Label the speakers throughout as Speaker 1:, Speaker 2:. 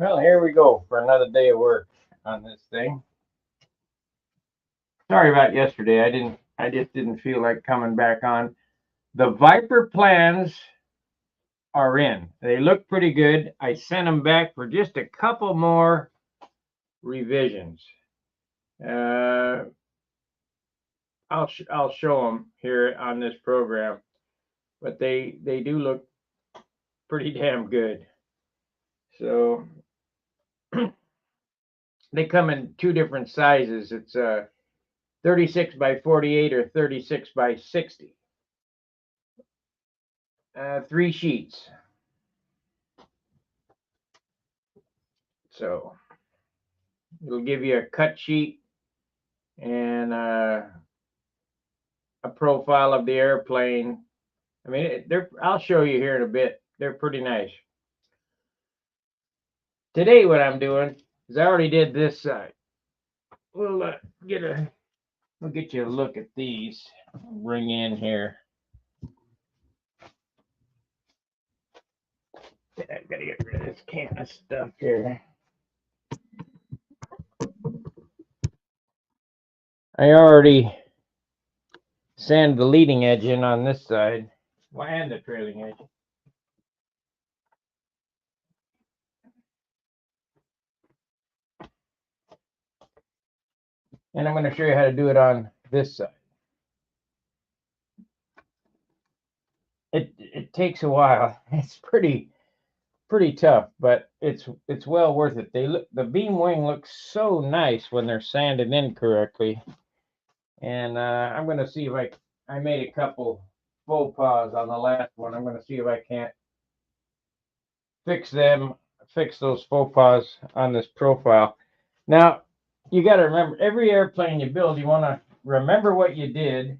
Speaker 1: Well, here we go for another day of work on this thing. Sorry about yesterday. I just didn't feel like coming back on. The VIPER plans are in. They look pretty good. I sent them back for just a couple more revisions. I'll show them here on this program, but they do look pretty damn good. So they come in two different sizes. It's 36 by 48 or 36 by 60. 3 sheets. So it'll give you a cut sheet and a profile of the airplane. I mean, I'll show you here in a bit. They're pretty nice. Today, what I'm doing is I already did this side. We'll get you a look at these. Bring in here. I've got to get rid of this can of stuff here. I already sand the leading edge in on this side. Well, and the trailing edge. And I'm going to show you how to do it on this side. It takes a while. It's pretty tough, but it's well worth it. The beam wing looks so nice when they're sanded in correctly. And I'm going to see if I made a couple faux pas on the last one. I'm going to see if I can't fix those faux pas on this profile. Now, you got to remember, every airplane you build, you want to remember what you did,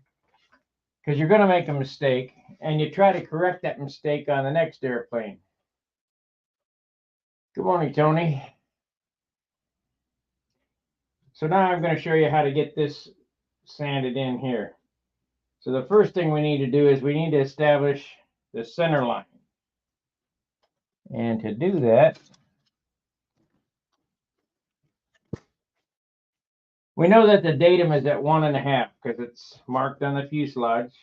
Speaker 1: because you're going to make a mistake, and you try to correct that mistake on the next airplane. Good morning, Tony. So now I'm going to show you how to get this sanded in here. So the first thing we need to do is we need to establish the center line. And to do that, we know that the datum is at 1.5 because it's marked on the fuselage.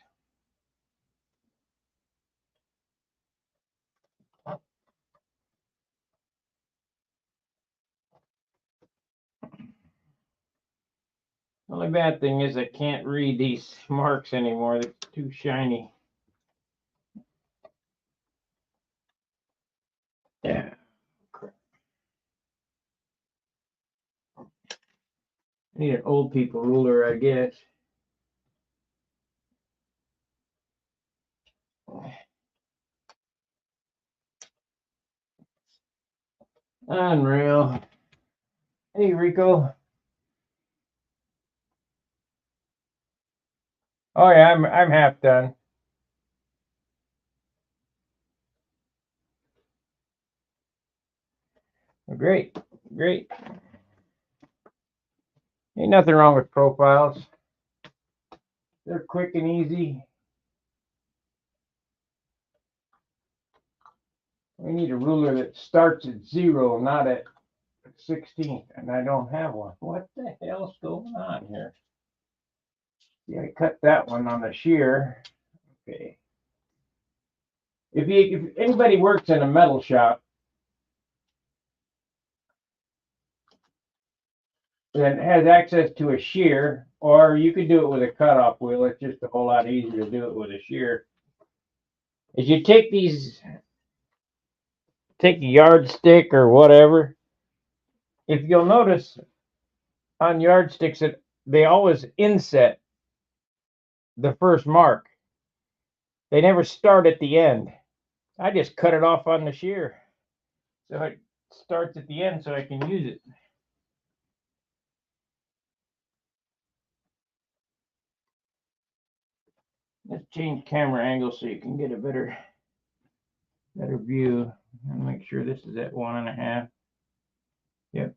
Speaker 1: The only bad thing is I can't read these marks anymore. They're too shiny. Yeah. I need an old people ruler, I guess. Unreal. Hey, Rico. Oh yeah, I'm half done. Great. Ain't nothing wrong with profiles. They're quick and easy. We need a ruler that starts at 0, not at 16th, and I don't have one. What the hell's going on here? See, I cut that one on the shear. Okay. If anybody works in a metal shop that has access to a shear, or you could do it with a cutoff wheel, it's just a whole lot easier to do it with a shear. Is you take a yardstick or whatever. If you'll notice on yardsticks that they always inset the first mark. They never start at the end. I just cut it off on the shear, so it starts at the end so I can use it. Let's change camera angle so you can get a better view. And make sure this is at 1.5. Yep.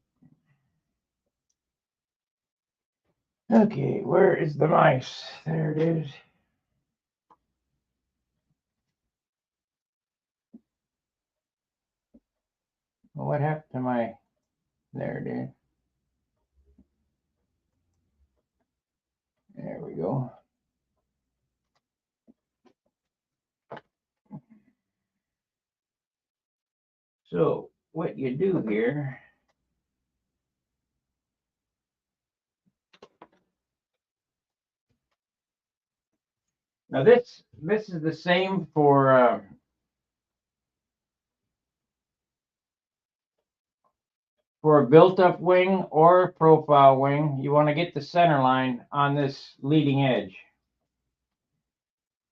Speaker 1: Okay, where is the mice? There it is. Well, what happened to my, there it is. There we go. So what you do here, now this is the same for a built-up wing or a profile wing. You want to get the center line on this leading edge.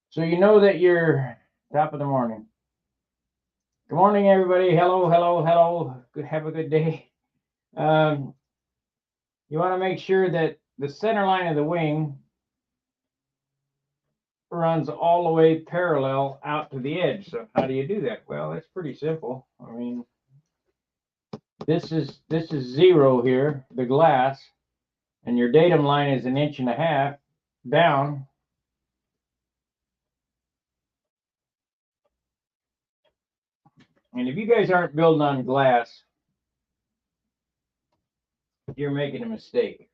Speaker 1: So you know that you're top of the morning. Good morning, everybody. Hello, hello, hello. Good, have a good day. You want to make sure that the center line of the wing runs all the way parallel out to the edge. So how do you do that? Well, it's pretty simple. I mean, this is 0 here, the glass, and your datum line is 1.5 inches down. And if you guys aren't building on glass, you're making a mistake.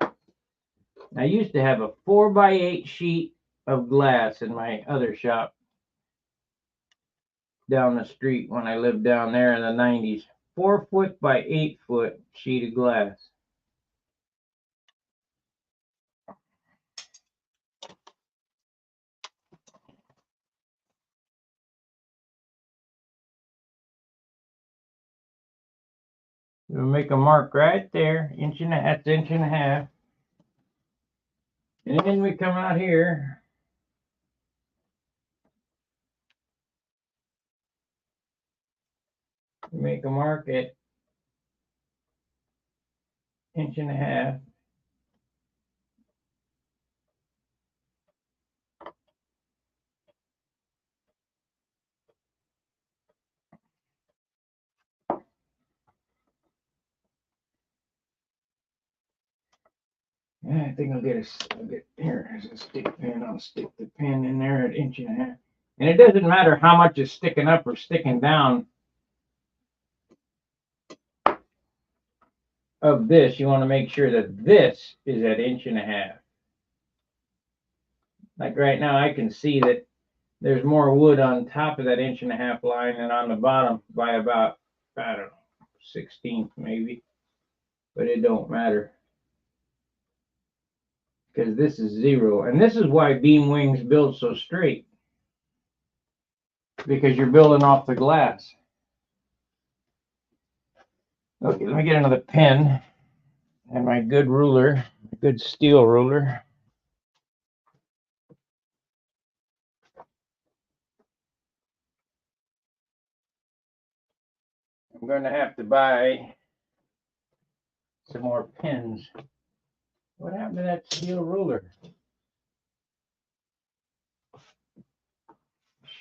Speaker 1: I used to have a 4x8 sheet of glass in my other shop down the street when I lived down there in the 90s. 4 foot by 8 foot sheet of glass. We'll make a mark right there, 1.5 inches, that's 1.5 inches. And then we come out here. We make a mark at 1.5 inches. Yeah, I think I'll get here. There's a stick pin. I'll stick the pin in there at 1.5 inches. And it doesn't matter how much is sticking up or sticking down of this. You want to make sure that this is at 1.5 inches. Like right now, I can see that there's more wood on top of that 1.5 inch line than on the bottom by about, I don't know, 1/16 maybe. But it don't matter, because this is 0. And this is why beam wings build so straight, because you're building off the glass. Okay, let me get another pen and my good ruler, good steel ruler. I'm going to have to buy some more pens. What happened to that steel ruler?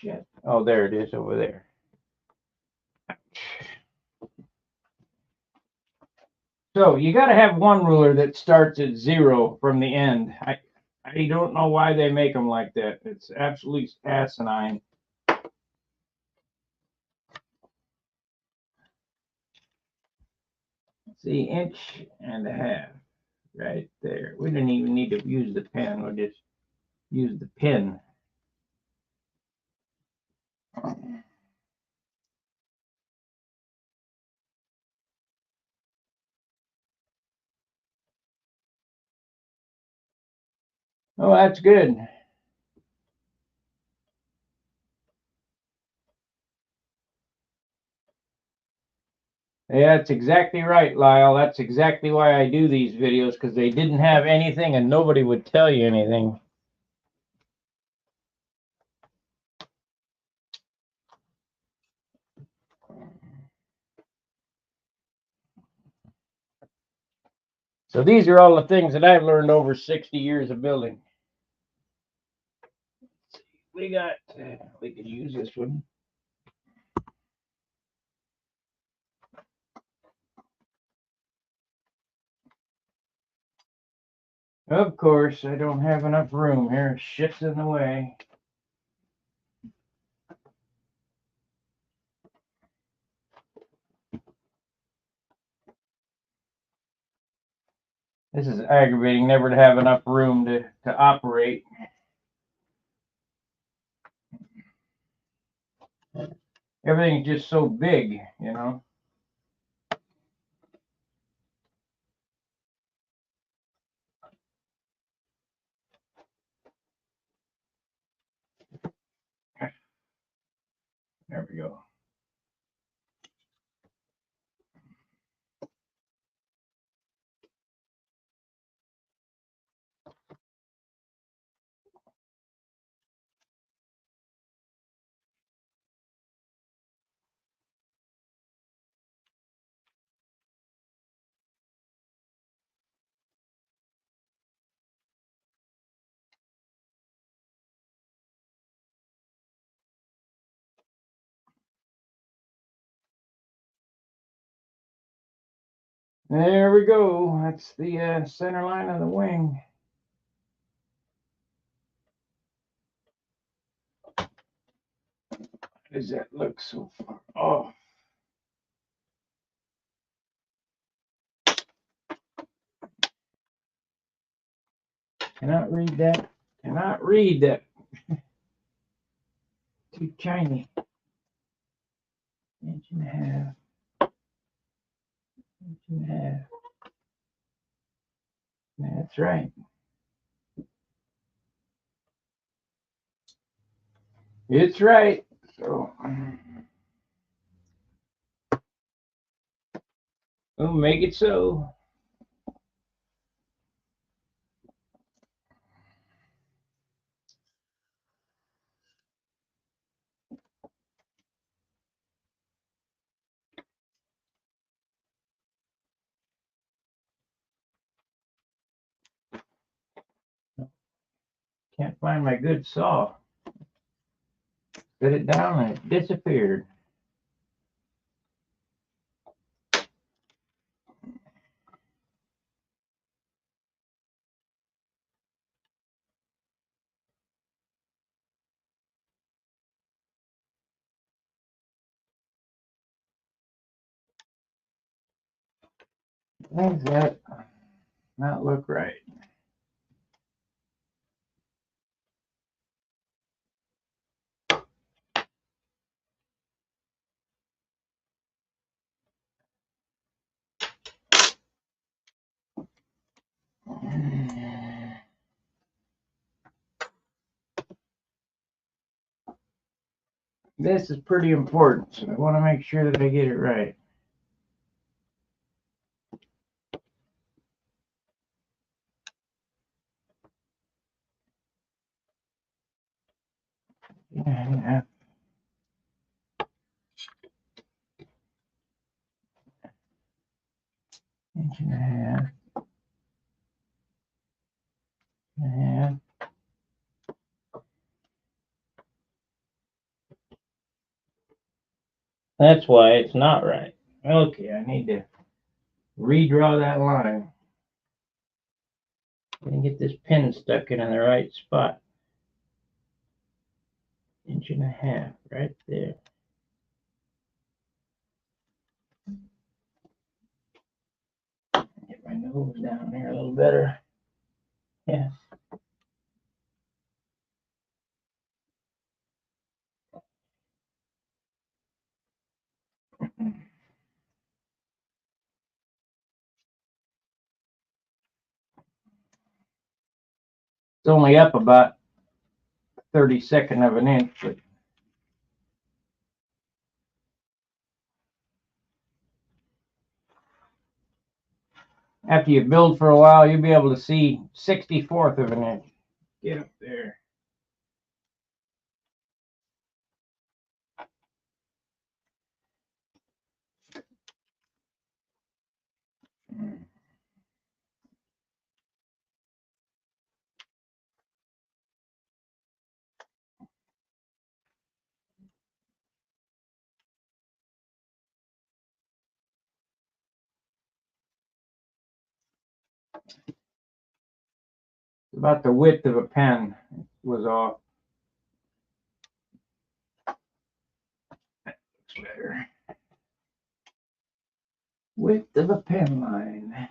Speaker 1: Shit. Oh, there it is over there. So you got to have one ruler that starts at 0 from the end. I don't know why they make them like that. It's absolutely asinine. See, 1.5 inches right there. We didn't even need to use the pen. We'll just use the pin. Oh, that's good. Yeah, that's exactly right, Lyle. That's exactly why I do these videos, because they didn't have anything and nobody would tell you anything. So these are all the things that I've learned over 60 years of building. We could use this one. Of course, I don't have enough room here. Shit's in the way. This is aggravating, never to have enough room to operate. Everything's just so big, you know. There we go. There we go. That's the center line of the wing. How does that look so far? Oh, cannot read that. Cannot read that. Too tiny. Inch and a half. Inch and a half. That's right. It's right. So we'll make it so. Can't find my good saw. Set it down and it disappeared. Why does that not look right? This is pretty important, so I want to make sure that I get it right. Yeah. Inch and a half. Yeah. That's why it's not right. Okay, I need to redraw that line and get this pin stuck in the right spot. Inch and a half right there. Get my nose down there a little better. Yeah. It's only up about 32nd of an inch, but after you build for a while, you'll be able to see 64th of an inch. Get up there. About the width of a pen was off. Looks better. Width of a pen line.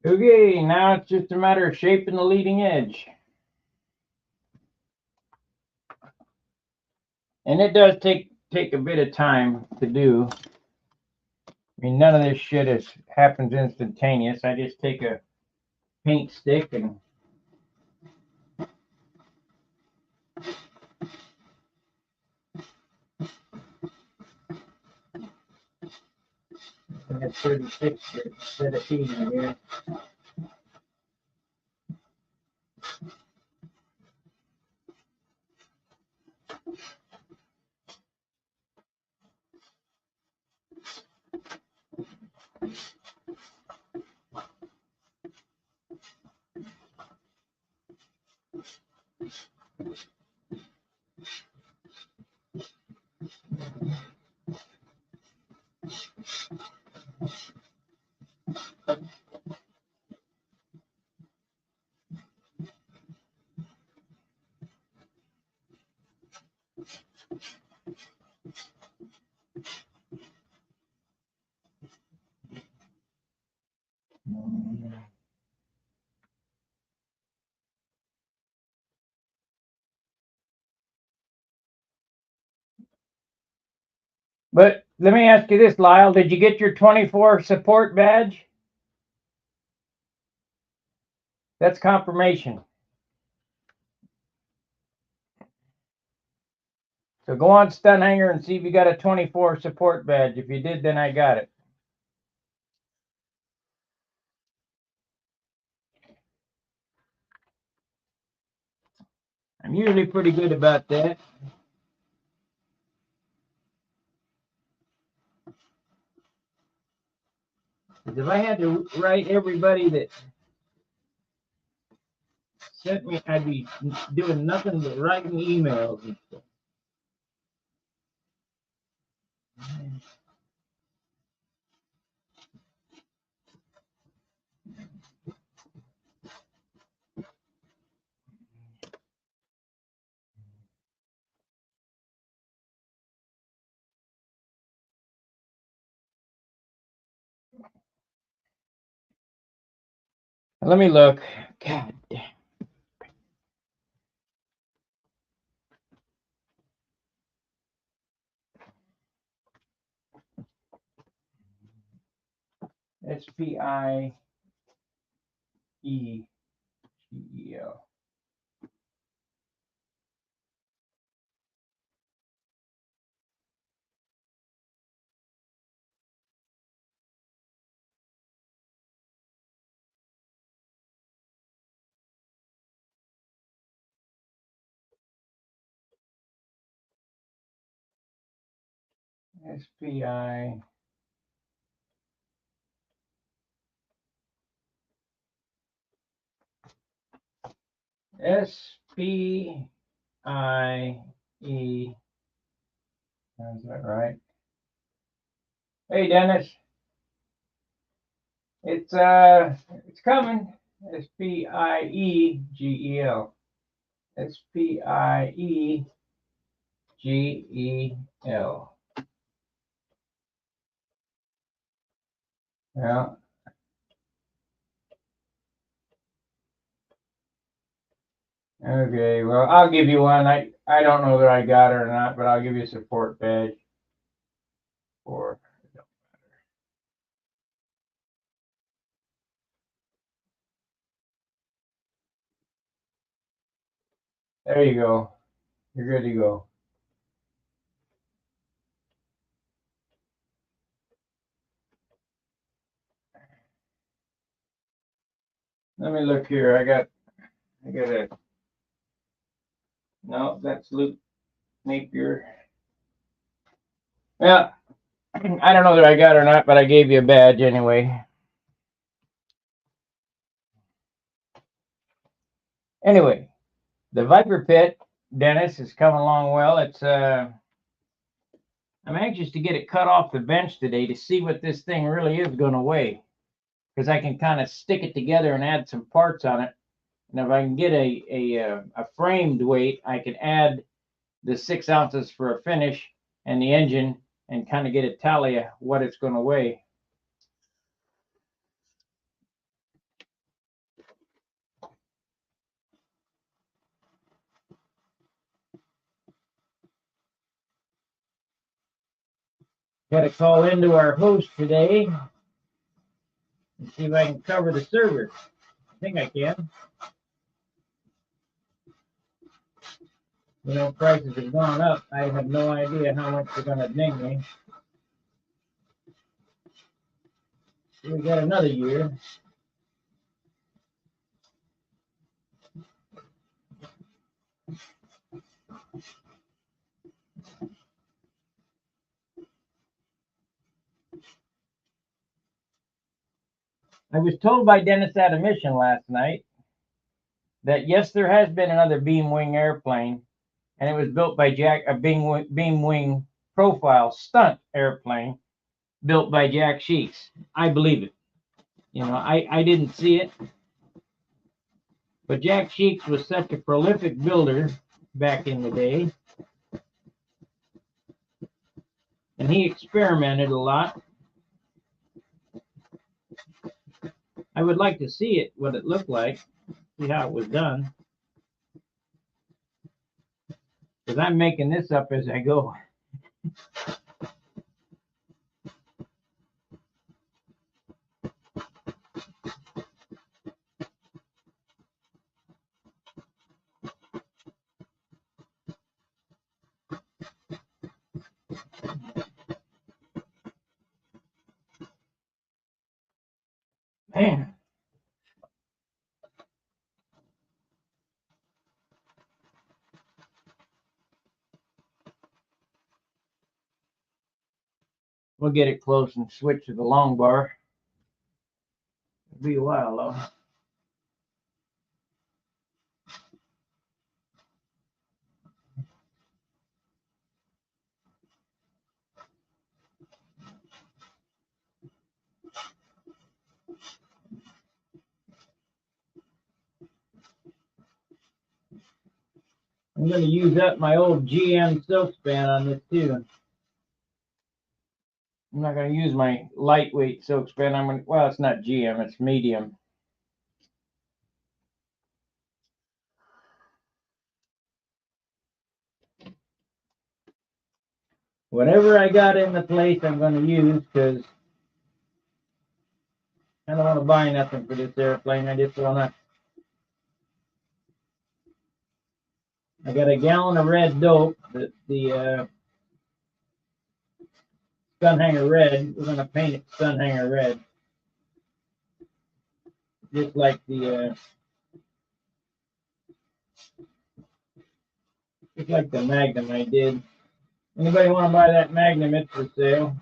Speaker 1: Okay, now it's just a matter of shaping the leading edge. And it does take a bit of time to do. I mean, none of this shit happens instantaneous. I just take a paint stick and that's 36 instead of heating here. But let me ask you this, Lyle. Did you get your 24 support badge? That's confirmation. So go on Stun Hanger and see if you got a 24 support badge. If you did, then I got it. I'm usually pretty good about that. Because if I had to write everybody that sent me, I'd be doing nothing but writing emails and stuff. Let me look. God damn. SPIEGEL. SPI. SPIE. Is that right? Hey, Dennis. It's coming. SPIEGEL. SPIEGEL. Yeah. Okay. Well, I'll give you one. I don't know that I got it or not, but I'll give you a support badge for. There you go. You're good to go. Let me look here. I got a. No, that's Luke Napier. Yeah. I don't know that I got it or not, but I gave you a badge anyway. Anyway, the Viper pit, Dennis, is coming along well. It's I'm anxious to get it cut off the bench today to see what this thing really is going to weigh, because I can kind of stick it together and add some parts on it. And if I can get a framed weight, I can add the 6 ounces for a finish and the engine and kind of get a tally of what it's going to weigh. Got to call into our host today and see if I can cover the server. I think I can. You know, prices have gone up. I have no idea how much they're going to ding me. We got another year. I was told by Dennis at a mission last night that yes, there has been another beam wing airplane, and it was built by a beam wing profile stunt airplane built by Jack Sheets. I believe it. You know, I didn't see it, but Jack Sheets was such a prolific builder back in the day, and he experimented a lot. I would like to see it, what it looked like, see how it was done, because I'm making this up as I go. Man. We'll get it close and switch to the long bar. It'll be a while though. I'm going to use up my old GM silk span on this too. I'm not going to use my lightweight silk span. I'm going to, well, it's not GM, it's medium. Whatever I got in the place, I'm going to use, because I don't want to buy nothing for this airplane. I just want to. I got a gallon of red dope, the sun hanger red. We're going to paint it sun hanger red, just like the Magnum I did. Anybody want to buy that Magnum? It's for sale.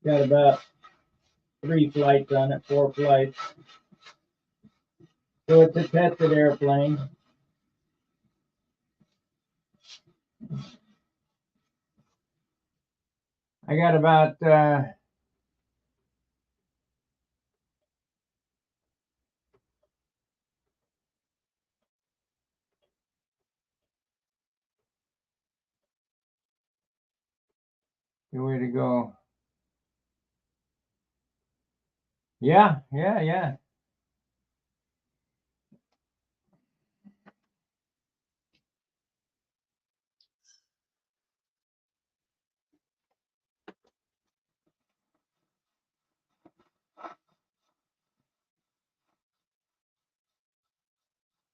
Speaker 1: Got about 3 flights on it, 4 flights. So it's a tested airplane. I got about the way to go. Yeah.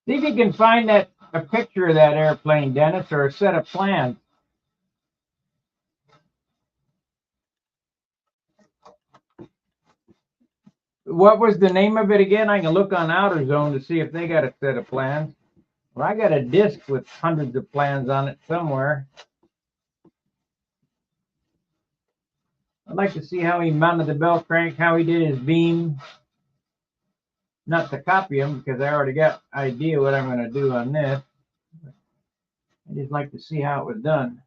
Speaker 1: See if you can find a picture of that airplane, Dennis, or a set of plans. What was the name of it again? I can look on Outer Zone to see if they got a set of plans. Well, I got a disc with hundreds of plans on it somewhere. I'd like to see how he mounted the bell crank, how he did his beam. Not to copy him, because I already got an idea what I'm going to do on this. I just like to see how it was done.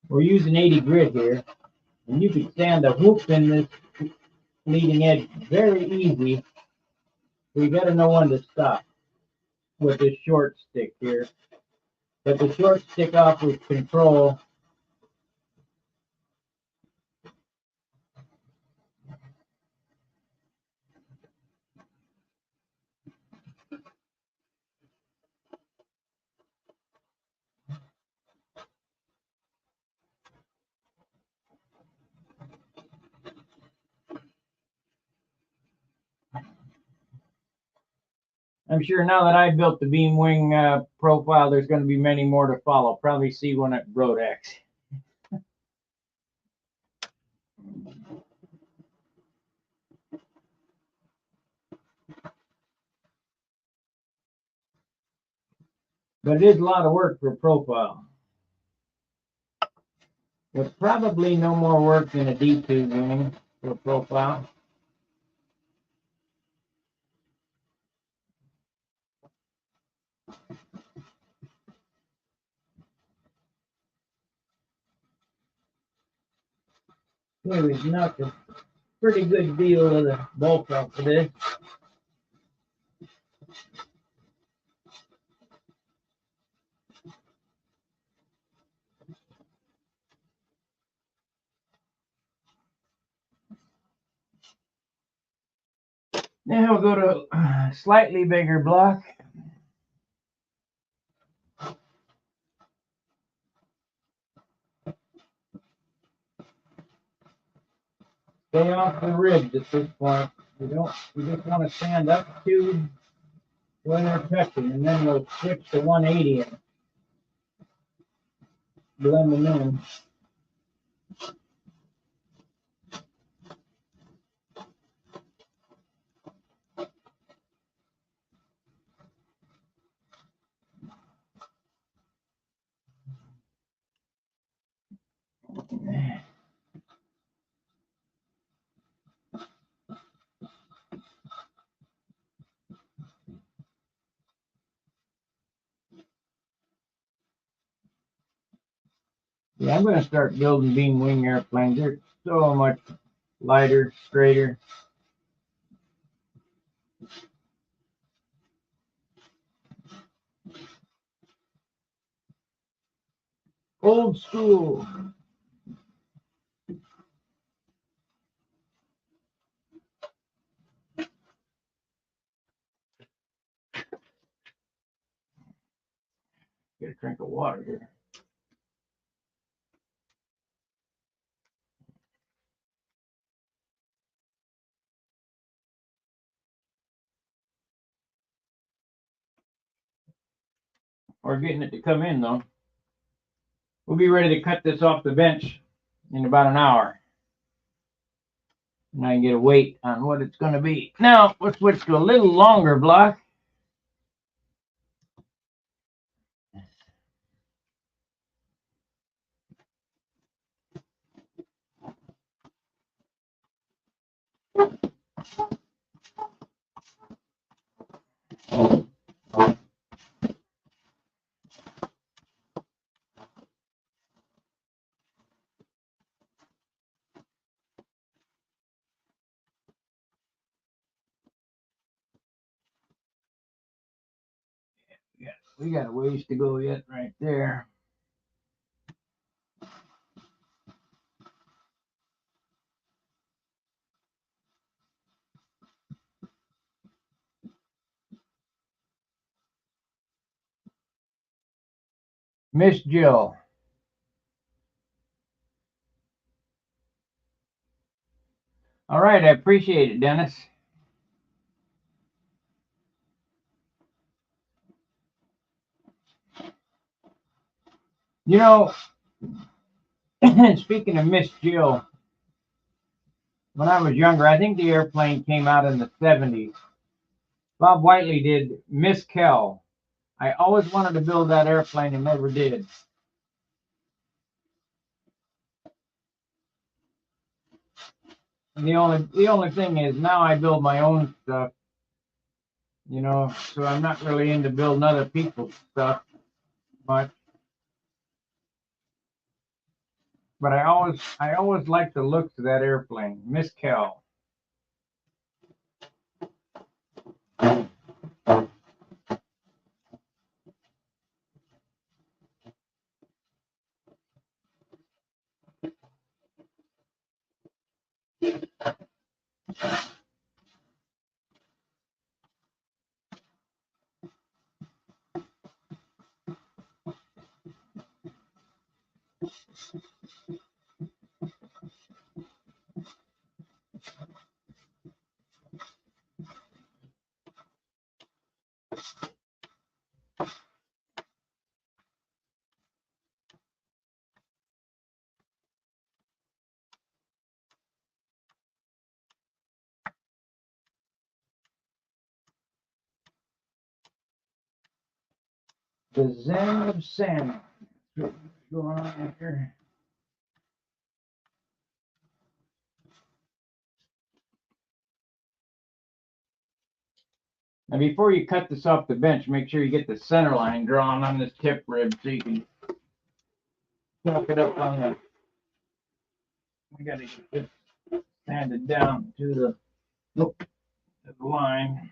Speaker 1: We're using 80 grit here, and you can stand the hoop in this leading edge very easy So you got to know when to stop with this short stick here. But the short stick offers control. I'm sure now that I built the beam wing profile, there's going to be many more to follow. Probably see one at Brodex. But it is a lot of work for a profile. There's probably no more work than a D-tube wing for a profile. Here we've knocked a pretty good deal of the bulk off of this. Now we'll go to a slightly bigger block. Stay off the ribs at this point. You just want to stand up to when they're touching, and then we'll switch to 180 and blend them in. Yeah, I'm going to start building beam wing airplanes. They're so much lighter, straighter. Old school. Get a drink of water here. We're getting it to come in though. We'll be ready to cut this off the bench in about an hour. And I can get a weight on what it's going to be. Now, let's switch to a little longer block. We got a ways to go yet right there. Miss Jill. All right, I appreciate it, Dennis. You know, speaking of Miss Jill, when I was younger, I think the airplane came out in the 70s. Bob Whiteley did Miss Kell. I always wanted to build that airplane and never did. And the only thing is now I build my own stuff, you know, so I'm not really into building other people's stuff much. But I always like the looks of that airplane, Miss Kell. The Zen of Salmon. What's going on here? Now, before you cut this off the bench, make sure you get the center line drawn on this tip rib so you can chalk it up on the. We got to get this sanded down to the, nope, to the line.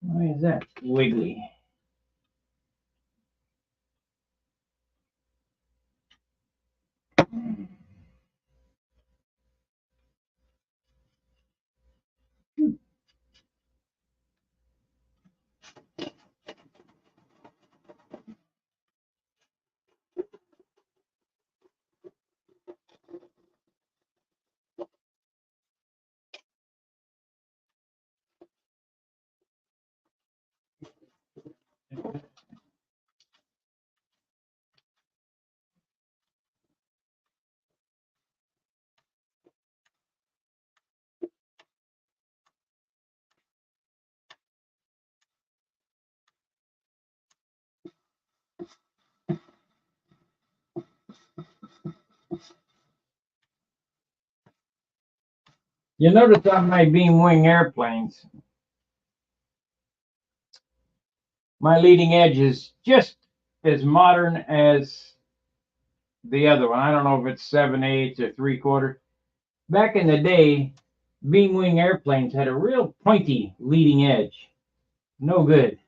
Speaker 1: Why is that wiggly? You notice on my beam wing airplanes, my leading edge is just as modern as the other one. I don't know if it's 7/8 or 3/4. Back in the day, beam wing airplanes had a real pointy leading edge. No good.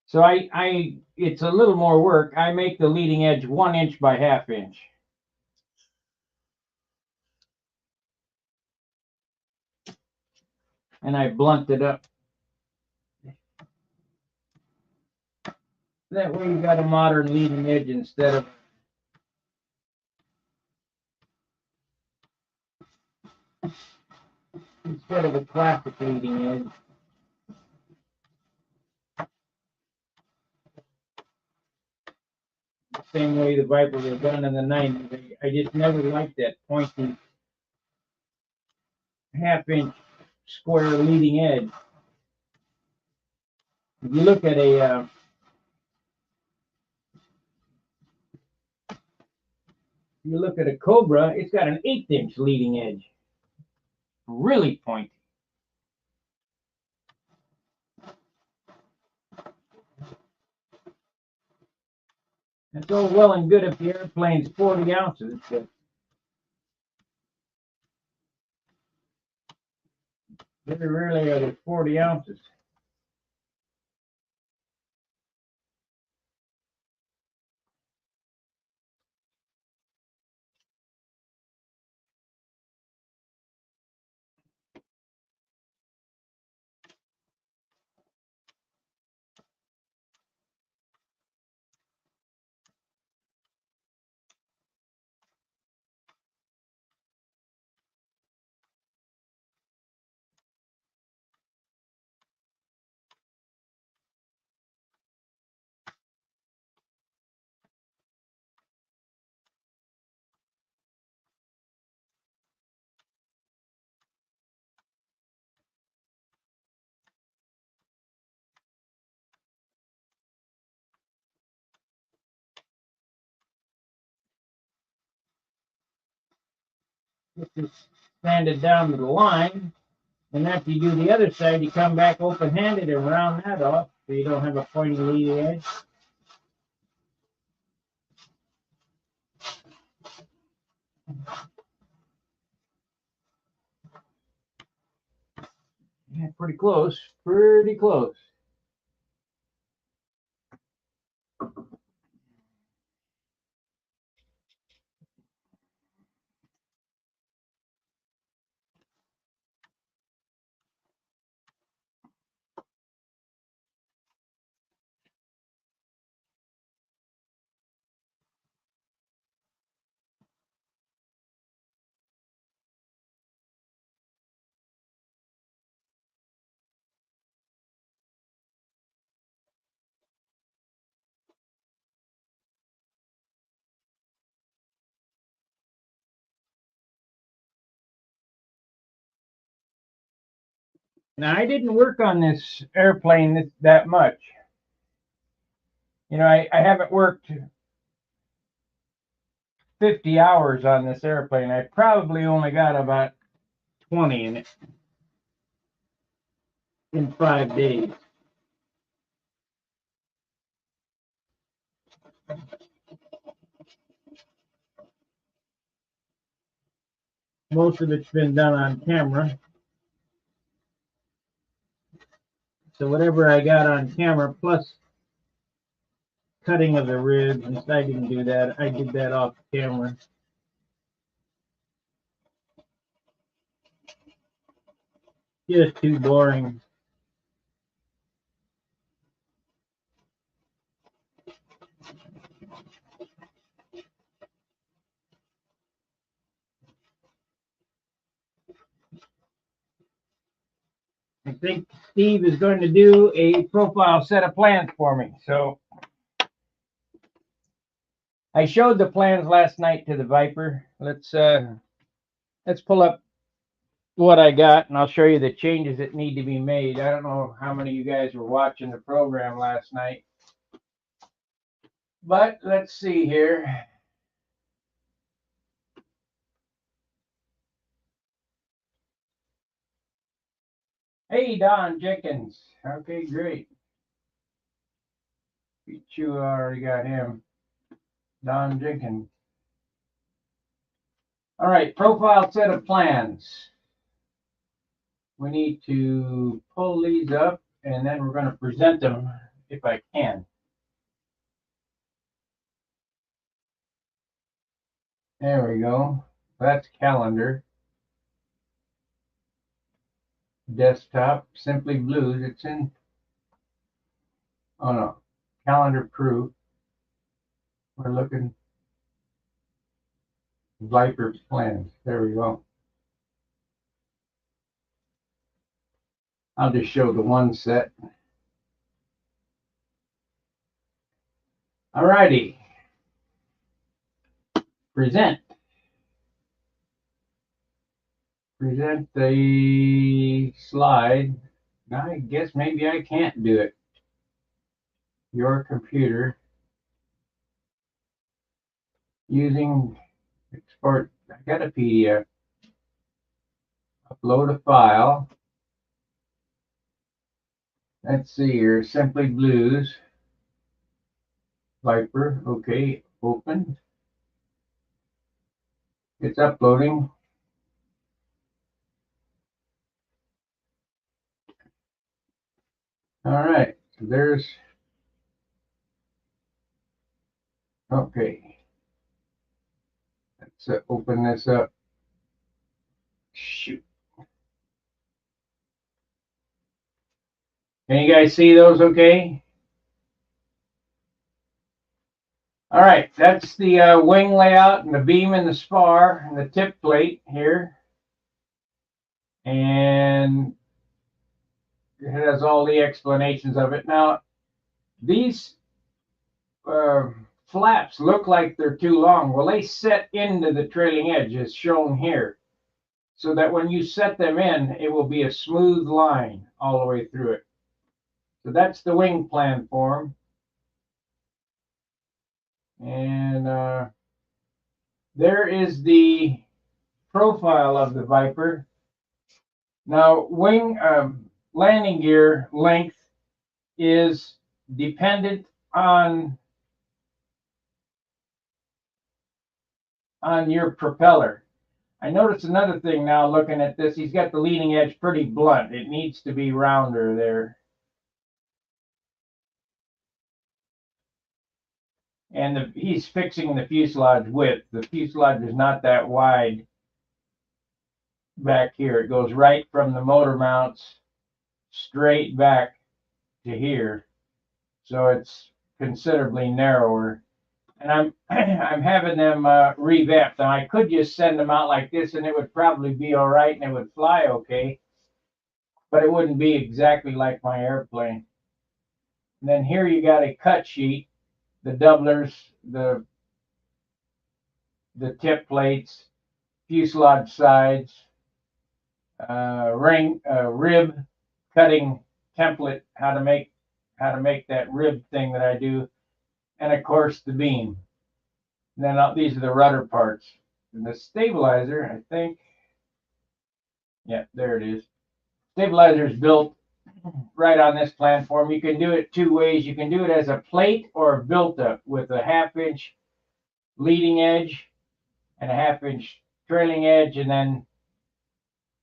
Speaker 1: So it's a little more work. I make the leading edge 1 inch by 1/2 inch. And I blunt it up. That way you got a modern leading edge instead of a classic leading edge. The same way the Viper was done in the 90s. I just never liked that pointy 1/2 inch square leading edge. If you look at a Cobra, it's got an 1/8 inch leading edge. Really pointy. It's all well and good if the airplane's 40 ounces, but very rarely are they 40 ounces. Get this sanded down to the line, and after you do the other side, you come back open-handed and round that off so you don't have a pointy leading edge. Yeah, pretty close, pretty close. Now, I didn't work on this airplane that much. You know, I haven't worked 50 hours on this airplane. I probably only got about 20 in it in 5 days. Most of it's been done on camera. So whatever I got on camera, plus cutting of the ribs, and I didn't do that. I did that off camera. Just too boring. I think Steve is going to do a profile set of plans for me. So I showed the plans last night to the Viper. Let's pull up what I got, and I'll show you the changes that need to be made. I don't know how many of you guys were watching the program last night, but let's see here. Hey, Don Jenkins. Okay, great. You already got him. Don Jenkins. All right, profile set of plans. We need to pull these up, and then we're going to present them if I can. There we go. That's calendar. Desktop, Simply Blues. It's in, oh no, calendar proof. We're looking VIPER plans. There we go. I'll just show the one set. All righty. Present. Present the slide. Now I guess maybe I can't do it. Your computer using export. I got a PDF. Upload a file. Let's see here. Simply Blues. VIPER. Okay. Open. It's uploading. All right. So there's. Okay. Let's open this up. Shoot. Can you guys see those okay? All right, that's the wing layout and the beam and the spar and the tip plate here. And it has all the explanations of it. Now, these flaps look like they're too long. Well, they set into the trailing edge as shown here, so that when you set them in, it will be a smooth line all the way through it. So that's the wing plan form. And there is the profile of the VIPER. Now, wing landing gear length is dependent on your propeller. I noticed another thing now looking at this. He's got the leading edge pretty blunt. It needs to be rounder there. And he's fixing the fuselage width. The fuselage is not that wide back here. It goes right from the motor mounts straight back to here. So it's considerably narrower. And I'm having them revamped. Now I could just send them out like this and it would probably be all right and it would fly okay, but it wouldn't be exactly like my airplane. And then here you got a cut sheet, the doublers, the tip plates, fuselage sides, rib, cutting template how to make that rib thing that I do, and of course the beam. And then these are the rudder parts. And the stabilizer, I think, yeah, there it is. Stabilizer is built right on this platform. You can do it two ways. You can do it as a plate or built up with a 1/2 inch leading edge and a 1/2 inch trailing edge, and then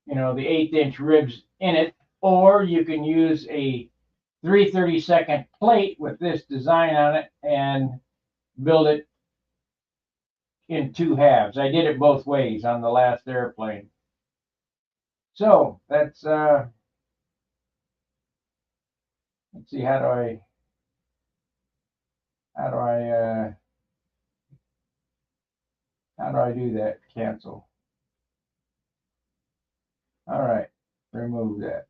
Speaker 1: the 1/8 inch ribs in it. Or you can use a 3/32 plate with this design on it and build it in 2 halves. I did it both ways on the last airplane. So that's let's see, how do I do that? Cancel. All right, remove that.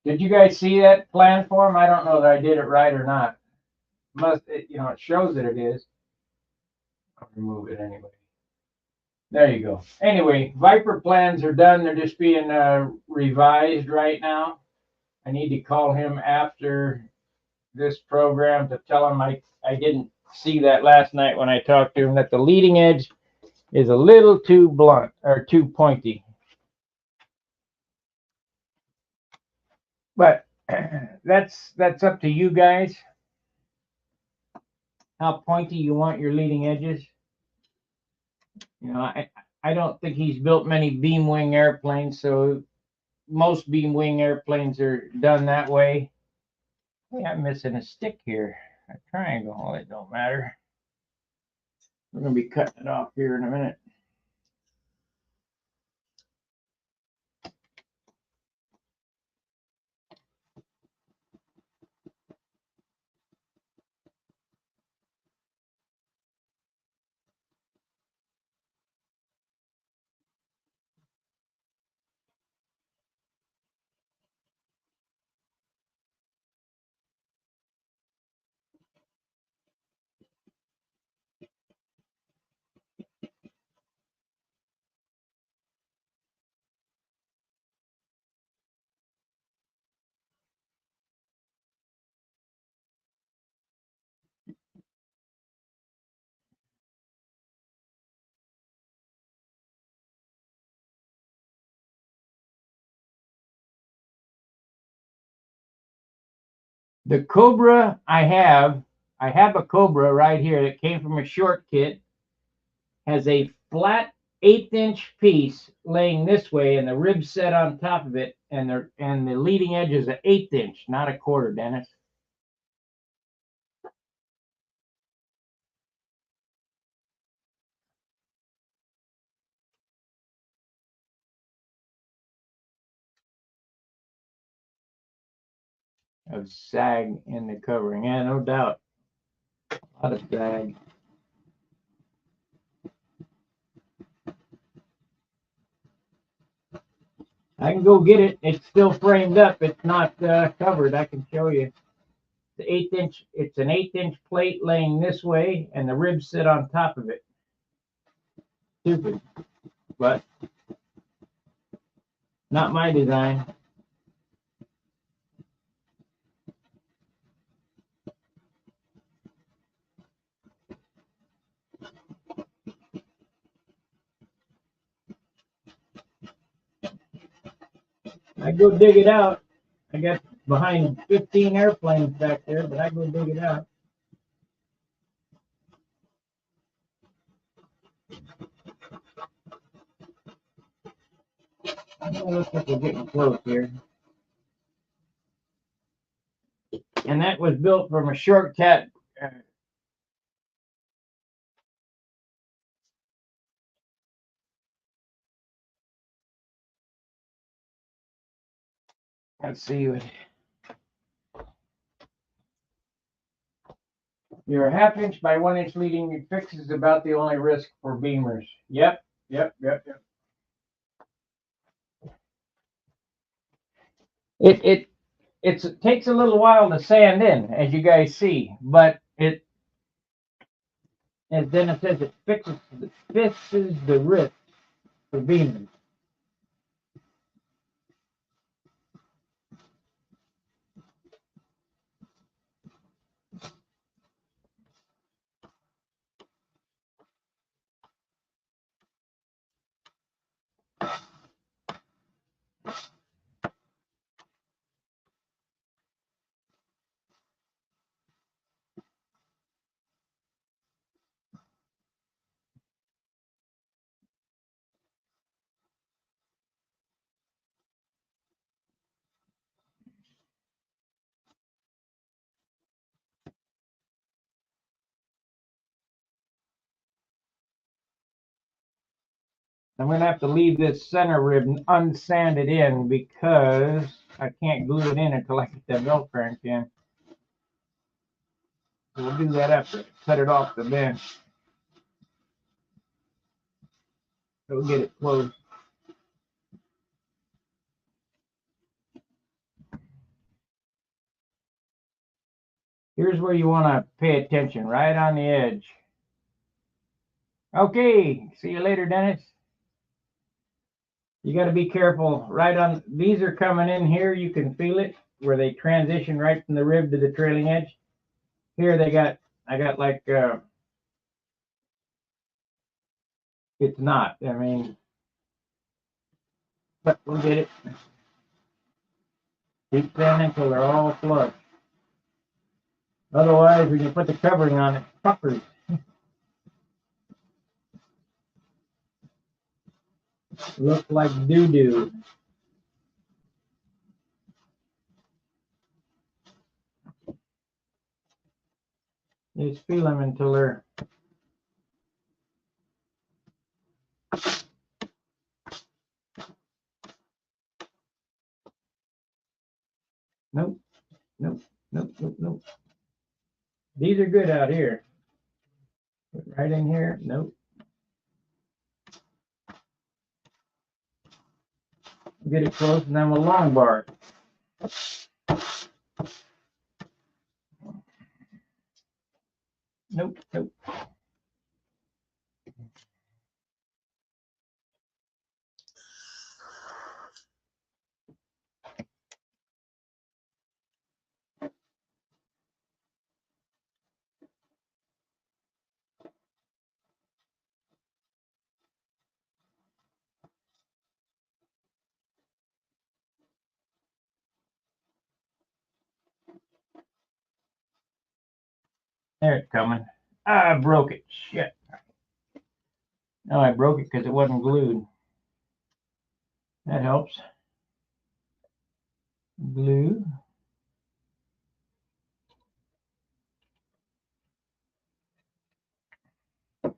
Speaker 1: Did you guys see that plan form? I don't know that I did it right or not. It shows that it is. I'll remove it anyway. There you go. Anyway, VIPER plans are done. They're just being revised right now. I need to call him after this program to tell him I didn't see that last night when I talked to him, that the leading edge is a little too blunt or too pointy. But that's up to you guys, how pointy you want your leading edges. I don't think he's built many beam wing airplanes, so most beam wing airplanes are done that way. Hey, I'm missing a stick here, a triangle. Well, it don't matter. We're going to be cutting it off here in a minute. The Cobra I have a Cobra right here that came from a short kit, has a flat 1/8 inch piece laying this way and the ribs set on top of it, and the leading edge is an 1/8 inch, not a quarter, Dennis. Of sag in the covering. Yeah, no doubt. A lot of sag. I can go get it. It's still framed up. It's not covered. I can show you. The 1/8 inch. It's an 1/8 inch plate laying this way, and the ribs sit on top of it. Stupid, but not my design. I go dig it out. I got behind 15 airplanes back there, but I go dig it out. Looks like we're getting close here. And that was built from a shortcut. Let's see. Your 1/2 inch by 1 inch leading fix is about the only risk for beamers. Yep. It takes a little while to sand in, as you guys see, but And then it says it fixes the rift for beamers. I'm going to have to leave this center rib unsanded in because I can't glue it in until I get that belt crank in. So we'll do that after I cut it off the bench. So we'll get it closed. Here's where you want to pay attention, right on the edge. Okay, see you later, Dennis. You got to be careful. Right on, these are coming in here. You can feel it where they transition right from the rib to the trailing edge. Here I got like, it's not. I mean, but we'll get it. Keep them until they're all flush. Otherwise, when you put the covering on it, puckers. Looks like doo-doo. Just feel them until they're... Nope, nope, nope, nope, nope. These are good out here. Right in here, nope. Get it close and then we'll long bar it. Nope, nope. There it's coming. I broke it. Shit. No, I broke it because it wasn't glued. That helps. Glue. I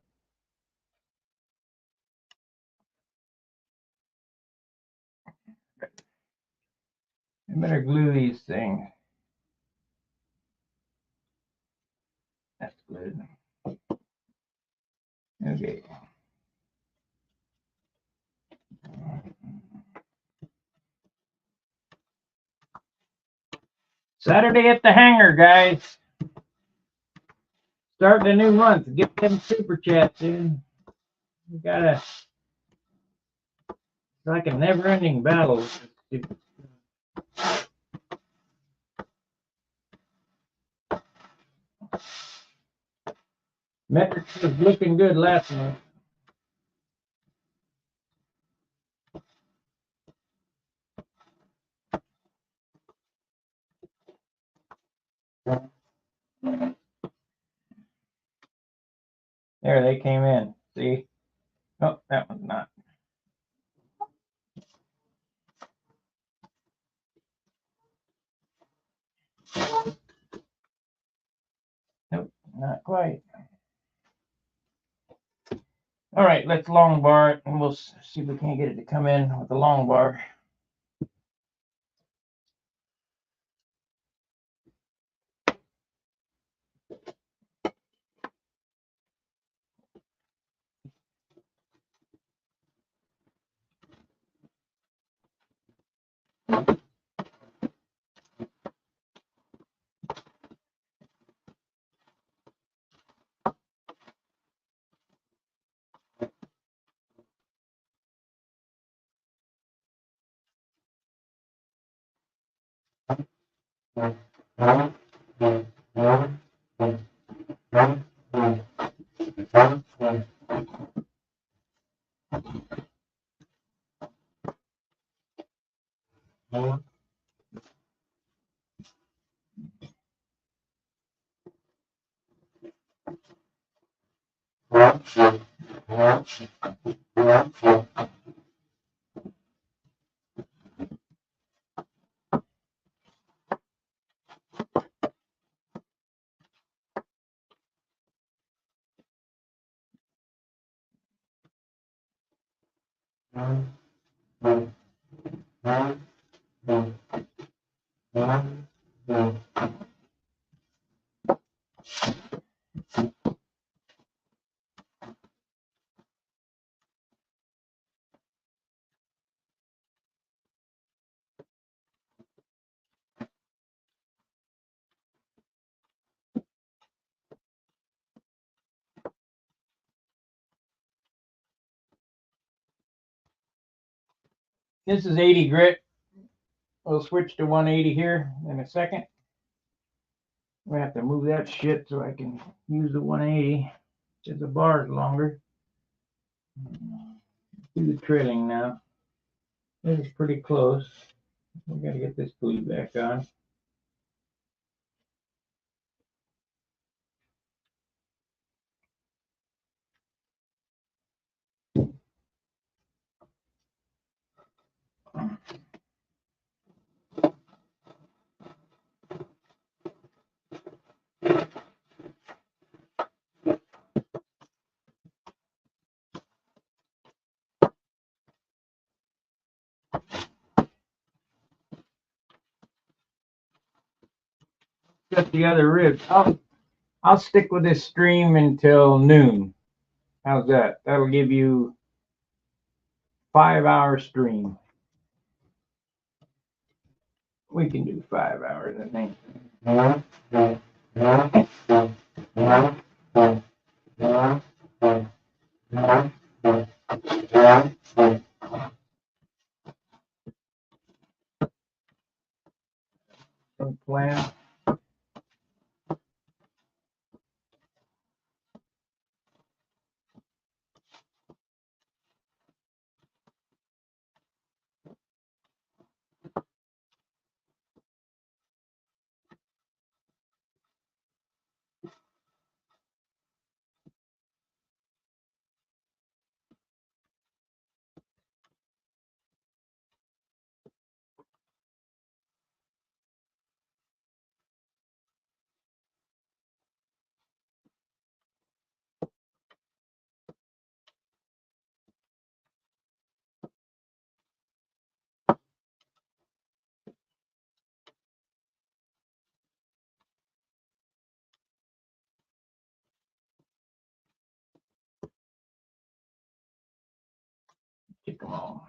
Speaker 1: better glue these things. That's glued. Okay. Saturday at the hangar, guys. Starting a new month. Get them super chats in. We gotta. It's like a never-ending battle. Metrics was looking good last month. There, they came in. See? Oh, that one's not. Nope, not quite. All right, let's long bar it, and we'll see if we can't get it to come in with the long bar. This is 80 grit. We'll switch to 180 here in a second. We have to move that shit so I can use the 180 because the bar is longer. Do the trailing now. This is pretty close. We gotta get this pulley back on. Got the other ribs. I'll stick with this stream until noon. How's that? That'll give you 5-hour stream. We can do 5 hours, I think. Some plan. Kick them all.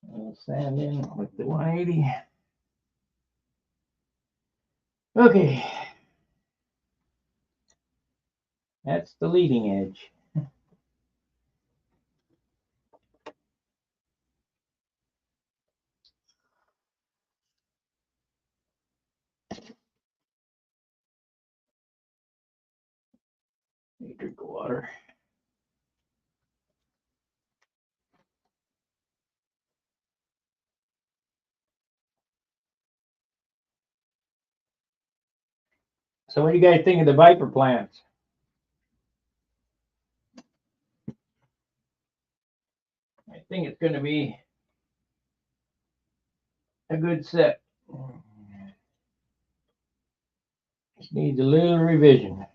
Speaker 1: We'll sand in with the 180. Okay. That's the leading edge. Drink of water. So what do you guys think of the VIPER plants? I think it's going to be a good set. Just needs a little revision.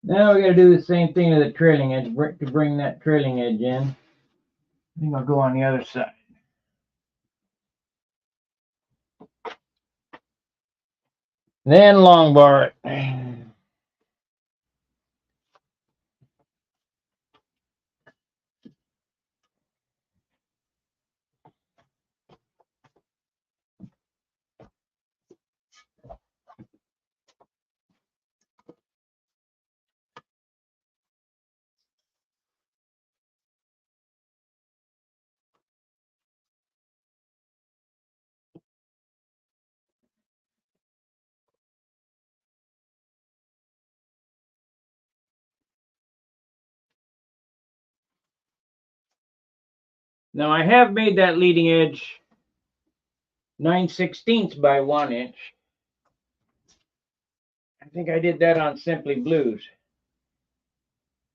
Speaker 1: Now we got to do the same thing to the trailing edge to bring that trailing edge in. I think I'll go on the other side. Then long bar it. Now I have made that leading edge 9/16 by 1 inch. I think I did that on Simply Blues.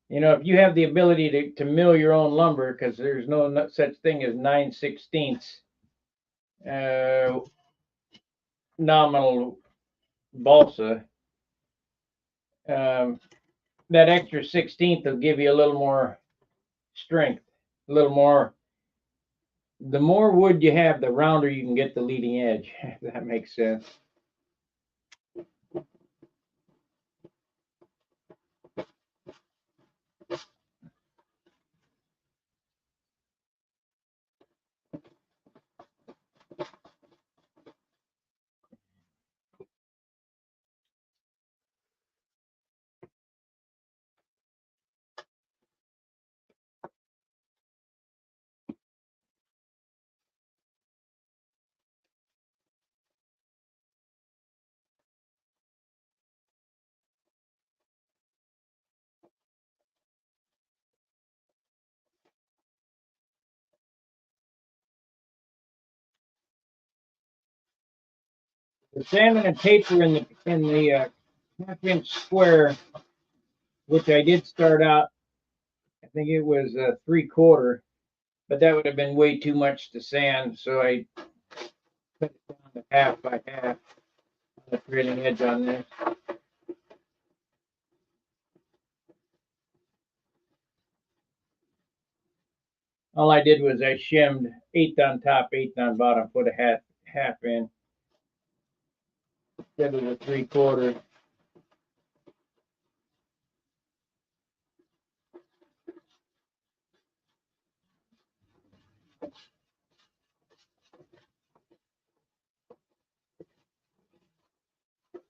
Speaker 1: You know, if you have the ability to mill your own lumber, because there's no such thing as 9/16 nominal balsa, that extra 16th will give you a little more strength, a little more. The more wood you have, the rounder you can get the leading edge, if that makes sense. The sanding and taper in the half-inch square, which I did start out, I think it was 3/4, but that would have been way too much to sand, so I cut it down to half by half on the trailing edge on this. All I did was I shimmed 1/8 on top, 1/8 on bottom, put a half in instead of the 3/4.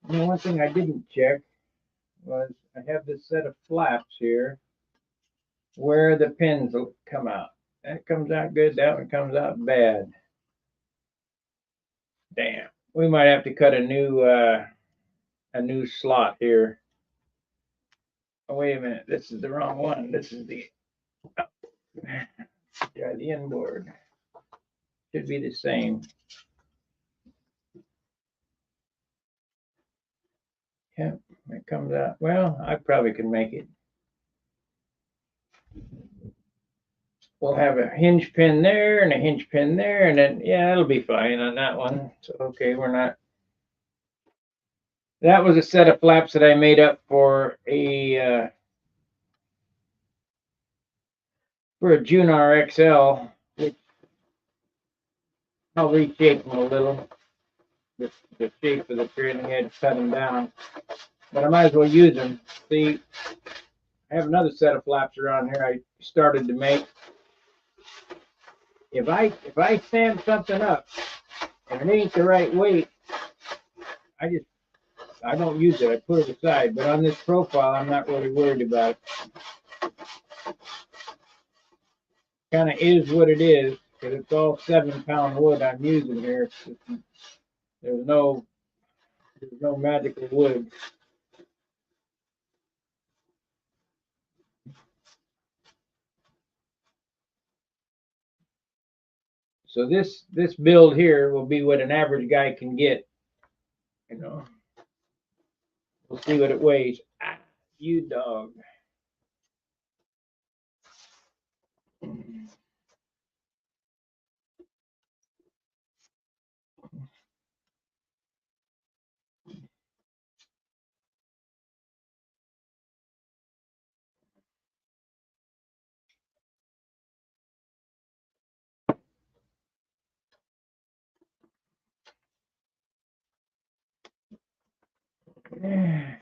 Speaker 1: And one thing I didn't check was I have this set of flaps here where the pins will come out. That comes out good, that one comes out bad. Damn. We might have to cut a new slot here. Oh, wait a minute, this is the wrong one. This is the inboard. Should be the same. Yeah, it comes out. Well, I probably can make it. We'll have a hinge pin there and a hinge pin there, and then, yeah, it'll be fine on that one. So, okay, we're not. That was a set of flaps that I made up for a Junar XL, which I'll reshape them a little. The shape of the trailing edge, cut them down. But I might as well use them. See, I have another set of flaps around here I started to make. If I sand something up and it ain't the right weight, I don't use it. I put it aside. But on this profile, I'm not really worried about it. Kind of is what it is, because it's all 7-pound wood I'm using here. There's no magical wood. So this build here will be what an average guy can get. You know, we'll see what it weighs. Ah, you dog. Yeah.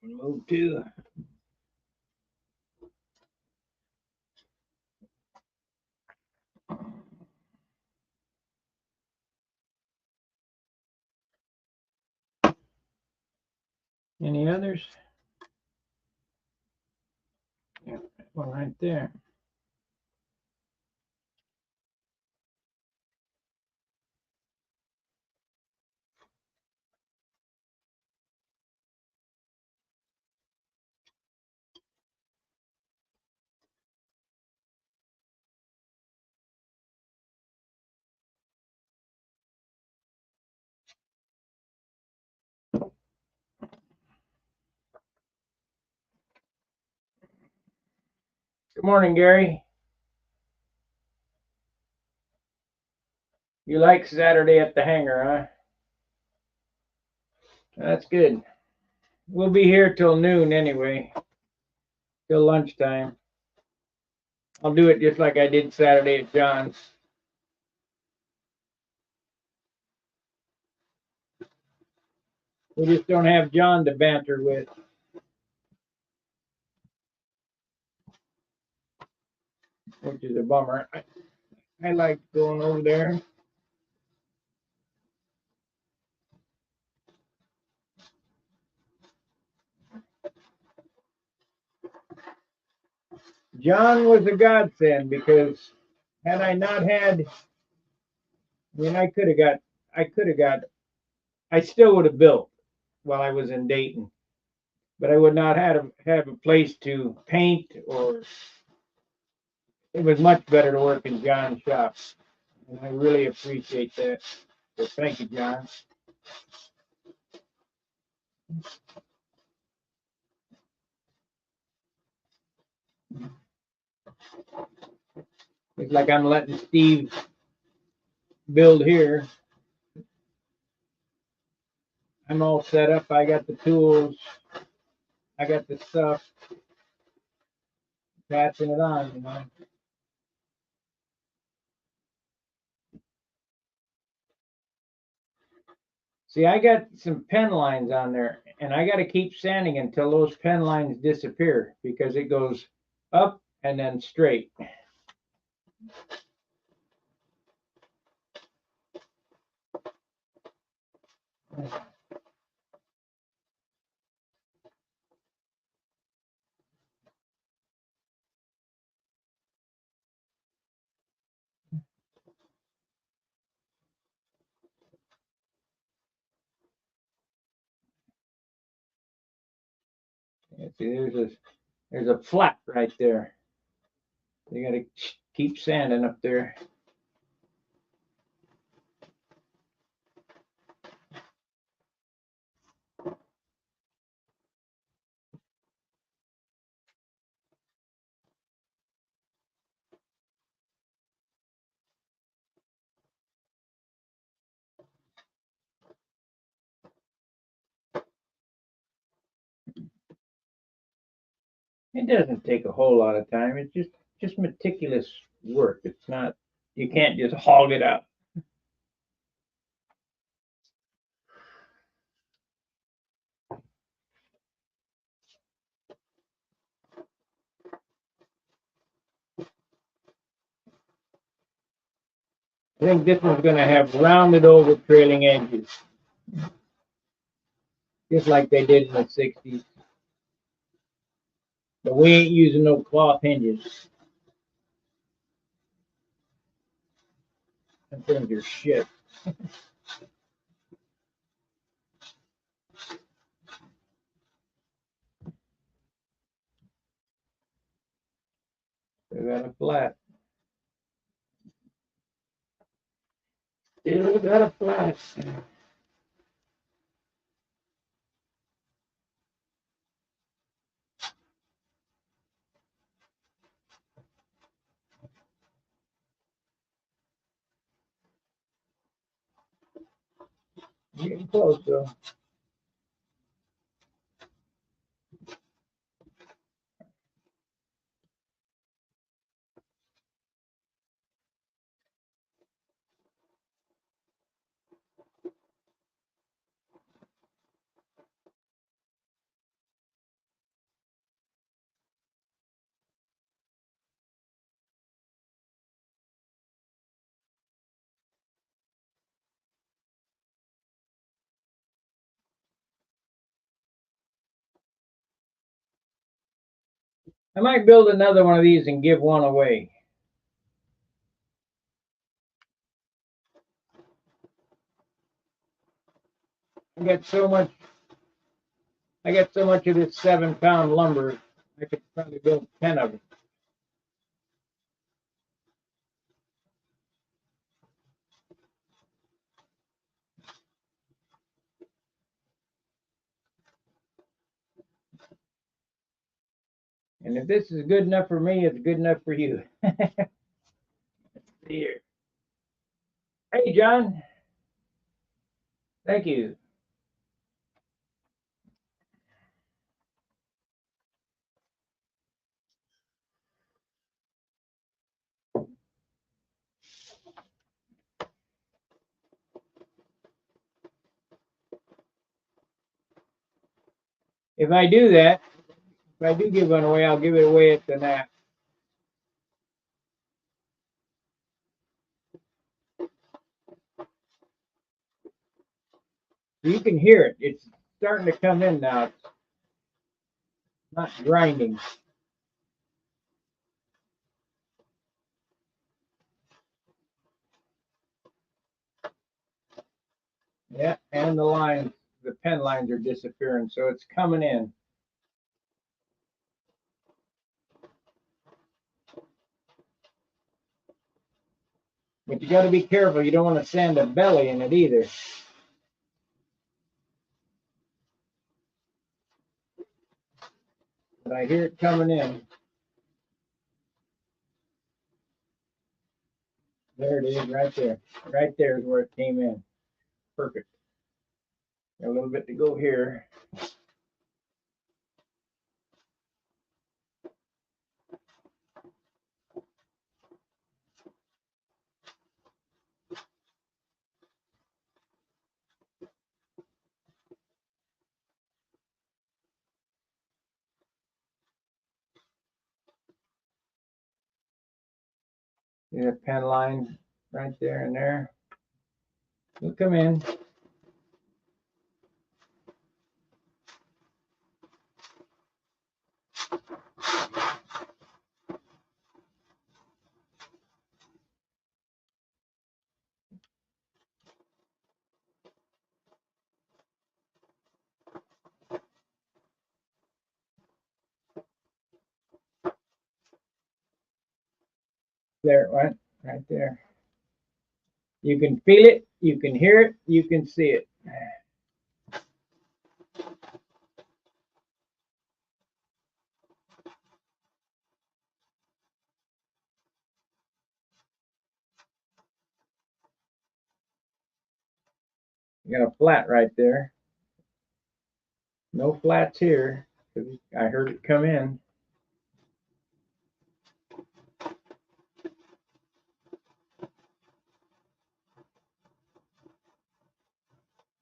Speaker 1: Move to. Any others? Yeah, one right there. Good morning, Gary. You like Saturday at the hangar, huh? That's good. We'll be here till noon anyway, till lunchtime. I'll do it just like I did Saturday at John's. We just don't have John to banter with, which is a bummer. I like going over there. John was a godsend because had I not had, I mean, I still would have built while I was in Dayton, but I would not have a place to paint, or it was much better to work in John's shop, and I really appreciate that. So thank you, John. It's like I'm letting Steve build here. I'm all set up. I got the tools. I got the stuff. Passing it on, you know. See, I got some pen lines on there, and I got to keep sanding until those pen lines disappear because it goes up and then straight. See, there's a flap right there. You got to keep sanding up there. It doesn't take a whole lot of time. It's just meticulous work. It's not, you can't just hog it out. I think this one's going to have rounded over trailing edges, just like they did in the 60s. But we ain't using no cloth hinges. Them things are shit. They got a flat. Still got a flat. Getting close though. I might build another one of these and give one away. I got so much of this 7-pound lumber, I could probably build 10 of them. And if this is good enough for me, it's good enough for you. Let's see here. Hey, John. Thank you. If I do that, if I do give one away, I'll give it away at the nap. You can hear it. It's starting to come in now. It's not grinding. Yeah, and the lines, the pen lines are disappearing, so it's coming in. But you got to be careful. You don't want to sand a belly in it either. But I hear it coming in. There it is, right there. Right there is where it came in. Perfect. Got a little bit to go here. See the pen line right there and there. It'll come in. There it went, right there. You can feel it, you can hear it, you can see it. You got a flat right there. No flats here, because I heard it come in.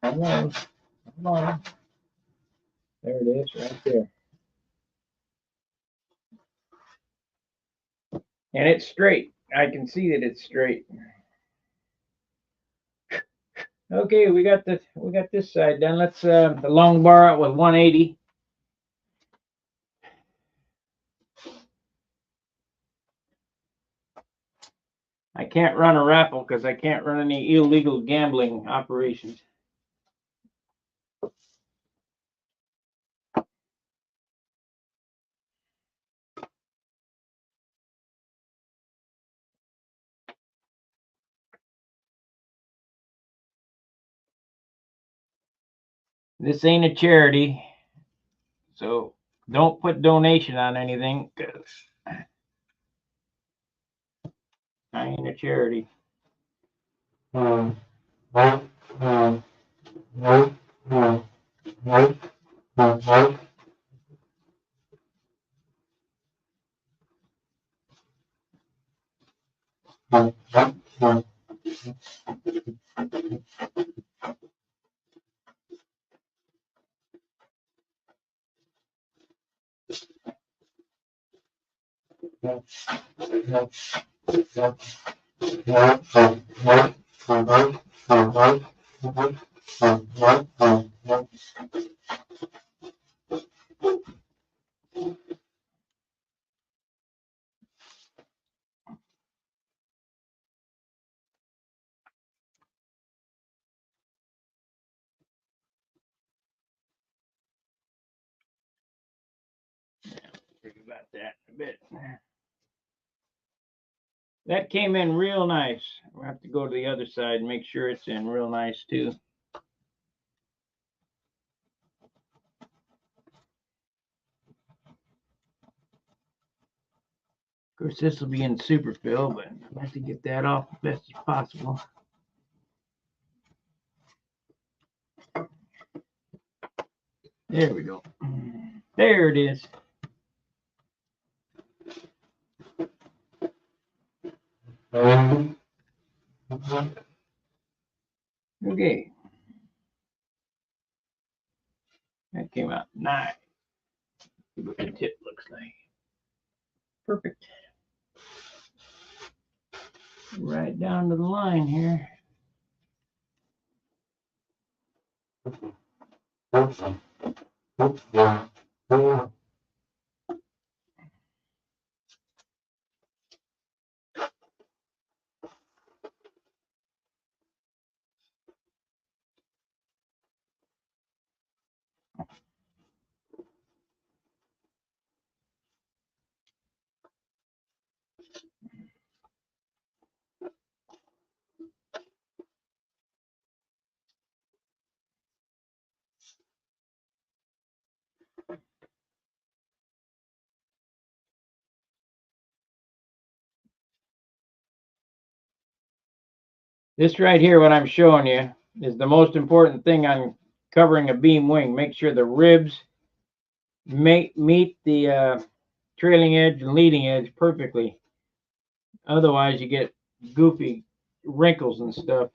Speaker 1: Come on, come on. There it is, right there. And it's straight. I can see that it's straight. Okay, we got this side done. Let's the long bar out with 180. I can't run a raffle because I can't run any illegal gambling operations. This ain't a charity, so don't put donation on anything because I ain't a charity. Think about that a bit. That came in real nice. We'll have to go to the other side and make sure it's in real nice too. course, this will be in super fill, but I have to get that off as best as possible. There we go. There it is. Okay. That came out nice. See what the tip looks like. Perfect. Right down to the line here. This right here, what I'm showing you, is the most important thing on covering a beam wing. Make sure the ribs meet the trailing edge and leading edge perfectly. Otherwise, you get goofy wrinkles and stuff.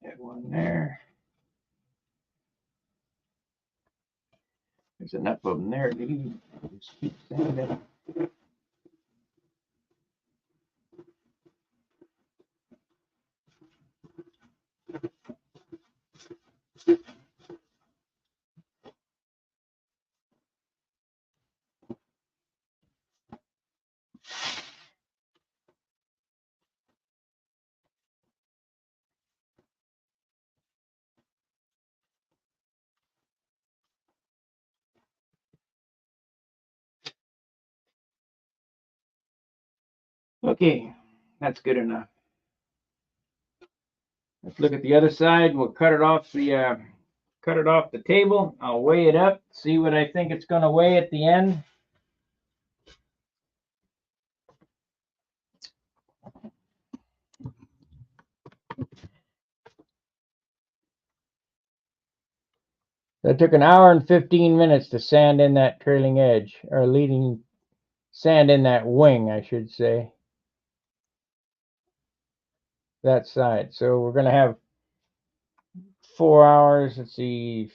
Speaker 1: That one there. There's enough of them there to even just keep sanding. Okay, that's good enough. Let's look at the other side. We'll cut it off the table. I'll weigh it up, see what I think it's going to weigh at the end. It took an hour and 15 minutes to sand in that trailing edge, or sand in that wing, I should say. That side. So we're going to have 4 hours, let's see,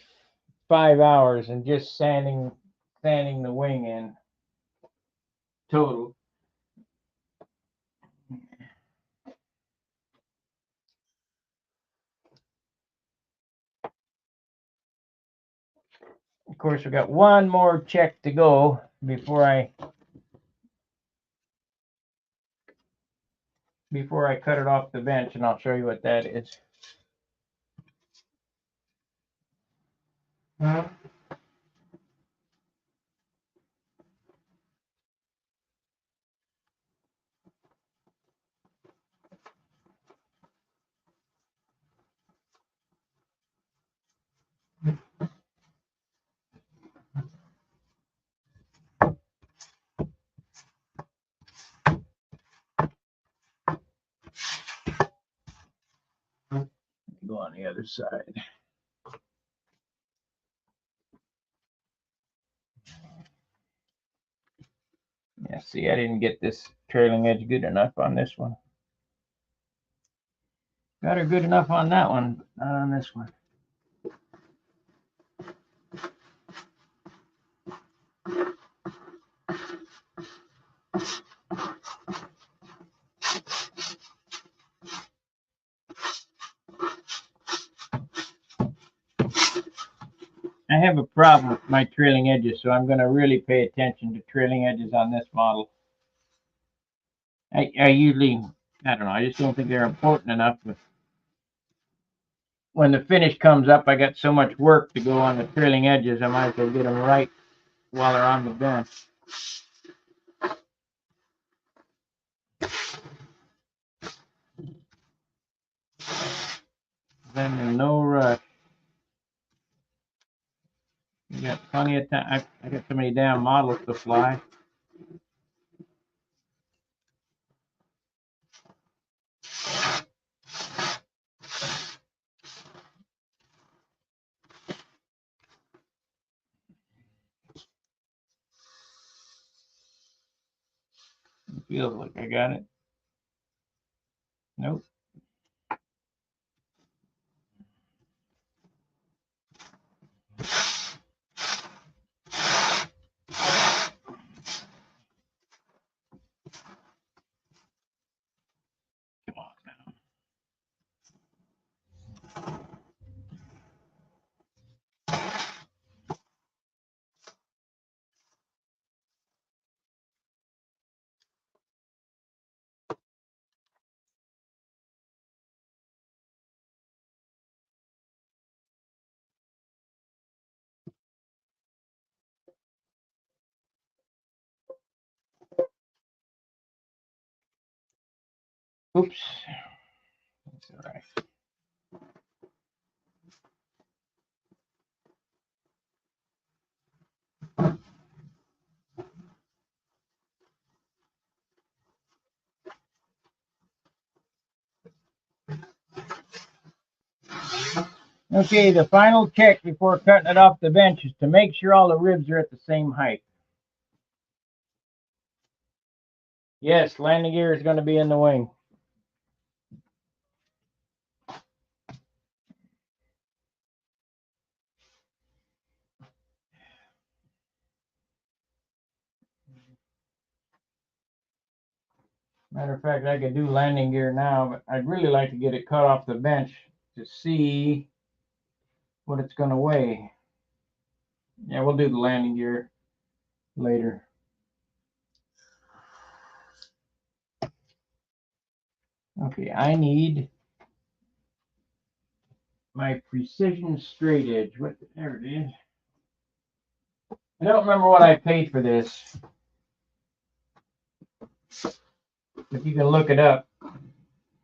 Speaker 1: 5 hours, and just sanding the wing in total. Of course, we've got one more check to go before I cut it off the bench, and I'll show you what that is. Go on the other side. Yeah, see, I didn't get this trailing edge good enough on this one. Got her good enough on that one, but not on this one. I have a problem with my trailing edges, so I'm going to really pay attention to trailing edges on this model. I usually, I don't know, I just don't think they're important enough. But when the finish comes up, I got so much work to go on the trailing edges, I might as well get them right while they're on the bench. Then in no rush. You got plenty of time. I got so many damn models to fly. It feels like I got it. Nope. Come on now. Oops. That's all right. Okay, the final check before cutting it off the bench is to make sure all the ribs are at the same height. Yes, landing gear is going to be in the wing. Matter of fact, I could do landing gear now, but I'd really like to get it cut off the bench to see what it's going to weigh. Yeah, we'll do the landing gear later. Okay, I need my precision straight edge. There it is. I don't remember what I paid for this. If you can look it up.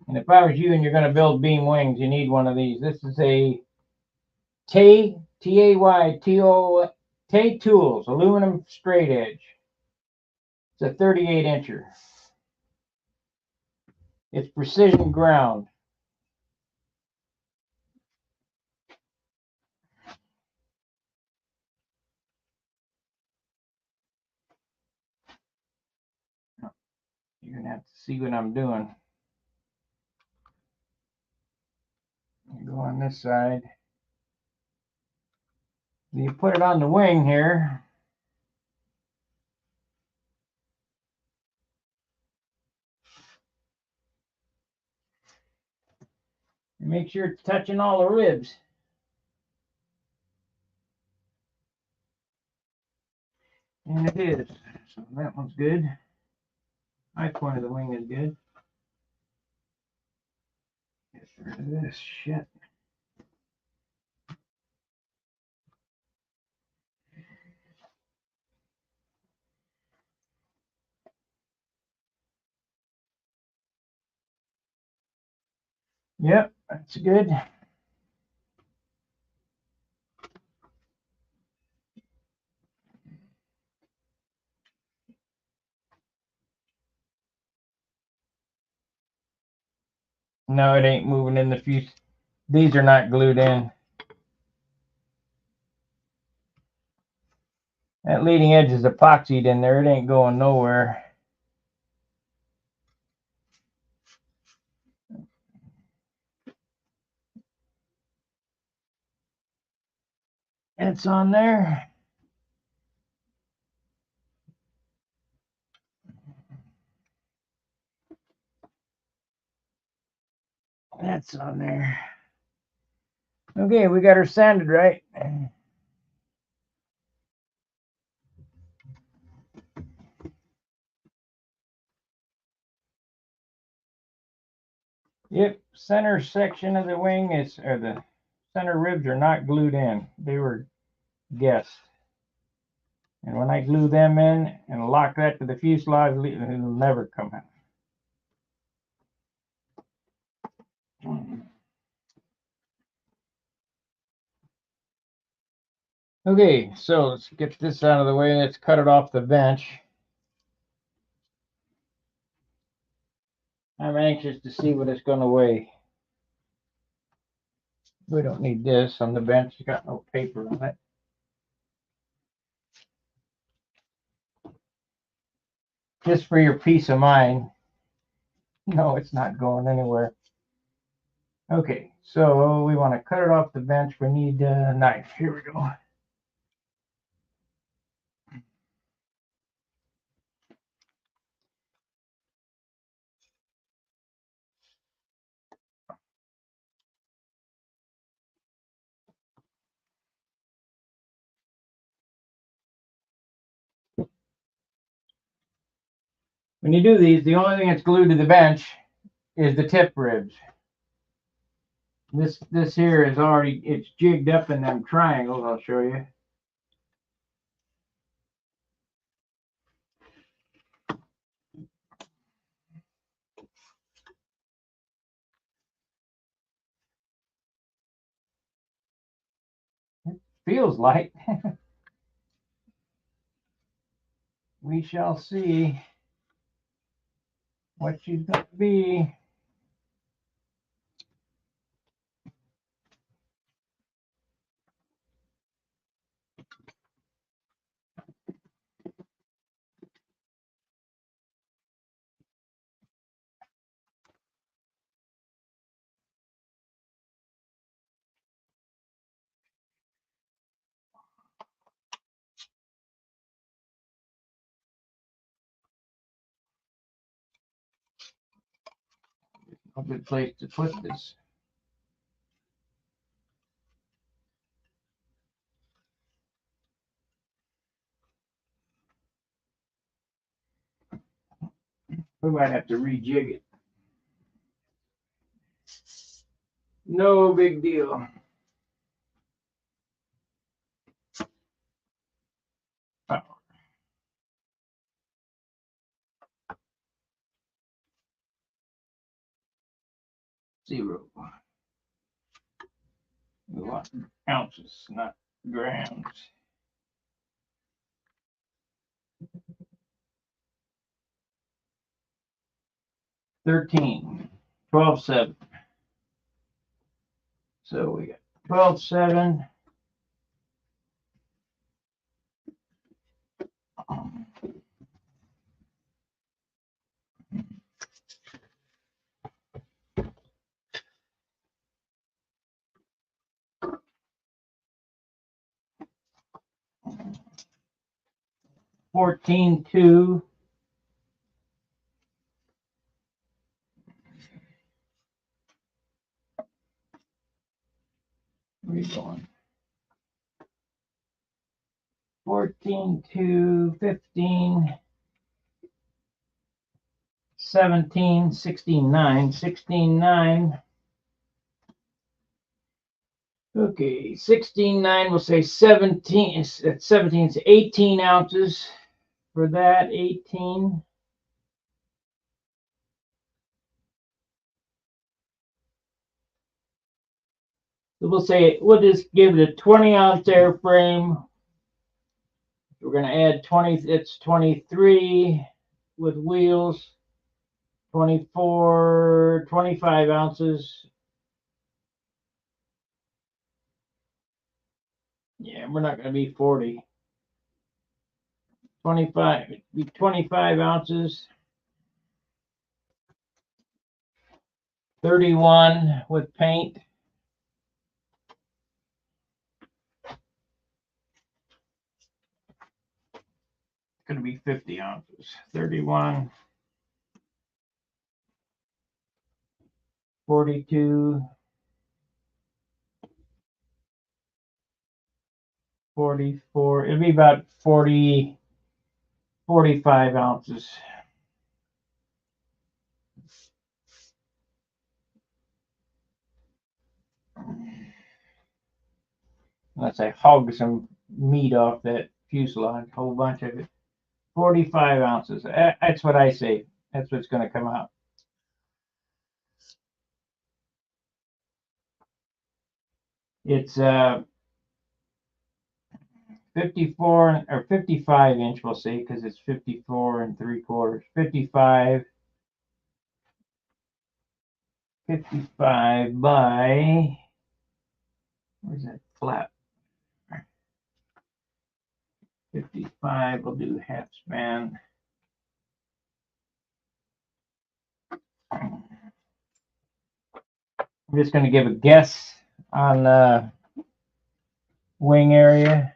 Speaker 1: And if I was you and you're going to build beam wings, you need one of these. This is a Tay, T-A-Y-T-O, Tay Tools, aluminum straight edge. It's a 38 incher. It's precision ground. You're going to have to see what I'm doing. You go on this side. You put it on the wing here. And make sure it's touching all the ribs. And it is. So that one's good. My point of the wing is good. Get rid of this shit. Yep, that's good. No, it ain't moving in the fuse. These are not glued in. That leading edge is epoxied in there. It ain't going nowhere. It's on there. That's on there. Okay, we got her sanded right. Yep, center section of the wing is, or the center ribs are not glued in. They were guessed. And when I glue them in and lock that to the fuselage, it'll never come out. Okay, so let's get this out of the way. Let's cut it off the bench. I'm anxious to see what it's going to weigh. We don't need this on the bench. It's got no paper on it. Just for your peace of mind. No, it's not going anywhere. Okay, so we want to cut it off the bench. We need a knife. Here we go. When you do these, the only thing that's glued to the bench is the tip ribs. This here is already, it's jigged up in them triangles. I'll show you. It feels light. We shall see what she's going to be. A good place to put this. We might have to rejig it. No big deal. Oh. 0. We want ounces, not grams. 13, 12.7. So we got 12.7. $14.2. Where are you going? 14.2, 15, 17, 16.9, 16.9. Okay, 16.9, we'll say 17, it's 17, it's 18 ounces for that, 18. So we'll say, we'll just give it a 20-ounce airframe. We're going to add 20, it's 23 with wheels, 24, 25 ounces. Yeah, we're not going to be 40. 25, be 25 ounces. 31 with paint. It's going to be 50 ounces. 31. 42. 44. It'll be about 40, 45 ounces. Unless I hog some meat off that fuselage, a whole bunch of it. 45 ounces. That's what I say. That's what's going to come out. It's 54 or 55 inch, we'll see, because it's 54 3/4. 55 by, where's that flap? 55, we'll do half span. I'm just going to give a guess on the wing area.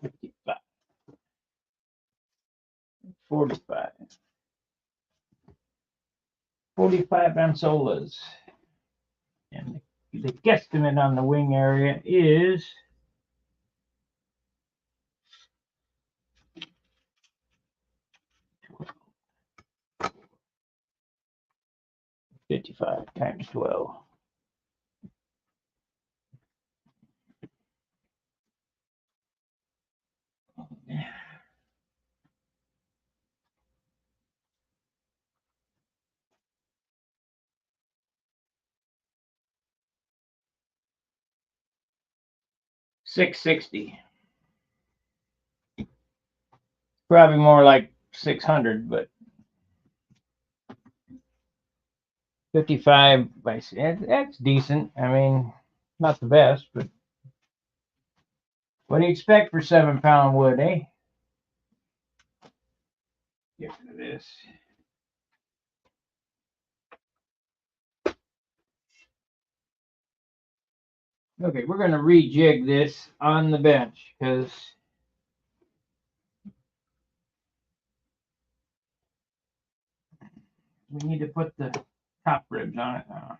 Speaker 1: $55, 45, 45 Ansolas. And the guesstimate on the wing area is 55 times 12. $660. Probably more like 600, but 55 by, that's decent. I mean, not the best, but what do you expect for 7-pound wood, eh? Get rid of this. Okay, we're going to rejig this on the bench because we need to put the top ribs on it now.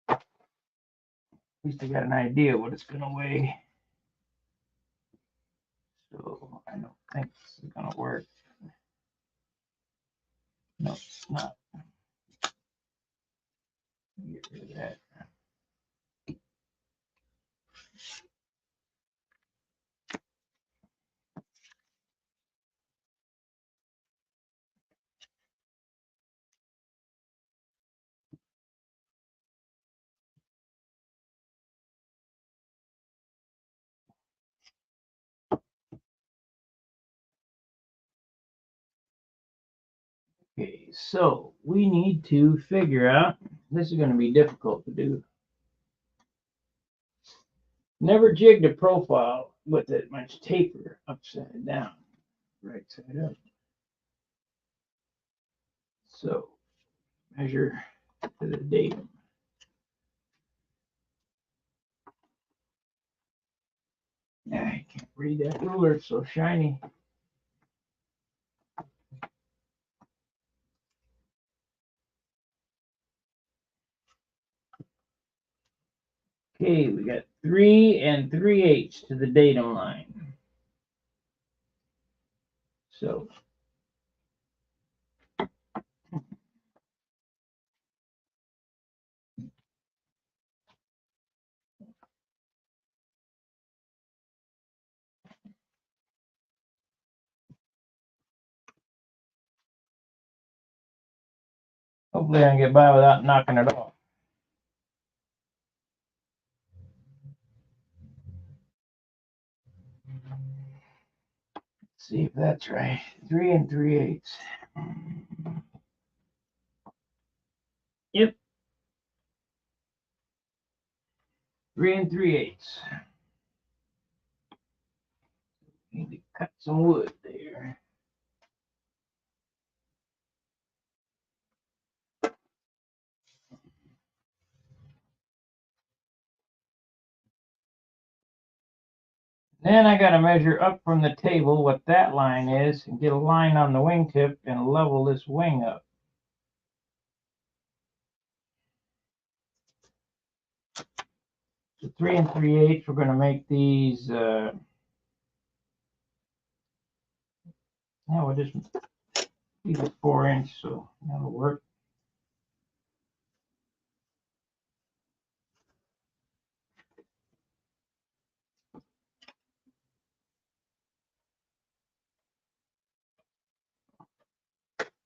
Speaker 1: At least I got an idea what it's going to weigh. So I don't think this is going to work. No, it's not. Get rid of that. Okay, so we need to figure out, this is going to be difficult to do. Never jigged a profile with that much taper upside down, right side up. So measure to the datum. I can't read that ruler, it's so shiny. Okay, we got 3 3/8 to the datum line. So hopefully I can get by without knocking it off. Let's see if that's right. 3 3/8. Yep. 3 3/8. Need to cut some wood there. Then I got to measure up from the table what that line is and get a line on the wingtip and level this wing up. So 3 3/8. We're going to make these. Yeah, we'll just leave it 4-inch, so that'll work.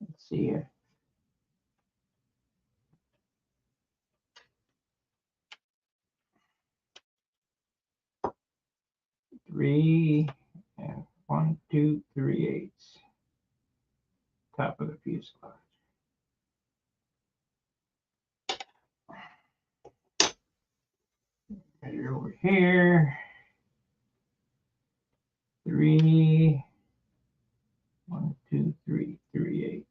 Speaker 1: Let's see here. Three and 1 2 3/8. Top of the fuselage. Measure over here. 3 1 2 3 3/8.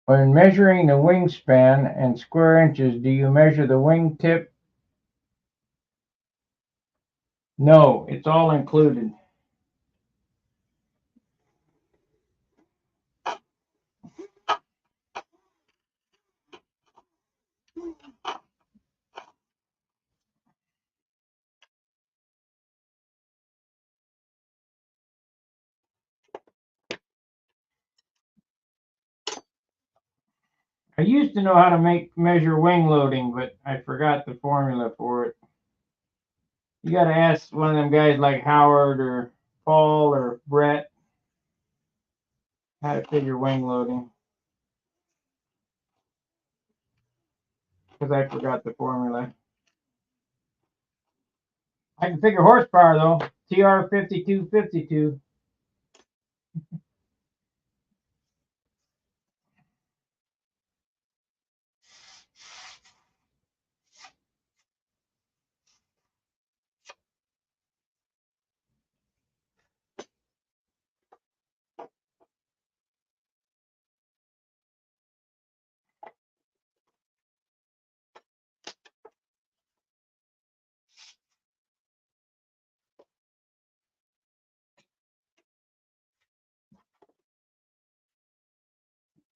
Speaker 1: When measuring the wingspan in square inches, do you measure the wingtip? No, it's all included. I used to know how to measure wing loading, but I forgot the formula for it. You got to ask one of them guys like Howard or Paul or Brett how to figure wing loading, because I forgot the formula. I can figure horsepower though. TR 5252.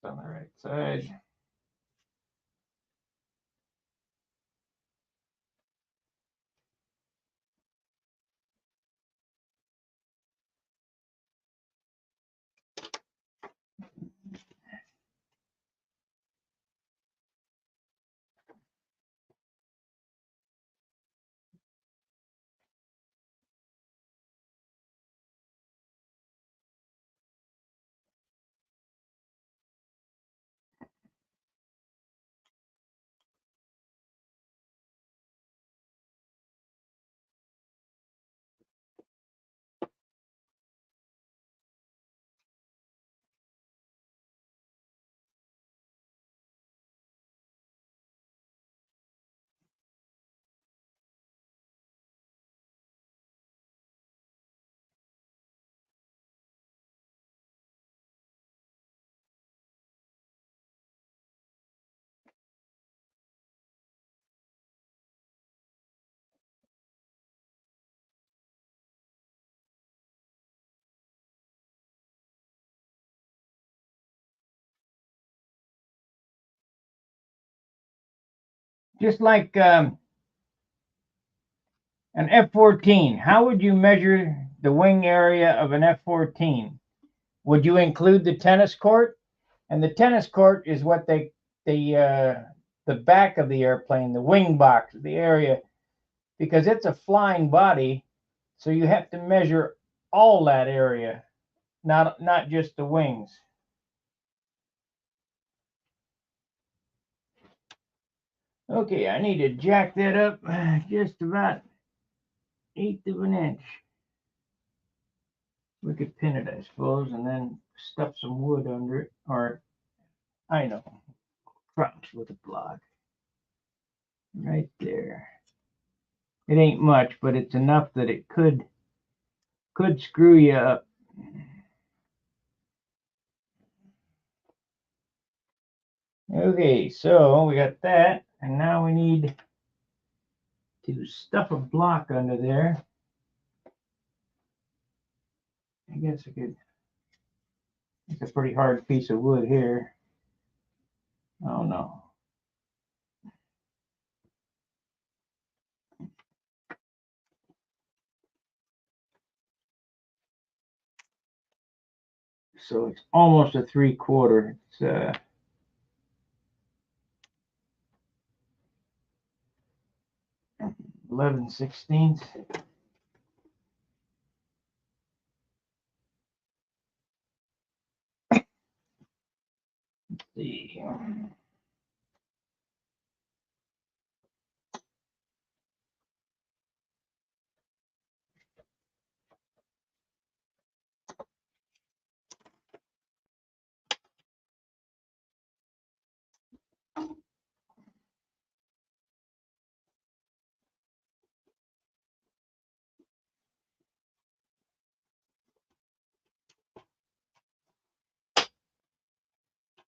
Speaker 1: On the right side. Just like an F-14, how would you measure the wing area of an F-14? Would you include the tennis court? And the tennis court is what the back of the airplane, the wing box, the area, because it's a flying body, so you have to measure all that area, not just the wings. Okay, I need to jack that up just about 1/8 of an inch. We could pin it, I suppose, and then stuff some wood under it, or I know, crouch with a block. Right there. It ain't much, but it's enough that it could screw you up. Okay, so we got that, and now we need to stuff a block under there. I guess I could, it's a pretty hard piece of wood here. Oh no. So it's almost a 3/4. It's 11/16. See.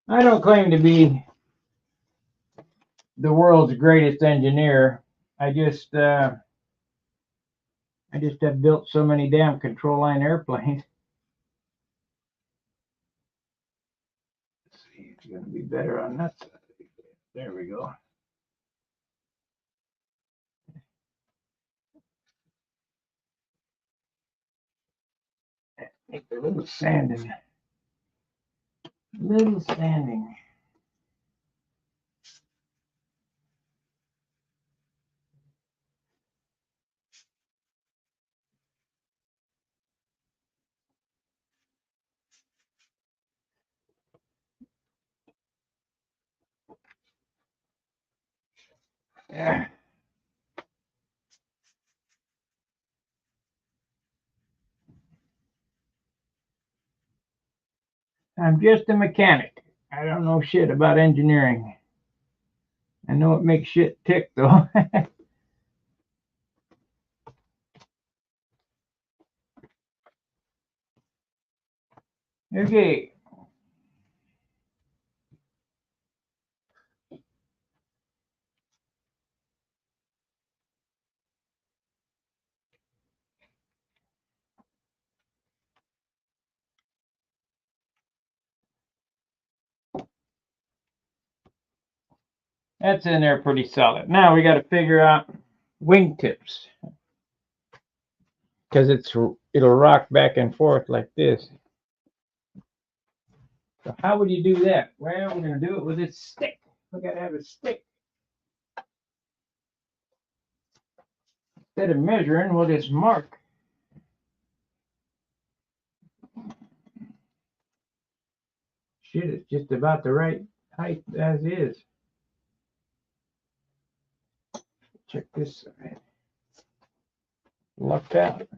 Speaker 1: I don't claim to be the world's greatest engineer. I just have built so many damn control line airplanes. Let's see, it's gonna be better on that side. There we go. Make a little sanding. Little sanding. Yeah. I'm just a mechanic. I don't know shit about engineering. I know it makes shit tick though. Okay. That's in there pretty solid. Now we got to figure out wingtips because it'll rock back and forth like this. So how would you do that? Well, we're going to do it with this stick. We got to have a stick. Instead of measuring, we'll just mark. Shit, it's just about the right height as is. Check this side. Lucked out.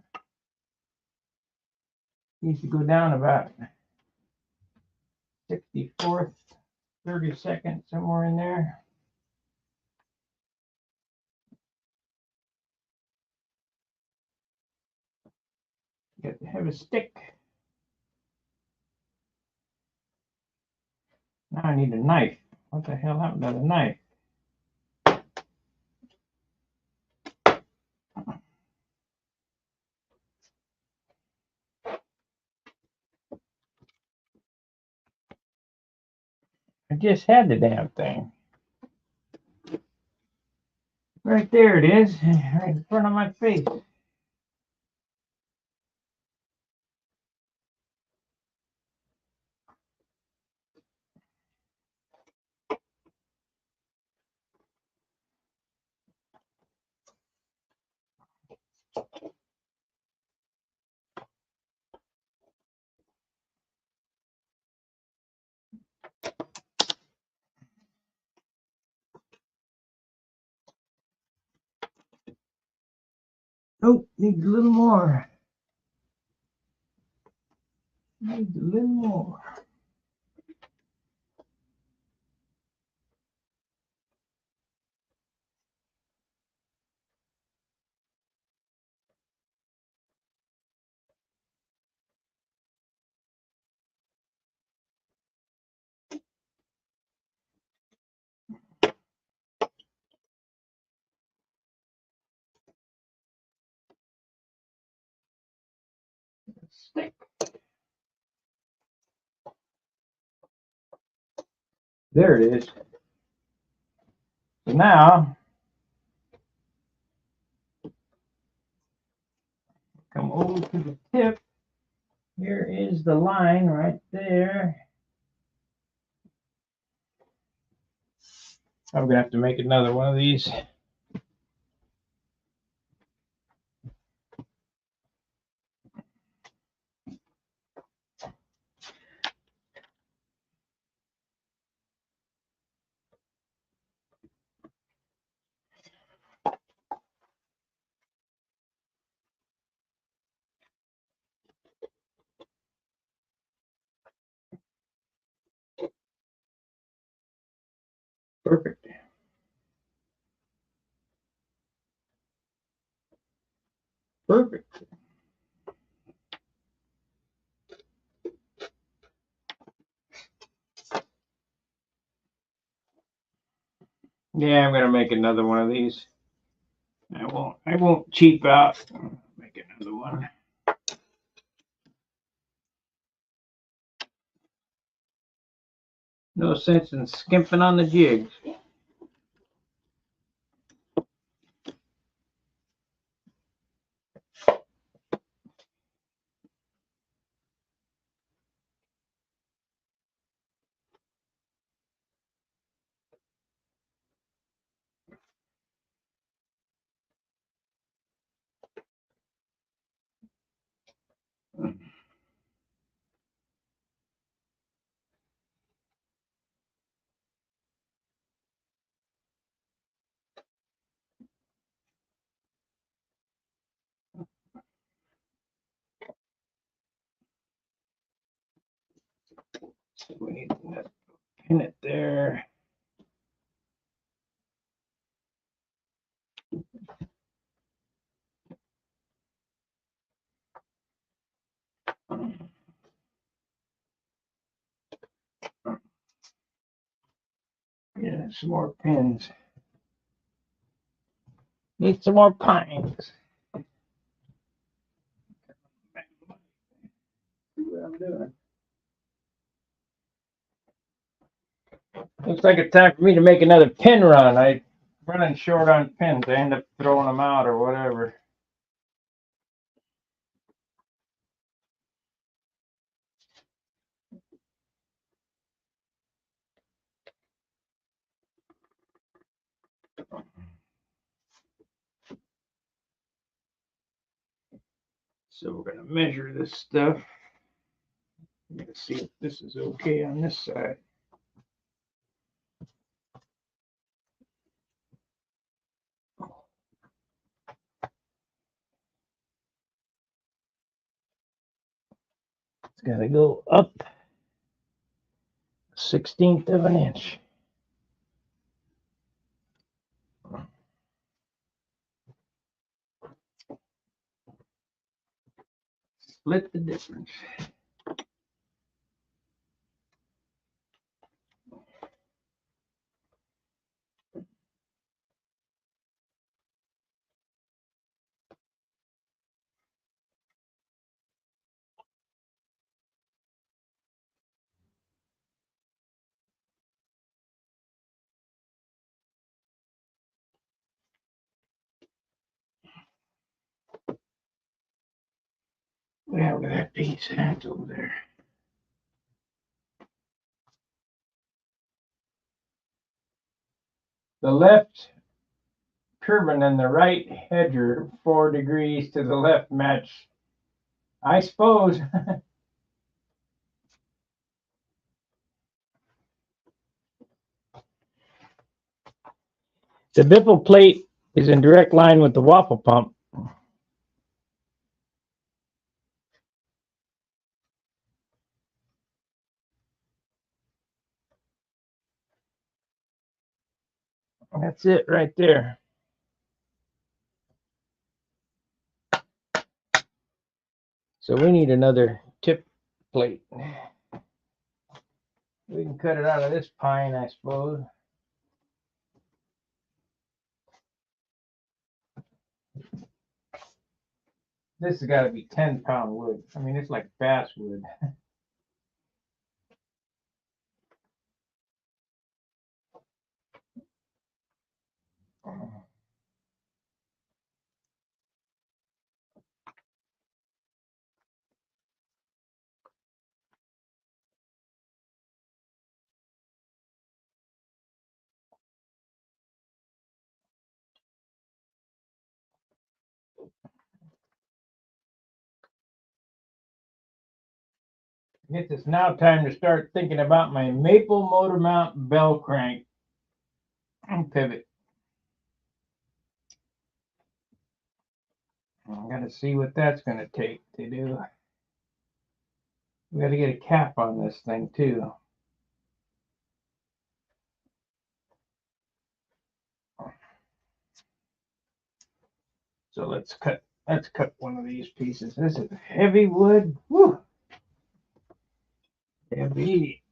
Speaker 1: Needs to go down about 64th, 32nd, somewhere in there. Got to have a stick. Now I need a knife. What the hell happened to the knife? I just had the damn thing. Right there it is, right in front of my face. Oh, needs a little more. Needs a little more. stick. There it is. So now, come over to the tip. Here is the line right there. I'm going to have to make another one of these. Perfect. Perfect. Yeah, I'm gonna make another one of these. I won't cheap out. Make another one. No sense in skimping on the jigs. We need to pin it there. Yeah, some more pins. Need some more pines. See what I'm doing. Looks like it's time for me to make another pin run. I'm running short on pins. I end up throwing them out or whatever. So we're going to measure this stuff. I'm going to see if this is okay on this side. It's got to go up 1/16 of an inch. Split the difference. Yeah, look at that piece. That's over there. The left turbine and the right hedger 4 degrees to the left match, I suppose. The biffle plate is in direct line with the waffle pump. That's it right there. So we need another tip plate. We can cut it out of this pine, I suppose. This has got to be 10-pound wood. I mean, it's like basswood. I guess it's now time to start thinking about my maple motor mount bell crank and pivot. I got to see what that's going to take to do. We got to get a cap on this thing too. So let's cut one of these pieces. This is heavy wood. Woo! Heavy.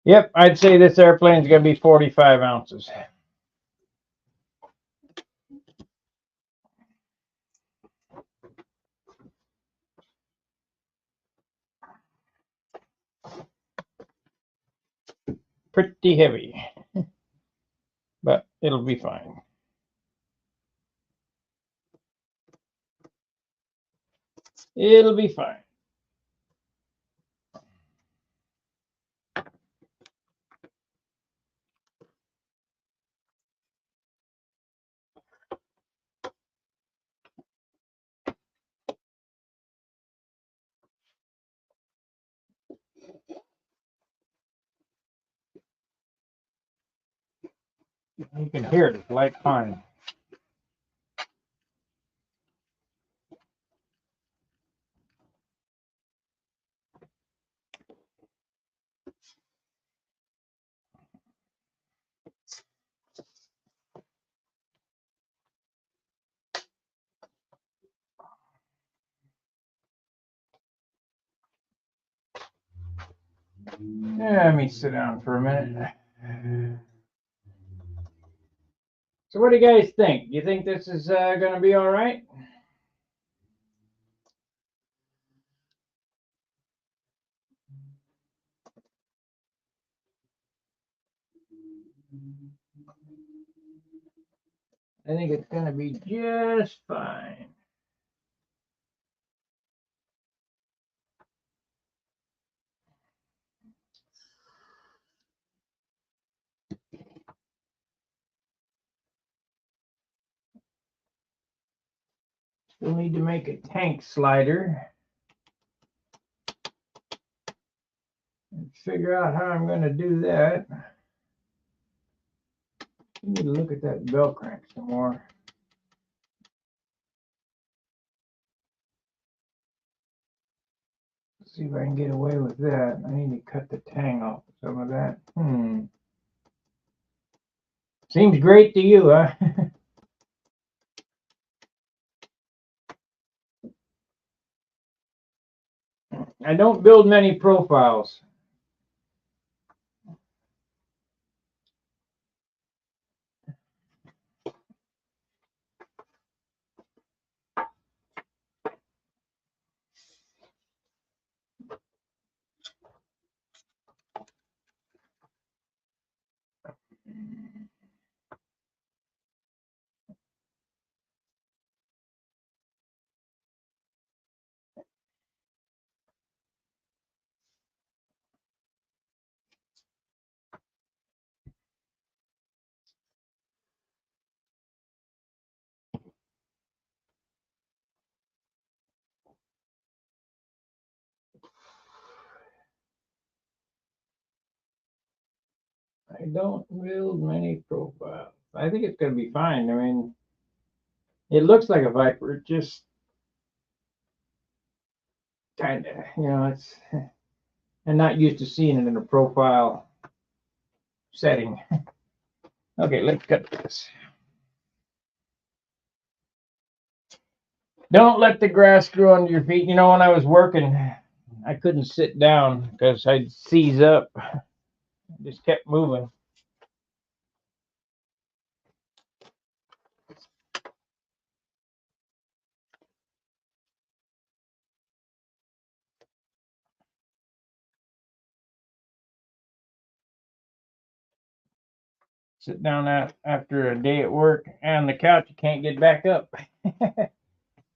Speaker 1: Yep, I'd say this airplane's going to be 45 ounces. Pretty heavy, but it'll be fine. It'll be fine. You can hear it, it's like pine. Yeah, let me sit down for a minute. So what do you guys think? You think this is going to be all right? I think it's going to be just fine. We'll need to make a tank slider and figure out how I'm going to do that. I need to look at that bell crank some more. See if I can get away with that. I need to cut the tang off some of that. Seems great to you, huh? I don't build many profiles. I don't build many profiles. I think it's going to be fine. I mean, it looks like a Viper. It just kind of, it's. I'm not used to seeing it in a profile setting. Okay, let's cut this. Don't let the grass grow under your feet. You know, when I was working I couldn't sit down because I'd seize up. I just kept moving. Sit down after a day at work and the couch, you can't get back up.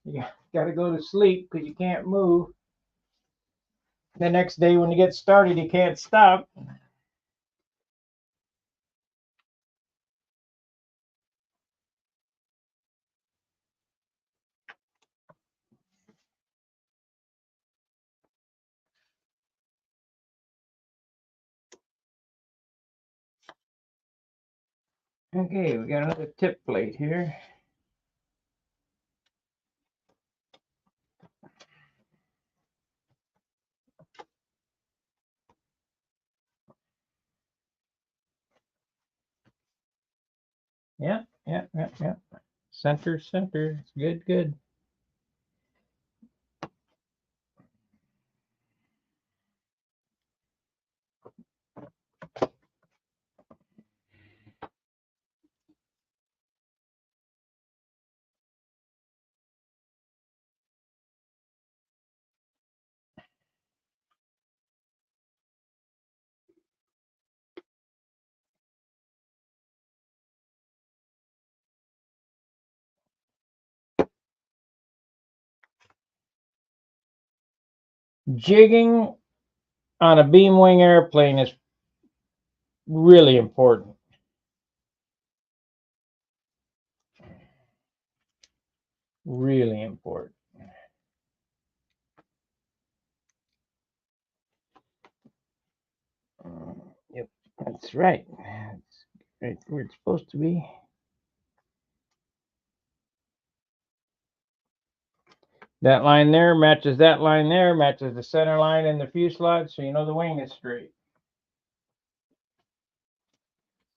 Speaker 1: You got to go to sleep because you can't move. The next day when you get started, you can't stop. Okay, we got another tip plate here. Yeah. Center. It's good. Jigging on a beam wing airplane is really important. Really important. Yep, that's right. It's right where it's supposed to be. That line there matches that line there, matches the center line in the fuselage, so you know the wing is straight.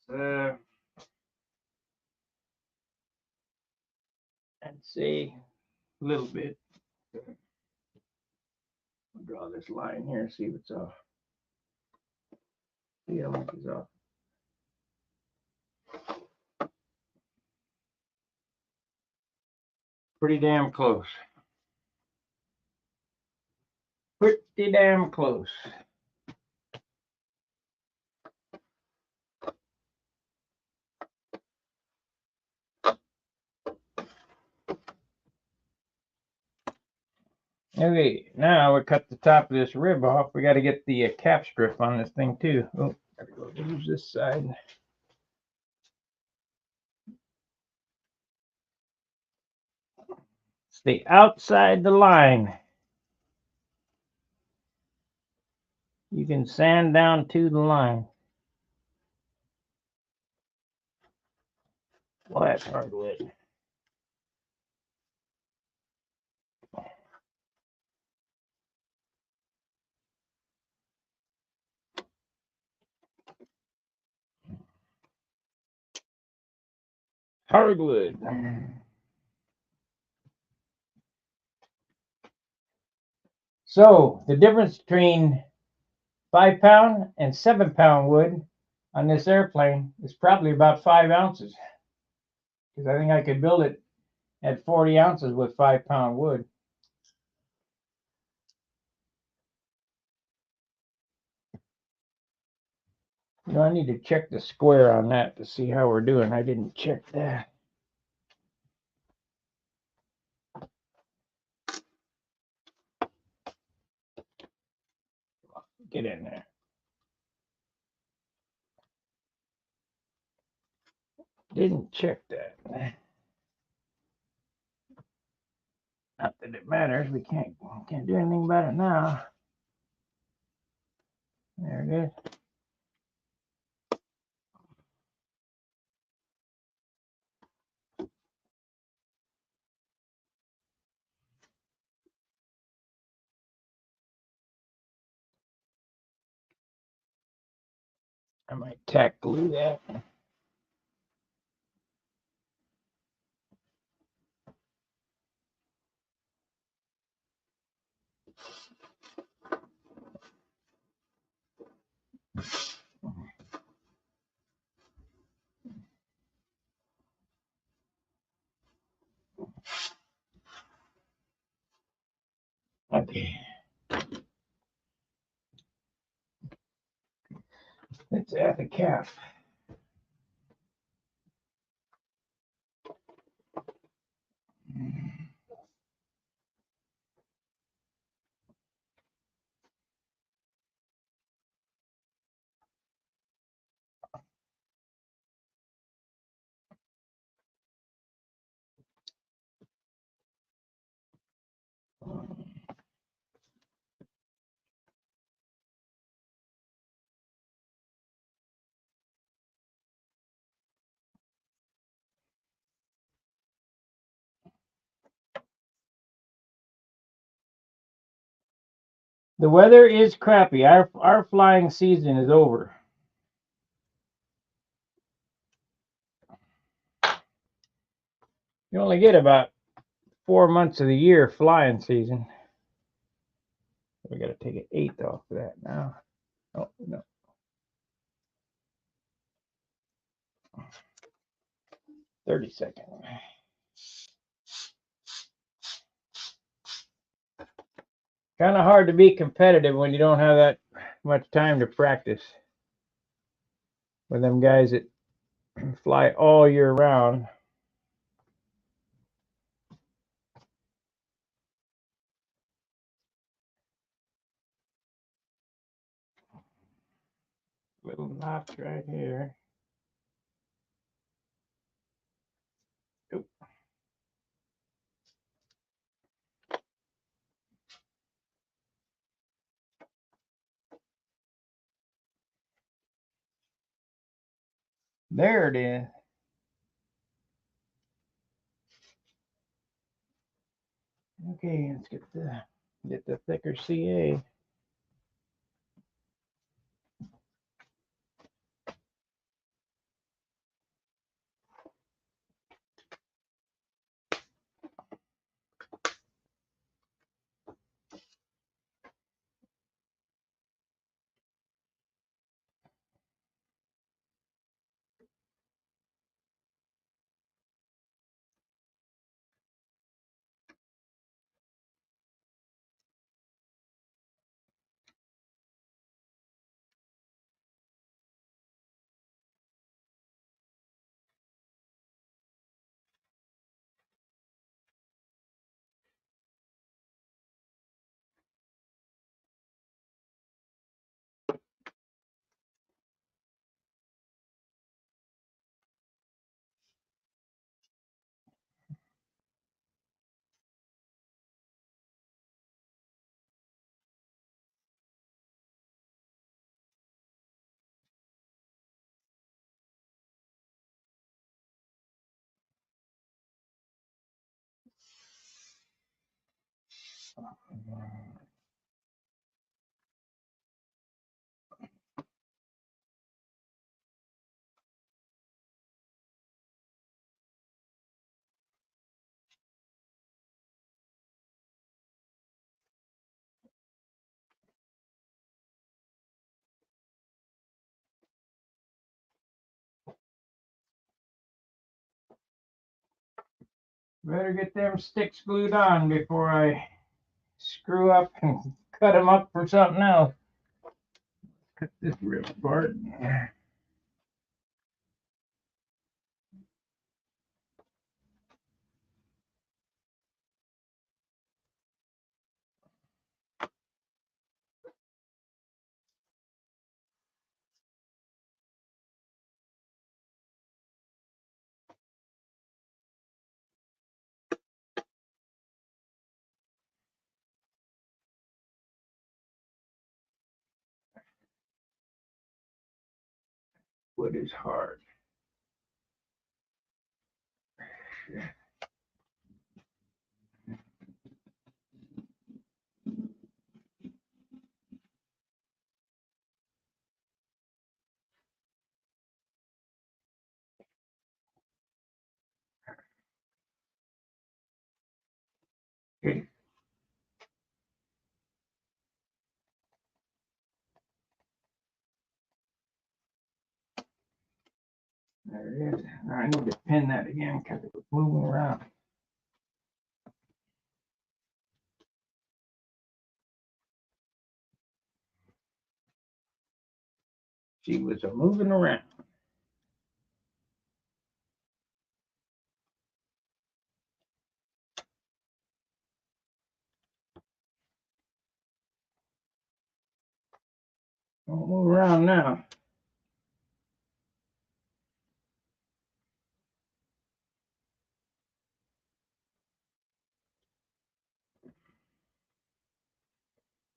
Speaker 1: I'd say a little bit. I'll draw this line here, see if it's off. See how much is off. Pretty damn close. Pretty damn close. Okay, now we cut the top of this rib off. We got to get the cap strip on this thing too. Oh, gotta go use this side. Stay outside the line. You can sand down to the line. Well, that's hardwood. Hardwood. So the difference between 5-pound and 7-pound wood on this airplane is probably about 5 ounces. Because I think I could build it at 40 ounces with 5-pound wood. You know, I need to check the square on that to see how we're doing. I didn't check that. Get in there. Didn't check that. Not that it matters. We can't do anything about it now. There it is. I might tack glue that. It's at the calf. The weather is crappy. Our flying season is over. You only get about 4 months of the year flying season. We got to take an 8th off of that now. Oh, no. 30-second. Kind of hard to be competitive when you don't have that much time to practice with them guys that fly all year round. Little notch right here. Oop. There it is. Okay, let's get the thicker CA. Better get them sticks glued on before I screw up and cut them up for something else. Cut this rib apart. Wood is hard. Okay. There it is. I need to pin that again because it was moving around. She was a moving around. Don't move around now.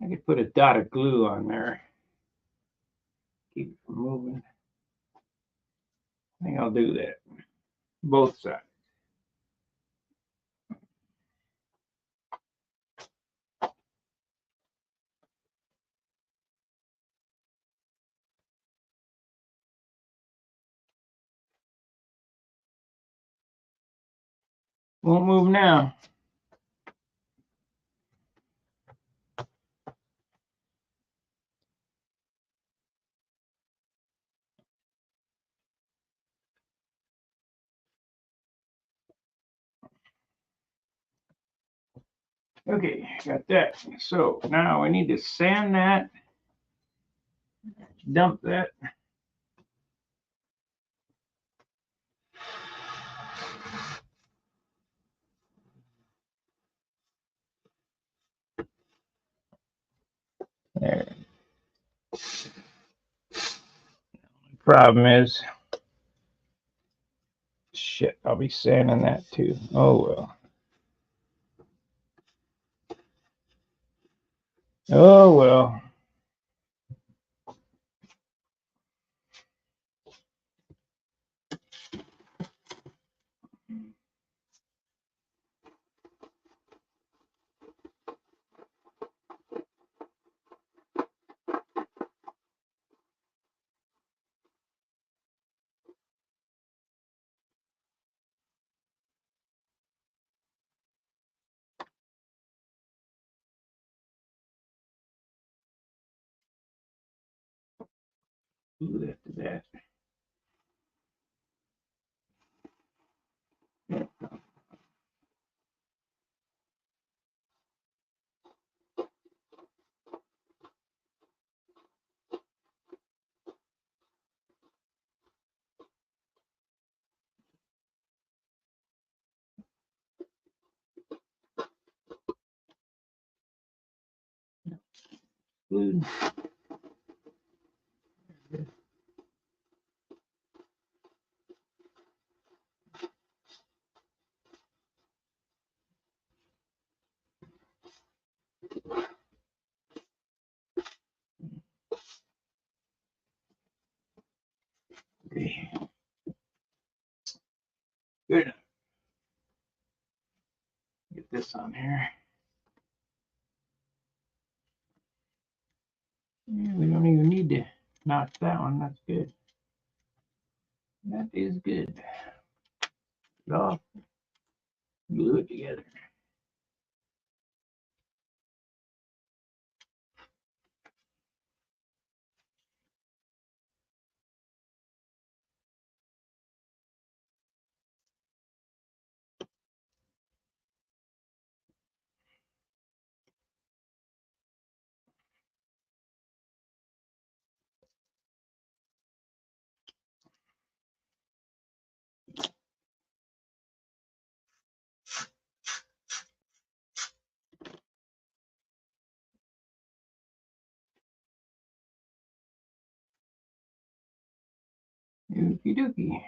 Speaker 1: I could put a dot of glue on there. Keep it from moving. I think I'll do that. Both sides. Won't move now. Okay, got that. So now we need to sand that, dump that. There. Problem is, shit, I'll be sanding that too. Oh well. Oh well. Do that to that. Good. Okay. Good. Get this on here. Yeah, we don't even need to notch that one. That's good. That is good. Off. Glue it together. Okie dokie.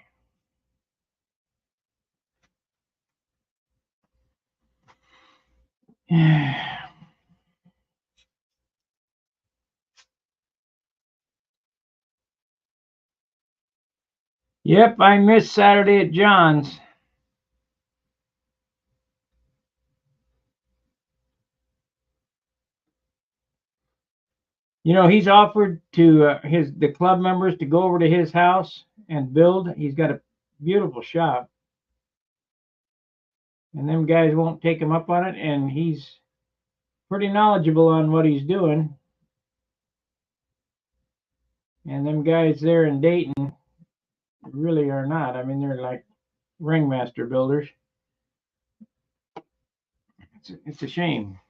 Speaker 1: Yep, I missed Saturday at John's. You know, he's offered to the club members to go over to his house and build. He's got a beautiful shop, and them guys won't take him up on it. And he's pretty knowledgeable on what he's doing. And them guys there in Dayton really are not. I mean, they're like ringmaster builders. It's a shame.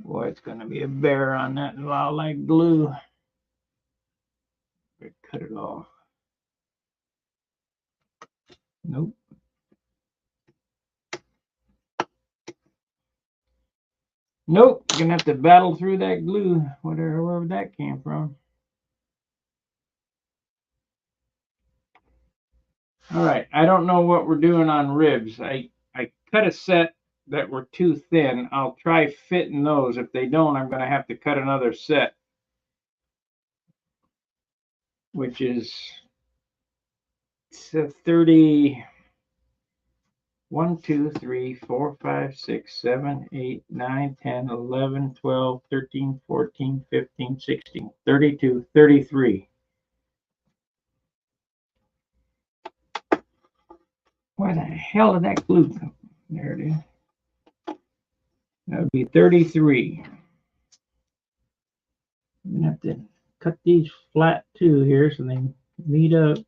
Speaker 1: Boy, it's going to be a bear on that like glue. Cut it off. Nope. Nope. You're going to have to battle through that glue, wherever that came from. All right. I don't know what we're doing on ribs. I cut a set that were too thin. I'll try fitting those. If they don't, I'm going to have to cut another set, which is 30. 1, 2, 3, 4, 5, 6, 7, 8, 9, 10, 11, 12, 13, 14, 15, 16, 32, 33. Where the hell did that glue come? There it is. That would be 33. I'm going to have to cut these flat too here so they meet up.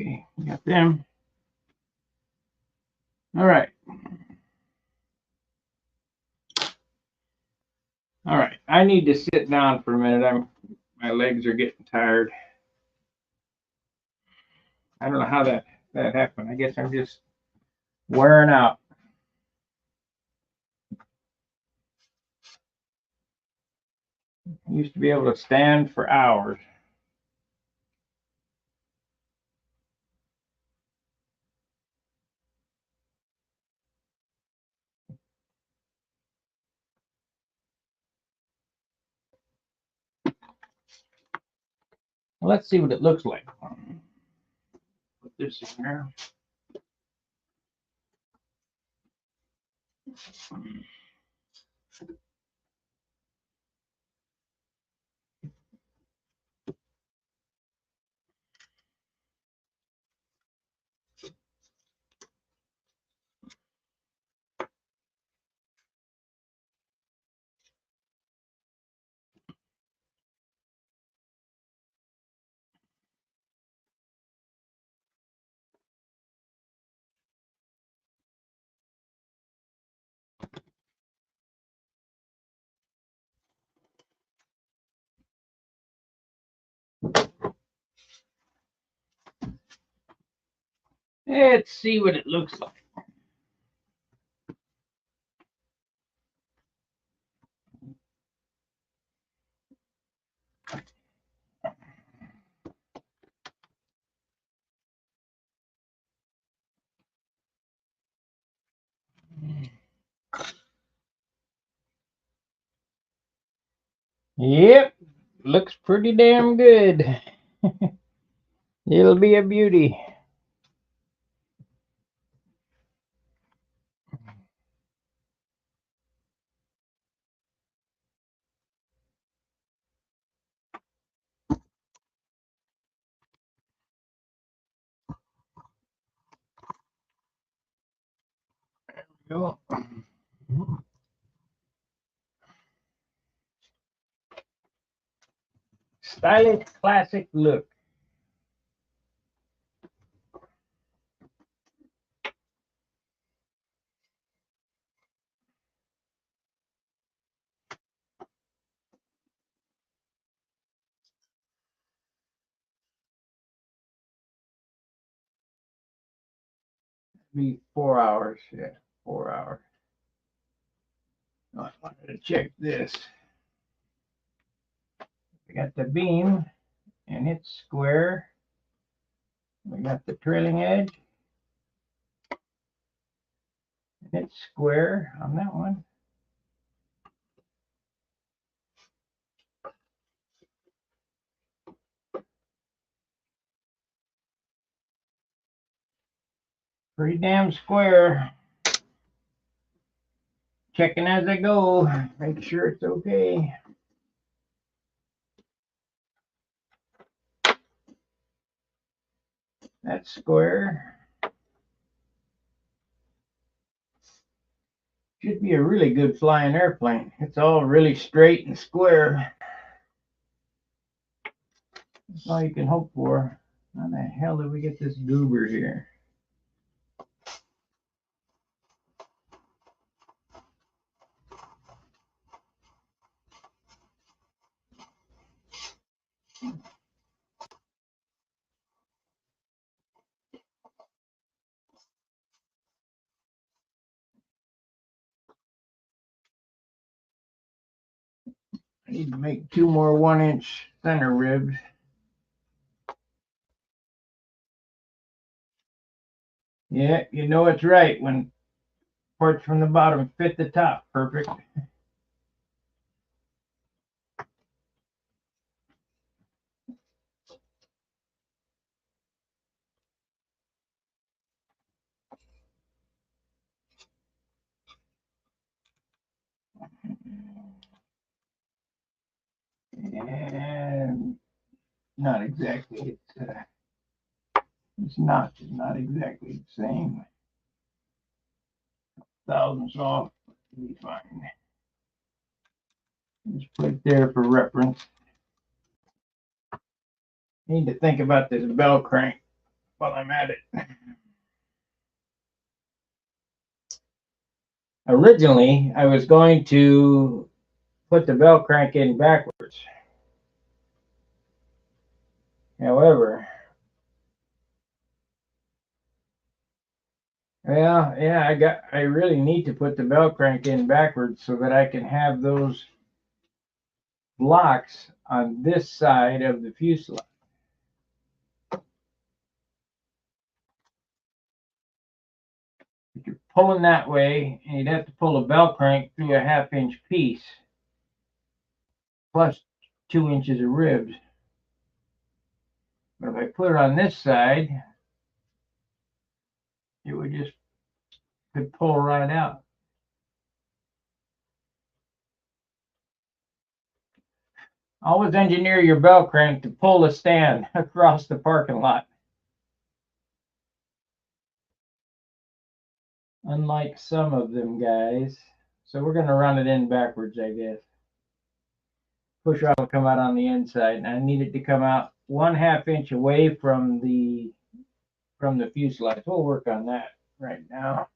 Speaker 1: Okay, got them. All right. All right. I need to sit down for a minute. My legs are getting tired. I don't know how that happened. I guess I'm just wearing out. I used to be able to stand for hours. Well, let's see what it looks like. Put this in there. Let's see what it looks like. Yep, looks pretty damn good. It'll be a beauty. Go. Stylish classic look. Be 4 hours. Yeah, 4 hours. I wanted to check this. We got the beam and it's square. We got the trailing edge and it's square on that one. Pretty damn square. Checking as I go, make sure it's okay. That's square. Should be a really good flying airplane. It's all really straight and square. That's all you can hope for. How the hell did we get this goober here? I need to make 2 more 1-inch center ribs. Yeah, you know it's right when parts from the bottom fit the top. Perfect. And not exactly. It's not exactly the same. Thousandths off. It'll be fine. Just put it there for reference. Need to think about this bell crank while I'm at it. Originally, I was going to put the bell crank in backwards. However, well, yeah, I really need to put the bell crank in backwards so that I can have those blocks on this side of the fuselage. If you're pulling that way, and you'd have to pull a bell crank through a 1/2-inch piece, plus 2 inches of ribs. But if I put it on this side, it would just could pull right out. Always engineer your bell crank to pull the stand across the parking lot. Unlike some of them guys. So we're going to run it in backwards, I guess. Push rod will come out on the inside, and I need it to come out 1/2 inch away from the fuselage. We'll work on that right now.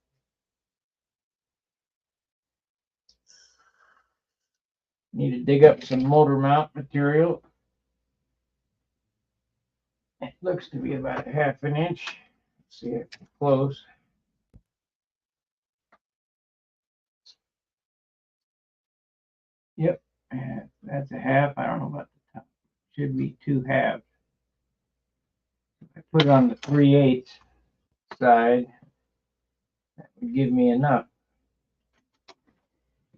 Speaker 1: Need to dig up some motor mount material. It looks to be about 1/2 inch. Let's see it close. Yep, that's a 1/2. I don't know about the top. Should be 2/2. I put it on the 3/8 side. That would give me enough.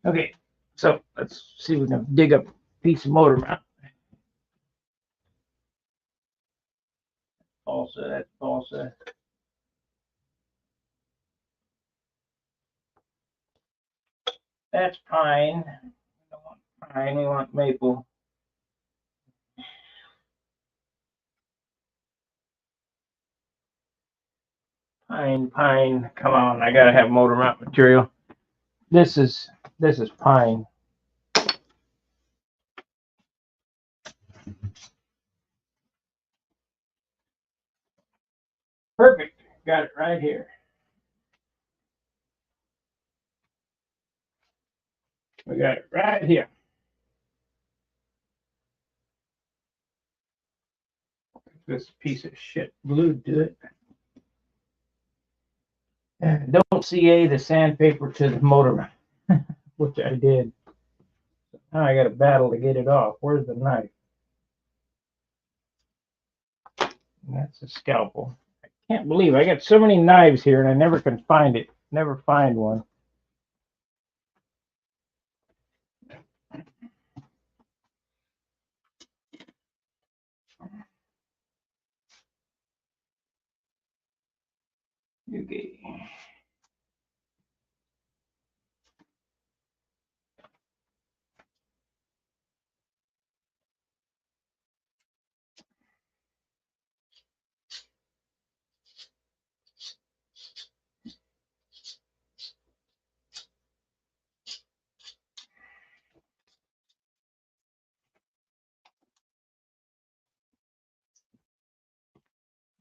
Speaker 1: Okay, so let's see if we can dig up a piece of motor mount. Balsa, that's balsa. That's pine. We don't want pine, we want maple. Pine, come on, I gotta have motor mount material. This is pine. Perfect, got it right here. We got it right here. This piece of shit glued to it. Don't CA the sandpaper to the motor mount. which I did. Now I got to battle to get it off. Where's the knife? That's a scalpel. I can't believe I got so many knives here and I never can find it. Never find one. Okay.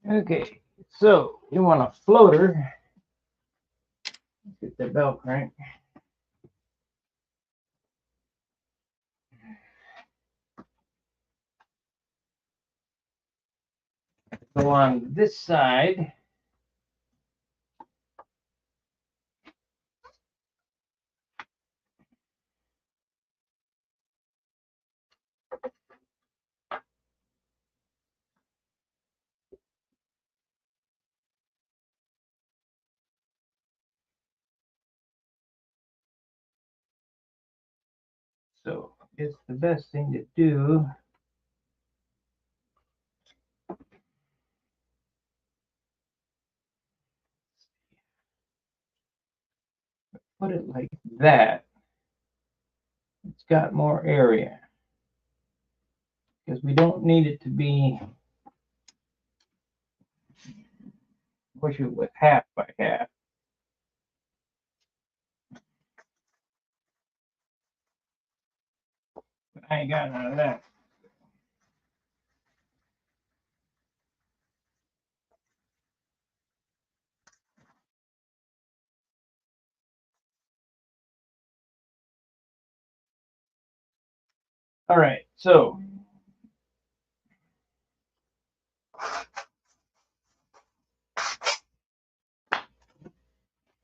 Speaker 1: Okay, so you want a floater. Get the bell crank. Go on this side. So it's the best thing to do. Put it like that. It's got more area because we don't need it to be. Push it with half by half. But I ain't got none of that. All right, so if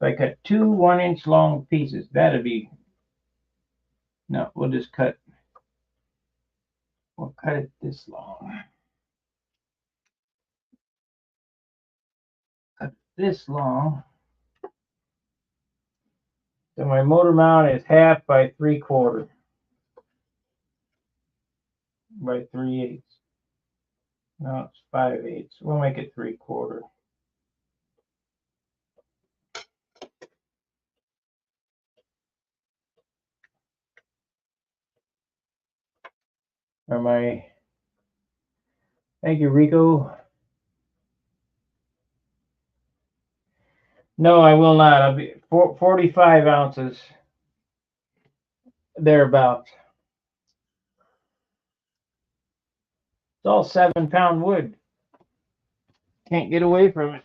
Speaker 1: I cut two 1-inch long pieces, that'd be, no, we'll just cut, we'll cut it this long. Cut it this long. So my motor mount is 1/2 by 3/4 by 3/8. No, it's 5/8. We'll make it 3/4. Or my, thank you, Rico. No, I will not. I'll be 45 ounces, thereabouts. It's all 7-pound wood. Can't get away from it.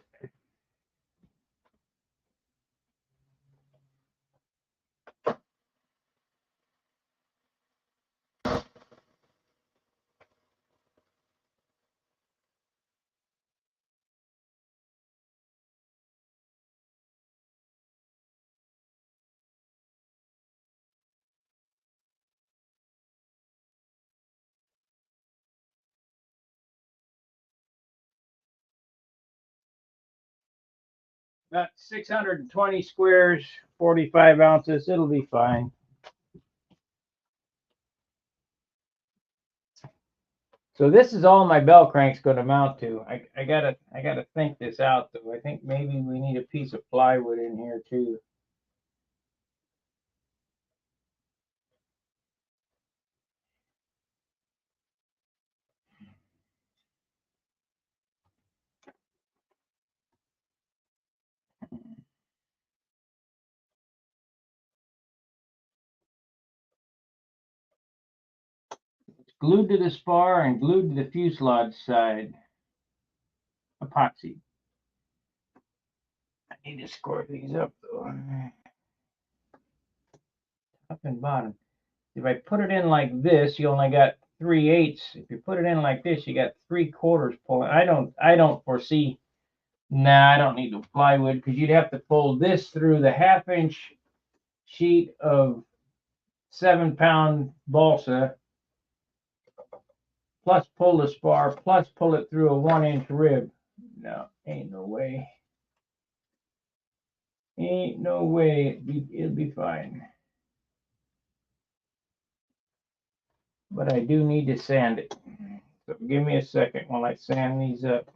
Speaker 1: About 620 squares, 45 ounces. It'll be fine. So this is all my bell crank's going to mount to. I gotta think this out though. I think maybe we need a piece of plywood in here too. It's glued to the spar and glued to the fuselage side. Epoxy. I need to score these up though. Top and bottom. If I put it in like this, you only got 3/8. If you put it in like this, you got 3/4 pulling. I don't foresee. Nah, I don't need the plywood because you'd have to pull this through the 1/2 inch sheet of 7-pound balsa, plus pull the spar, plus pull it through a 1-inch rib. No, ain't no way. Ain't no way it'll be fine. But I do need to sand it. So give me a second while I sand these up.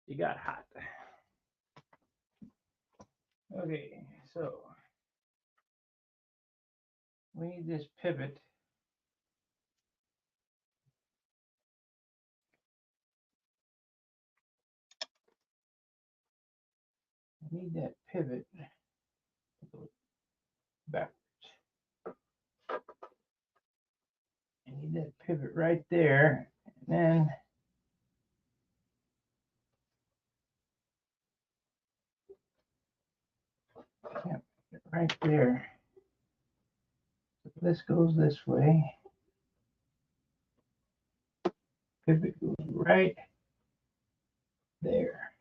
Speaker 1: You got hot. Okay, so we need this pivot. I need that pivot backwards. I need that pivot right there, and then right there. This goes this way. Pivot goes right there.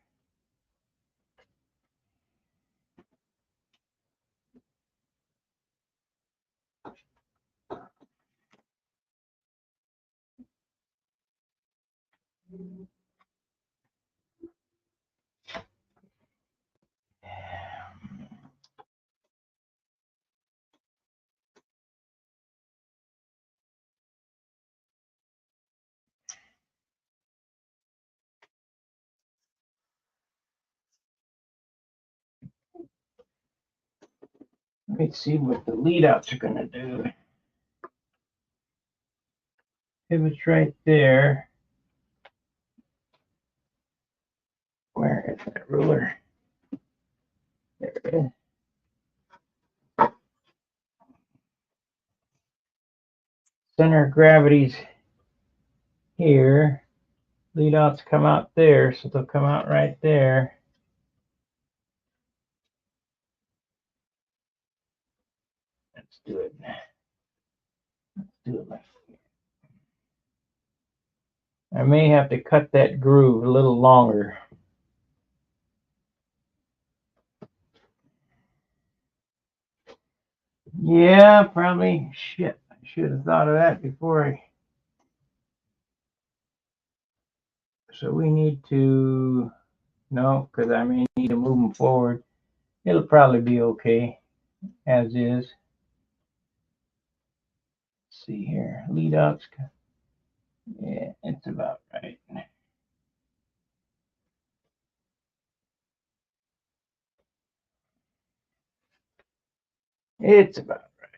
Speaker 1: Let me see what the lead outs are going to do. Pivot's right there. Where is that ruler? There it is. Center of gravity's here. Lead outs come out there, so they'll come out right there. Let's do it. Let's do it like that. I may have to cut that groove a little longer. Yeah, probably. Shit, I should have thought of that before I. So we need to. No, because I may need to move them forward. It'll probably be okay as is. Let's see here. Lead outs. Yeah, it's about right. It's about right.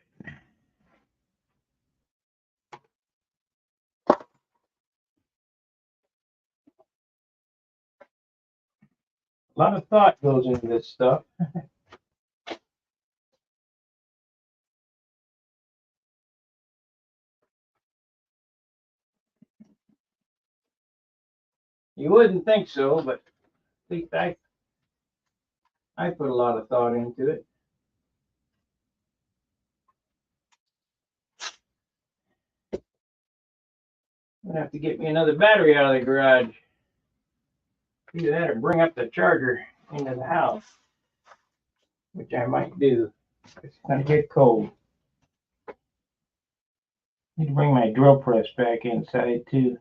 Speaker 1: A lot of thought goes into this stuff. You wouldn't think so, but at least I put a lot of thought into it. I'm gonna have to get me another battery out of the garage. Either that or bring up the charger into the house, which I might do. It's gonna get cold. Need to bring my drill press back inside too.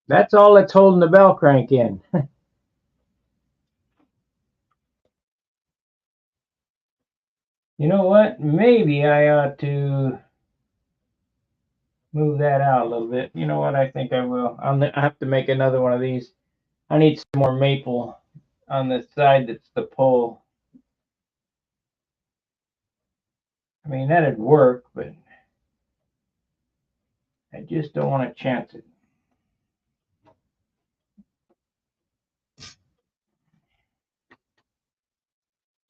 Speaker 1: That's all that's holding the bell crank in. You know what? Maybe I ought to move that out a little bit. You know what? I think I will. I have to make another one of these. I need some more maple on the side that's the pole. I mean, that'd work, but I just don't want to chance it.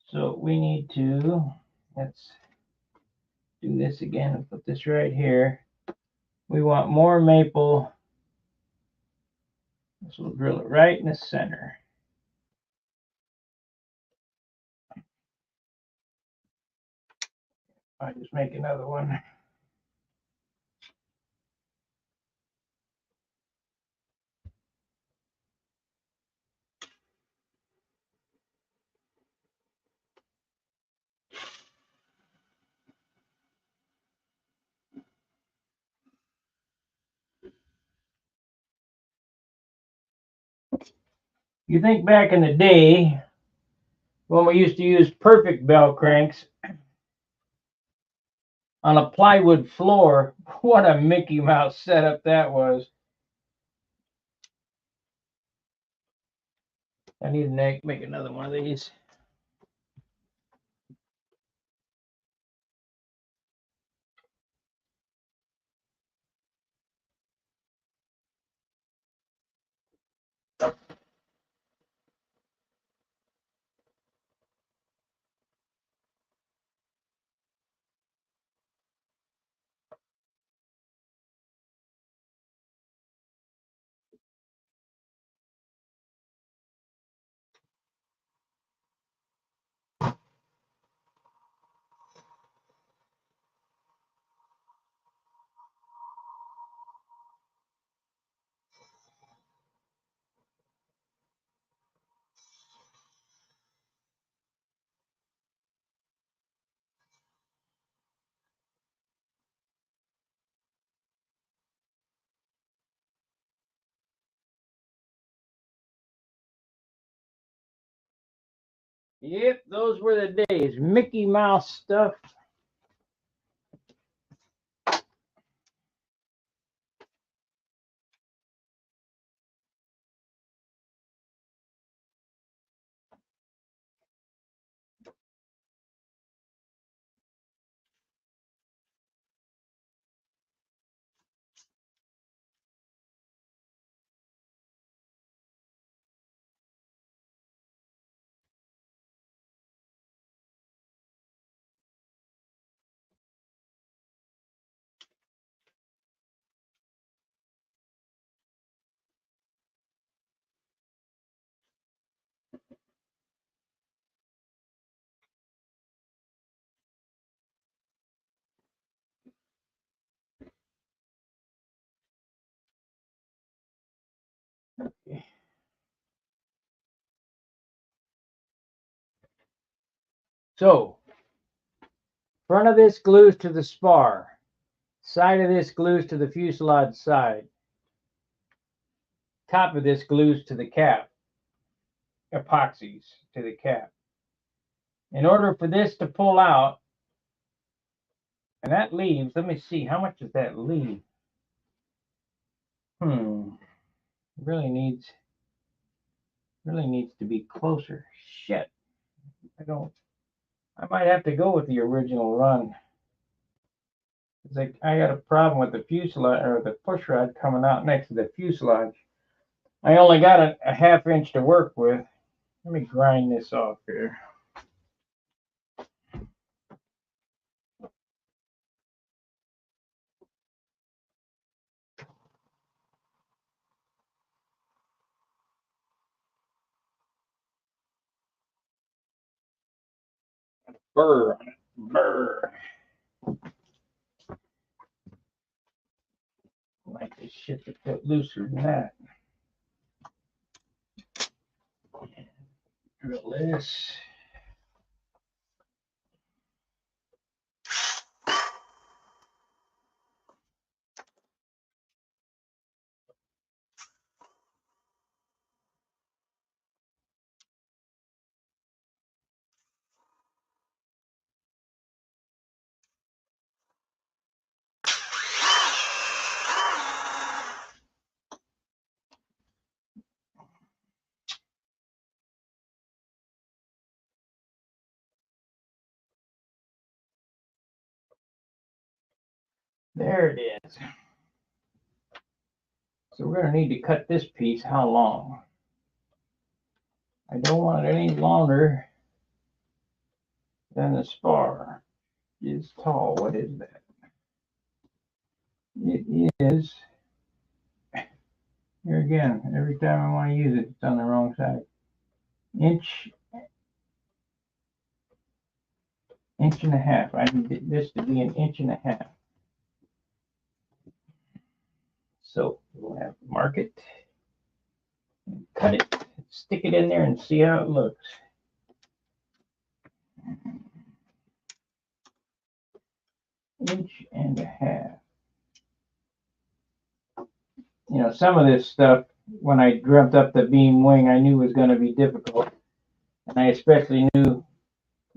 Speaker 1: So we need to, let's do this again and put this right here. We want more maple. This will drill it right in the center. I just make another one. You think back in the day when we used to use perfect bell cranks on a plywood floor, what a Mickey Mouse setup that was. I need to make another one of these. Yep, those were the days. Mickey Mouse stuff. So, front of this glues to the spar. Side of this glues to the fuselage side. Top of this glues to the cap. Epoxies to the cap. In order for this to pull out, and that leaves, let me see, how much does that leave? Really needs to be closer. Shit. I might have to go with the original run. It's like I got a problem with the fuselage or the push rod coming out next to the fuselage. I only got a half inch to work with. Let me grind this off here. Burr on it. Burr. I like this shit to fit looser than that. Drill this. There it is. So we're going to need to cut this piece how long? I don't want it any longer than the spar is tall. What is that? It is, here again, every time I want to use it, it's on the wrong side. Inch and a half. I need this to be an inch and a half. So we'll have to mark it, cut it, stick it in there and see how it looks. Inch and a half. You know, some of this stuff, when I dreamt up the beam wing, I knew was going to be difficult. And I especially knew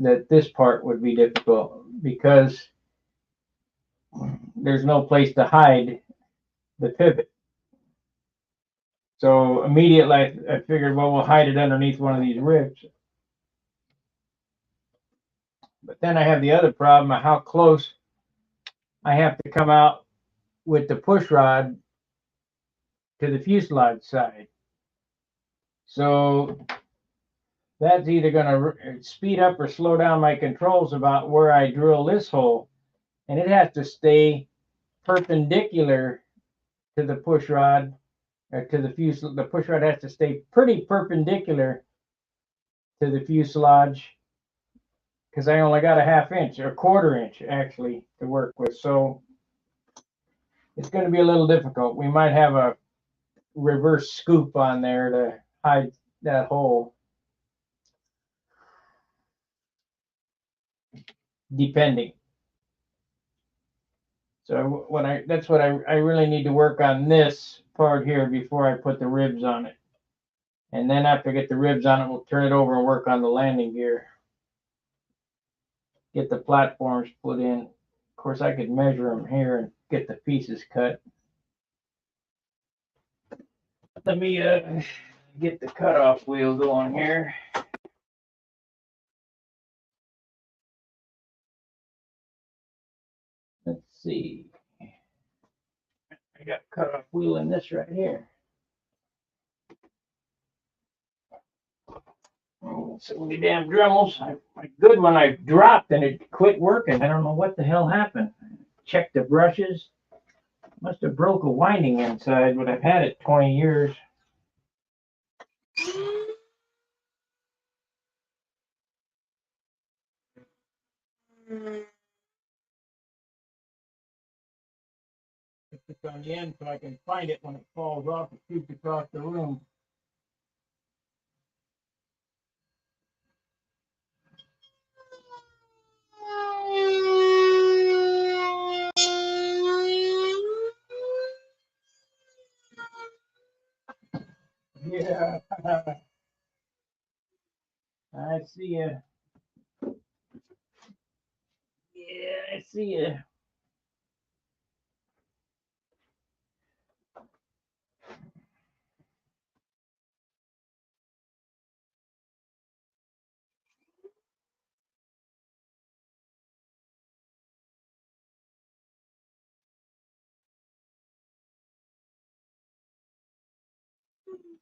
Speaker 1: that this part would be difficult because there's no place to hide the pivot. So immediately I figured, well, we'll hide it underneath one of these ribs. But then I have the other problem of how close I have to come out with the push rod to the fuselage side. So that's either going to speed up or slow down my controls about where I drill this hole. And it has to stay perpendicular to the push rod, or to the fuselage. The push rod has to stay pretty perpendicular to the fuselage because I only got a ½ inch or a ¼ inch actually to work with. So it's going to be a little difficult. We might have a reverse scoop on there to hide that hole, depending. So that's what I really need to work on this part here before I put the ribs on it. And then after I get the ribs on it, we'll turn it over and work on the landing gear. Get the platforms put in. Of course, I could measure them here and get the pieces cut. Let me get the cutoff wheel going here. Let's see. I got a cutoff wheel in this right here. Oh, so many damn Dremels. My good one I dropped and it quit working. I don't know what the hell happened. Checked the brushes. Must have broke a winding inside, but I've had it 20 years. It's on the end so I can find it when it falls off. It shoots across the room. Yeah, I see you. Yeah, I see you.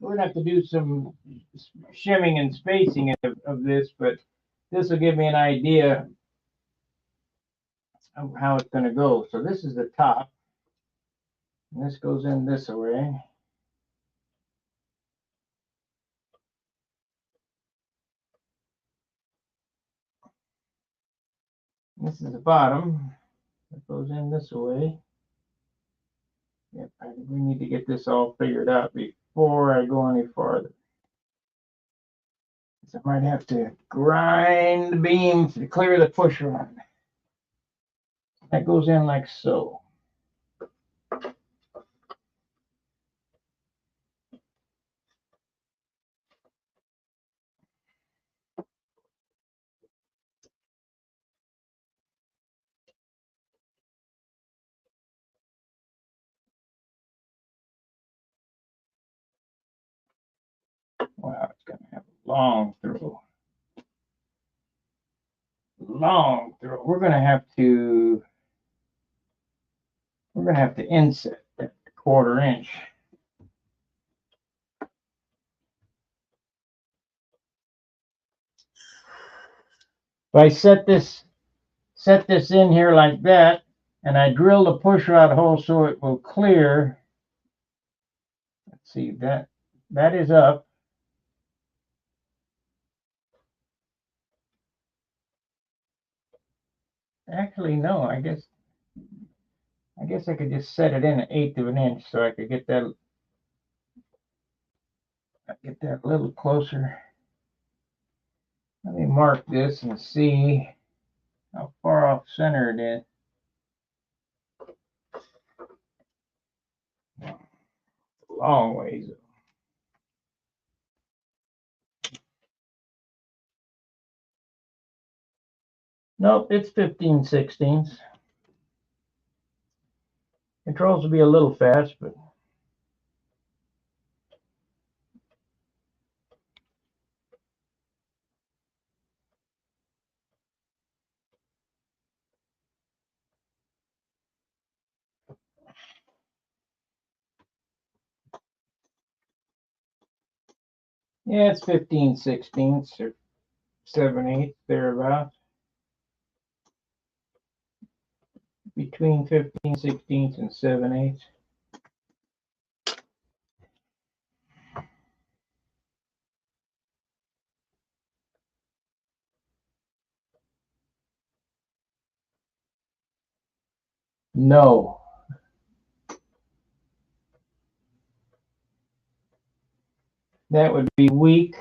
Speaker 1: We're gonna have to do some shimming and spacing of this, but this will give me an idea of how it's gonna go. So this is the top, and this goes in this way. This is the bottom. It goes in this way. Yep, we need to get this all figured out before I go any farther. So I might have to grind the beam to clear the push rod. That goes in like so. Wow, it's gonna have a long throw. Long throw. We're gonna have to we're going to have to inset that 1/4 inch. If I set this in here like that, and I drill the push rod hole so it will clear. Let's see, that is up. Actually, no, I guess I could just set it in 1/8 of an inch so I could get that a little closer. Let me mark this and see how far off center it is. Long ways. Nope, it's 15/16. Controls will be a little fast, but yeah, it's 15/16 or 7/8 thereabouts. Between 15/16 and 7/8. No. That would be weak.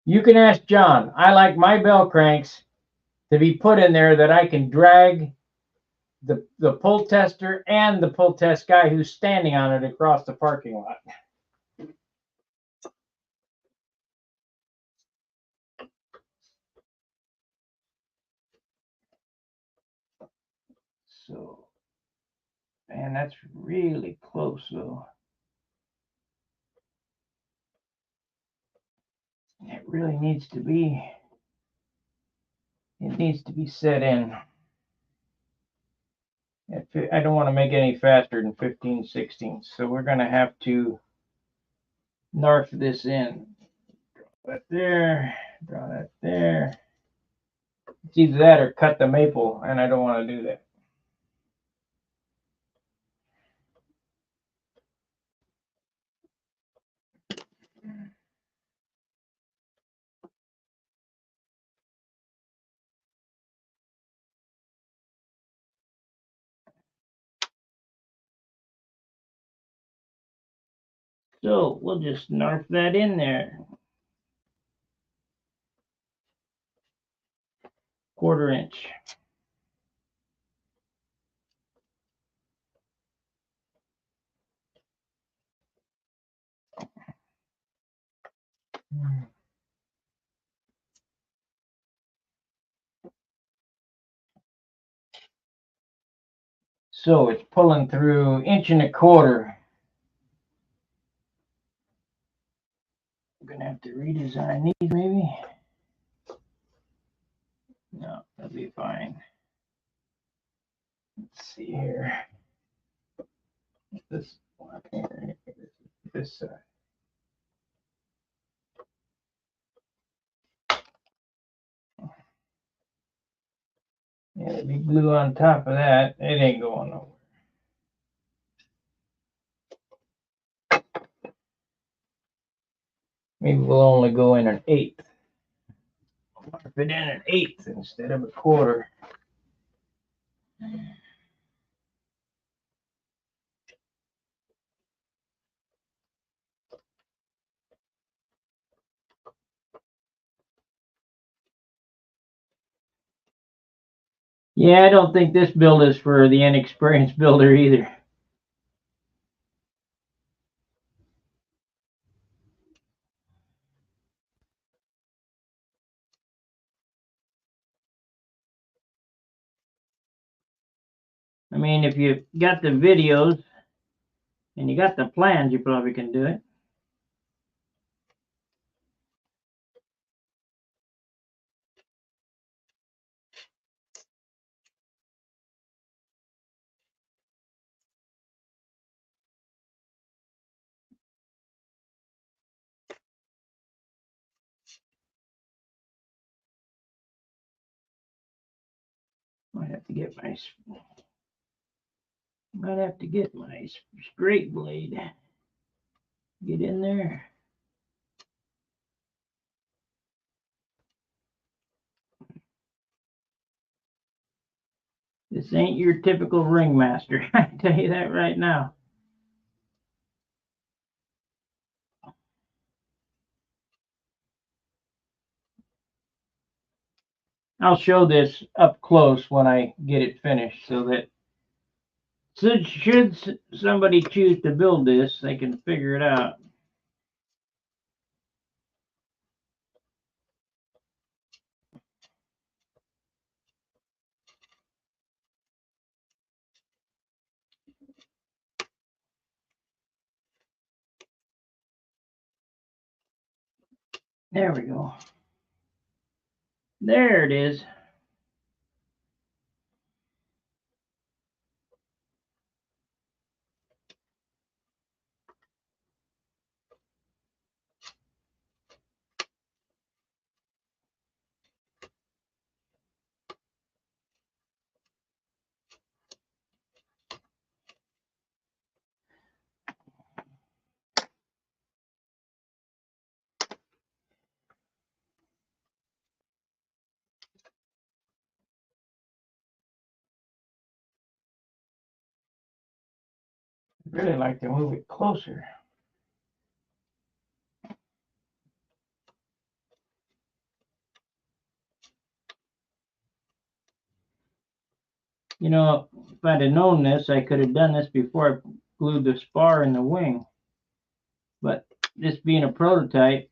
Speaker 1: You can ask John. I like my bell cranks to be put in there that I can drag the pull tester and the pull test guy who's standing on it across the parking lot. So, man, that's really close though. It really needs to be. It needs to be set in. I don't want to make any faster than 15/16, so we're going to have to narf this in. Draw that there, draw that there. It's either that or cut the maple, and I don't want to do that. So we'll just narf that in there. 1/4 inch. So it's pulling through 1.25 inches. I'm gonna have to redesign these maybe. No, that'll be fine. Let's see here. This one here, this side. Yeah, it'll be glue on top of that. It ain't going nowhere. Maybe we'll only go in 1/8. Mark it in 1/8 instead of 1/4. Yeah, I don't think this build is for the inexperienced builder either. I mean, if you got the videos, and you got the plans, you probably can do it. Might have to get my straight blade. Get in there. This ain't your typical ringmaster. I tell you that right now. I'll show this up close when I get it finished, so that should somebody choose to build this, they can figure it out. There we go. There it is. I'd really like to move it closer. You know, if I'd have known this, I could have done this before I glued the spar in the wing. But this being a prototype,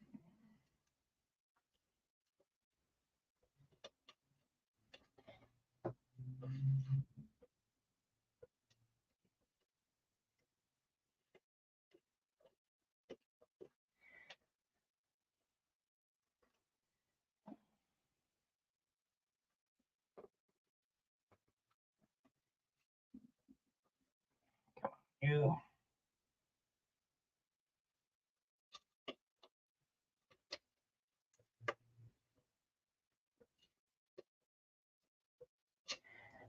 Speaker 1: you.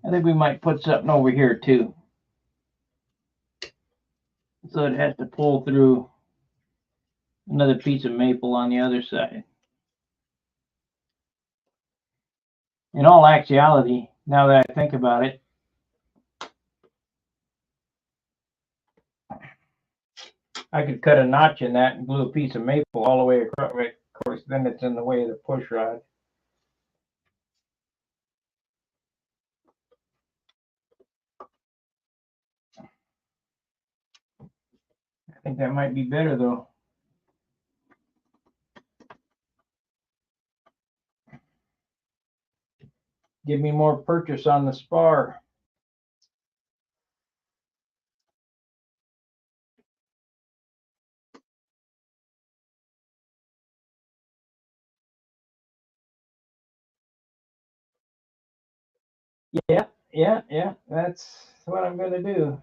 Speaker 1: I think we might put something over here too. So it has to pull through another piece of maple on the other side. In all actuality, now that I think about it, I could cut a notch in that and glue a piece of maple all the way across. Of course, then it's in the way of the push rod. I think that might be better though. Give me more purchase on the spar. Yeah, that's what I'm going to do.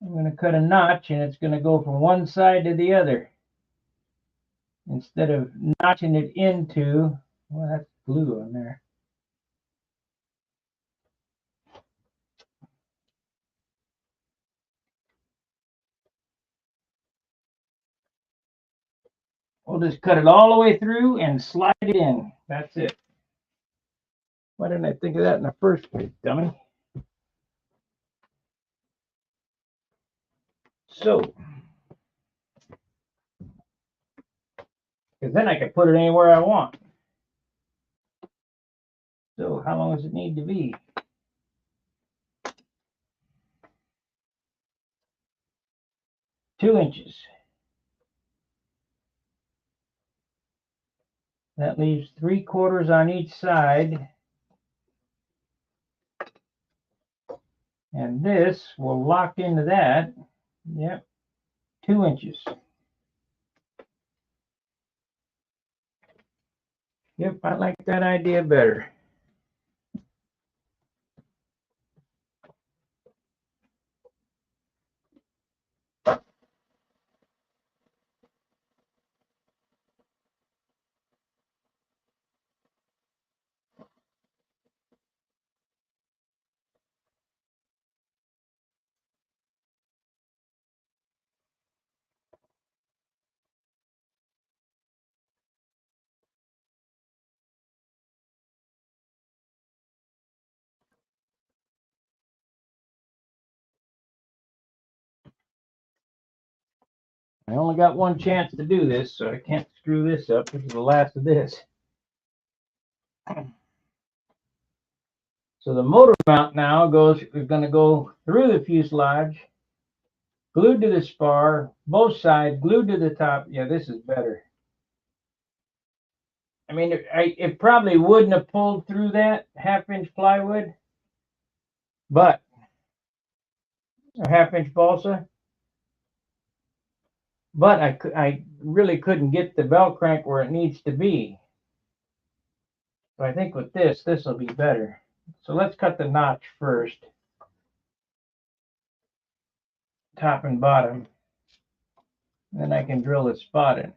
Speaker 1: I'm going to cut a notch and it's going to go from one side to the other. Instead of notching it into, well, that's glue on there. We'll just cut it all the way through and slide it in. That's it. Why didn't I think of that in the first place, dummy? So, because then I can put it anywhere I want. So how long does it need to be? Two inches. That leaves 3/4 on each side. And this will lock into that. Yep, 2 inches. Yep, I like that idea better. I only got one chance to do this, so I can't screw this up. This is the last of this. So the motor mount now is going to go through the fuselage, glued to the spar, both sides glued to the top. Yeah, this is better. I mean, it probably wouldn't have pulled through that 1/2 inch plywood, but a 1/2 inch balsa. But I really couldn't get the bell crank where it needs to be. So I think with this will be better. So let's cut the notch first, top and bottom. Then I can drill a spot in.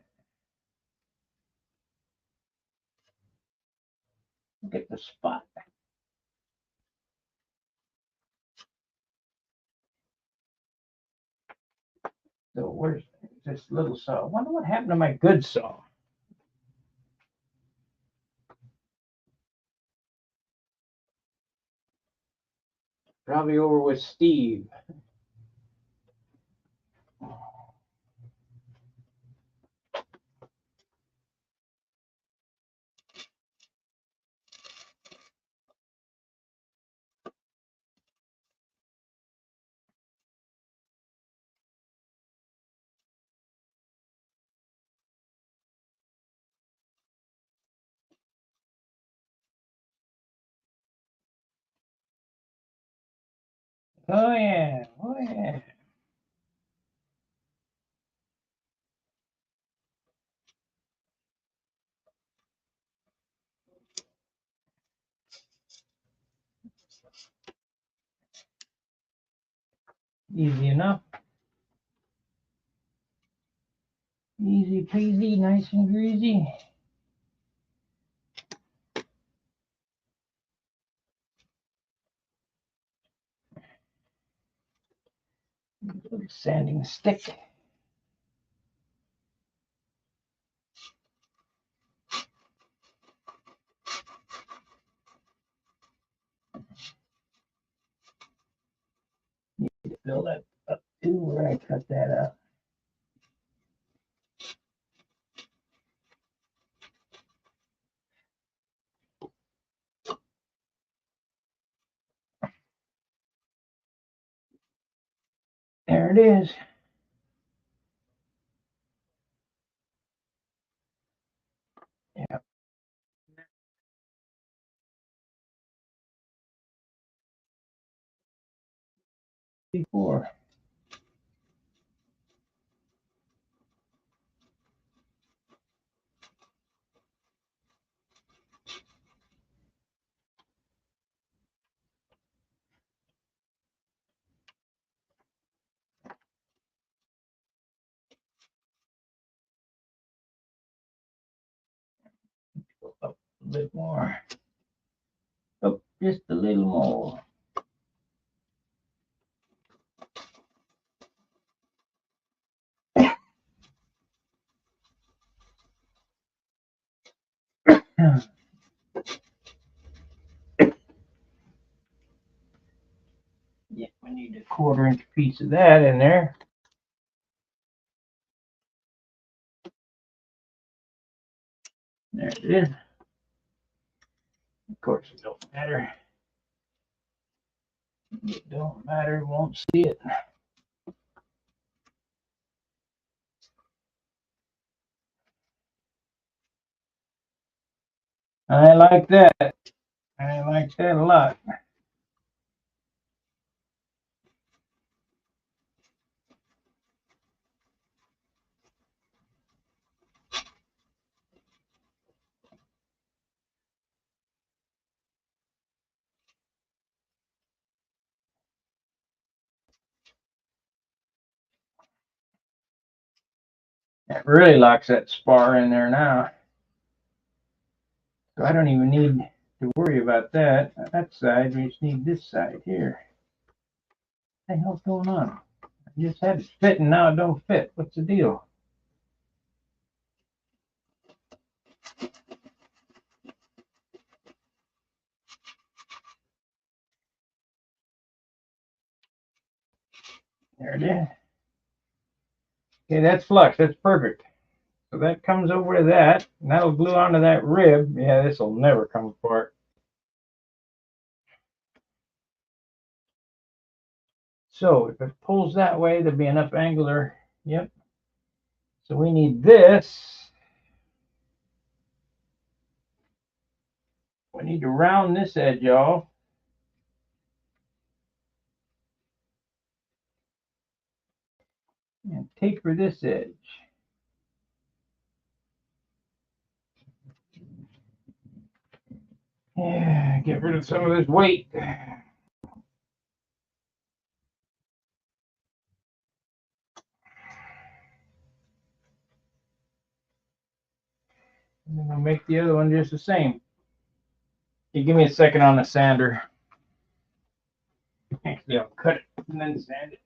Speaker 1: Look at the spot. So where's this little saw? I wonder what happened to my good saw. Probably over with Steve. Oh yeah, oh yeah. Easy enough. Easy peasy, nice and greasy. Little sanding stick. Need to fill that up too where I cut that out. There it is. Yeah. Before. Go up a bit more. Up just a little more. Yeah, we need a 1/4 inch piece of that in there. There it is. Of course, it don't matter. It don't matter, won't see it. I like that. I like that a lot. It really locks that spar in there now. So I don't even need to worry about that side. We just need this side here. What the hell's going on? I just had it fit and now it don't fit. What's the deal? There it is. Okay, that's flush. That's perfect. So that comes over to that, and that'll glue onto that rib. Yeah, this will never come apart. So if it pulls that way, there'll be enough angular. Yep. So we need this. We need to round this edge off. And taper this edge. Yeah, get rid of some of this weight. And then we'll make the other one just the same. You give me a second on the sander. Actually, I'll cut it and then sand it.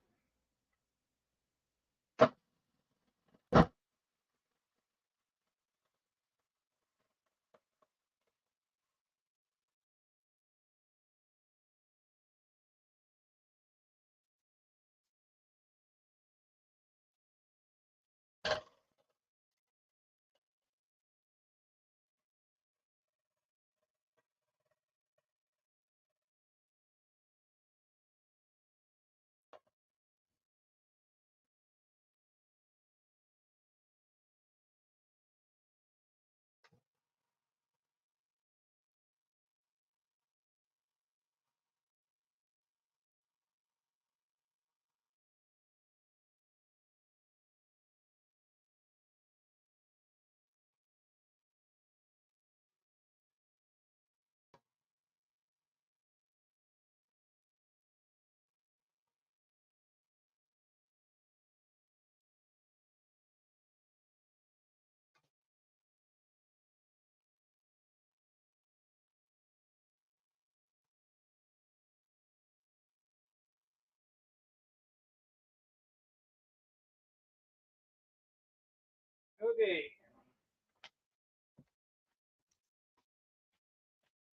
Speaker 1: Okay.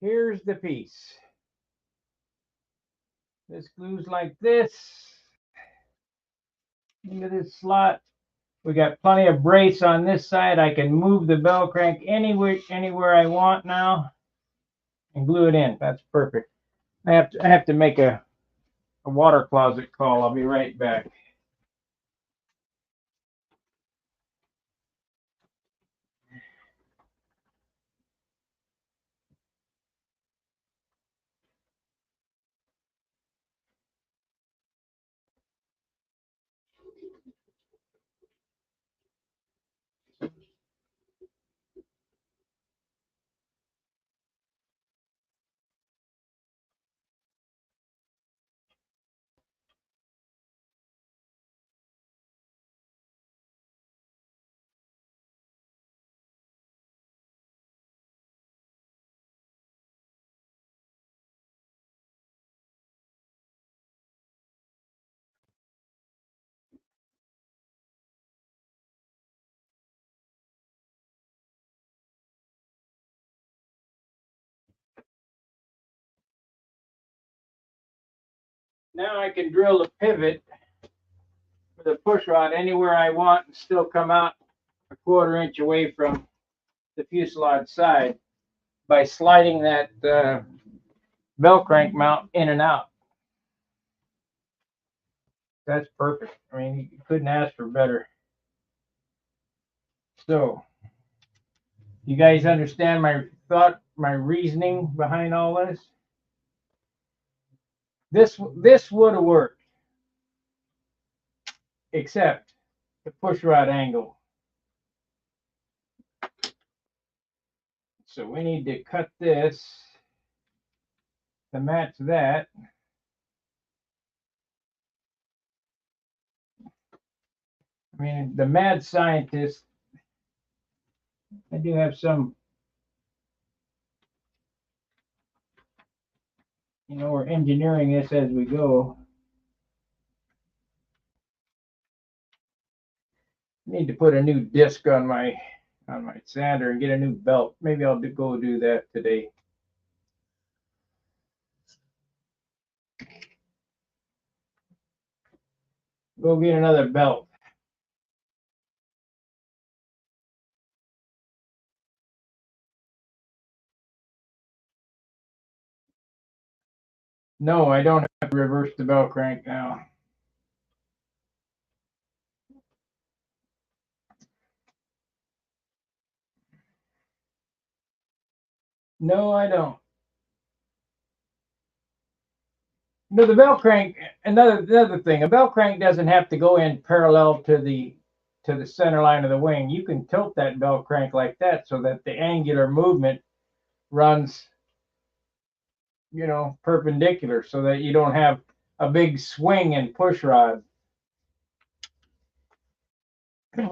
Speaker 1: Here's the piece. This glues like this into this slot. We got plenty of brace on this side. I can move the bell crank anywhere I want now and glue it in. That's perfect. I have to make a water closet call. I'll be right back. Now I can drill a pivot with a push rod anywhere I want and still come out a 1/4 inch away from the fuselage side by sliding that bell crank mount in and out. That's perfect. I mean, you couldn't ask for better. So, you guys understand thought, my reasoning behind all this. This would have worked, except the push rod angle. So we need to cut this to match that. I mean, the mad scientist, I do have some, we're engineering this as we go. Need to put a new disc on my sander and get a new belt. Maybe I'll go do that today. Go get another belt. No, I don't have to reverse the belt crank now. No, I don't. No, the belt crank, another thing, a belt crank doesn't have to go in parallel to the center line of the wing. You can tilt that belt crank like that so that the angular movement runs, perpendicular, so that you don't have a big swing in push rod.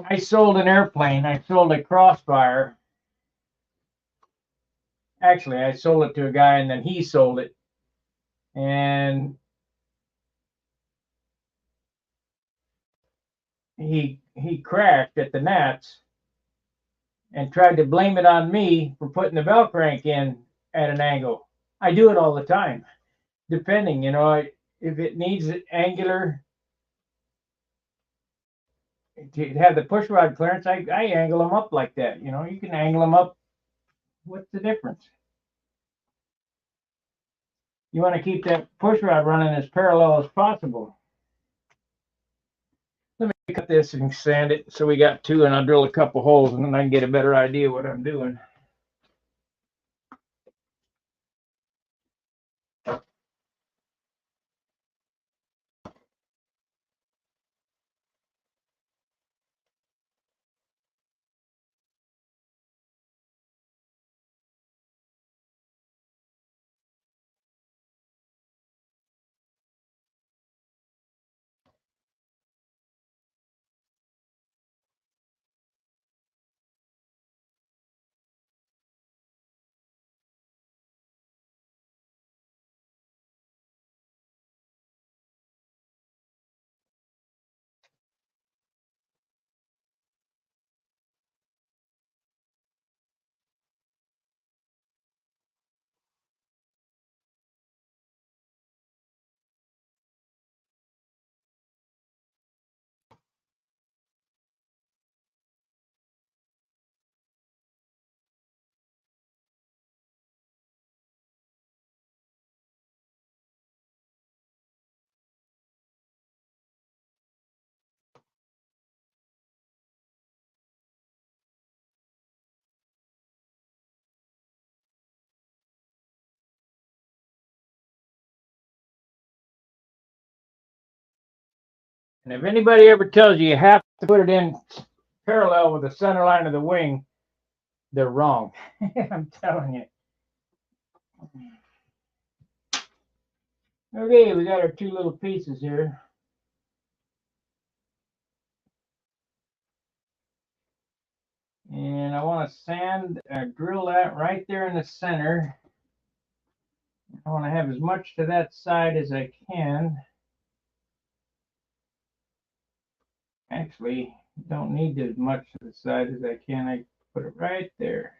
Speaker 1: I sold an airplane. I sold a Crossfire. Actually, I sold it to a guy and then he sold it. And he crashed at the Nats and tried to blame it on me for putting the belt crank in at an angle. I do it all the time, depending, if it needs angular to have the push rod clearance, I angle them up like that. You can angle them up. What's the difference? You want to keep that push rod running as parallel as possible. Let me cut this and sand it so we got two, and I'll drill a couple holes and then I can get a better idea what I'm doing. And if anybody ever tells you have to put it in parallel with the center line of the wing, they're wrong. I'm telling you. Okay, we got our two little pieces here. And I want to drill that right there in the center. I want to have as much to that side as I can. Actually, don't need as much to the side as I can. I put it right there.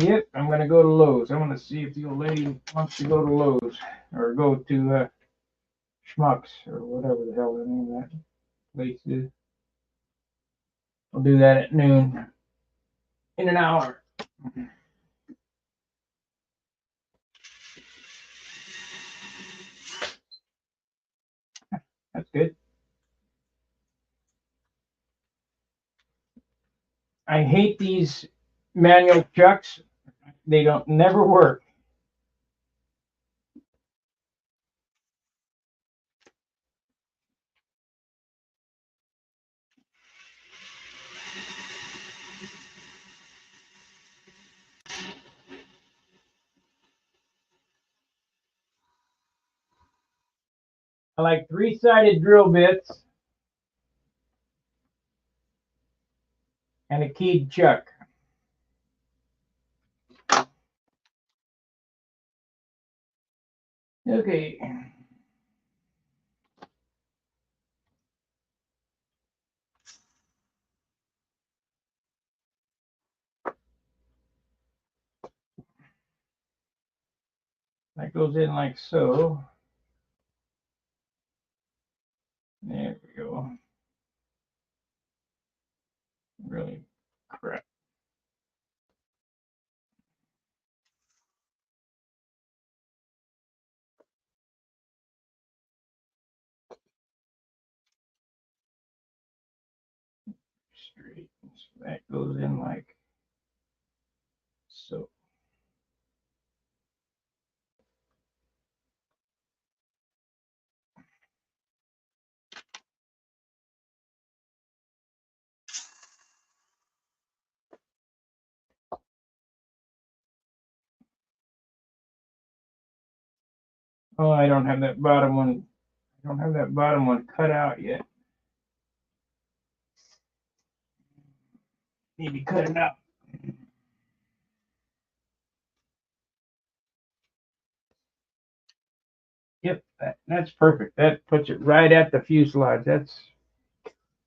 Speaker 1: Yep, I'm going to go to Lowe's. I'm going to see if the old lady wants to go to Lowe's or go to Schmucks or whatever the hell the name of that place is. I'll do that at noon in an hour. That's good. I hate these manual chucks. They don't never work. I like three-sided drill bits and a keyed chuck. Okay. That goes in like so. There we go. Really crap. Straight. So that goes in like so. Oh, I don't have that bottom one. I don't have that bottom one cut out yet. Need to cut it out. Yep, that's perfect. That puts it right at the fuselage. That's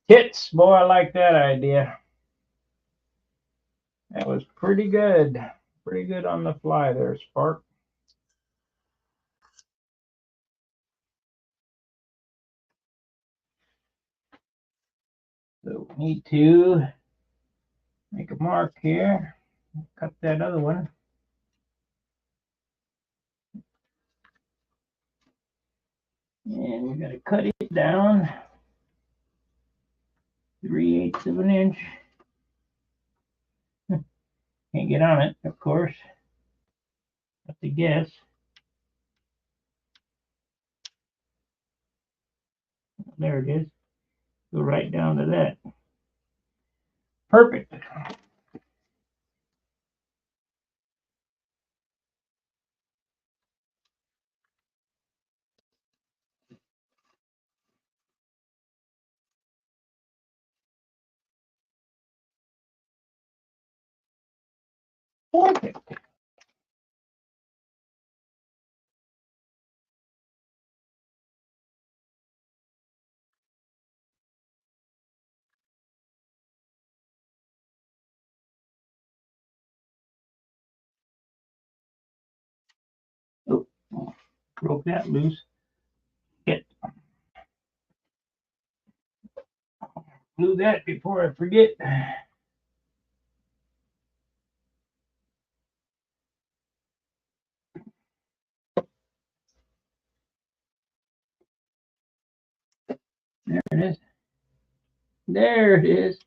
Speaker 1: hits, boy. I like that idea. That was pretty good. Pretty good on the fly there, Spark. So we need to make a mark here. Cut that other one. And we're going to cut it down 3/8 of an inch. Can't get on it, of course. Have to guess. There it is. Go right down to that. Perfect. Perfect. Oh, broke that loose. Get glue that before I forget. There it is. There it is.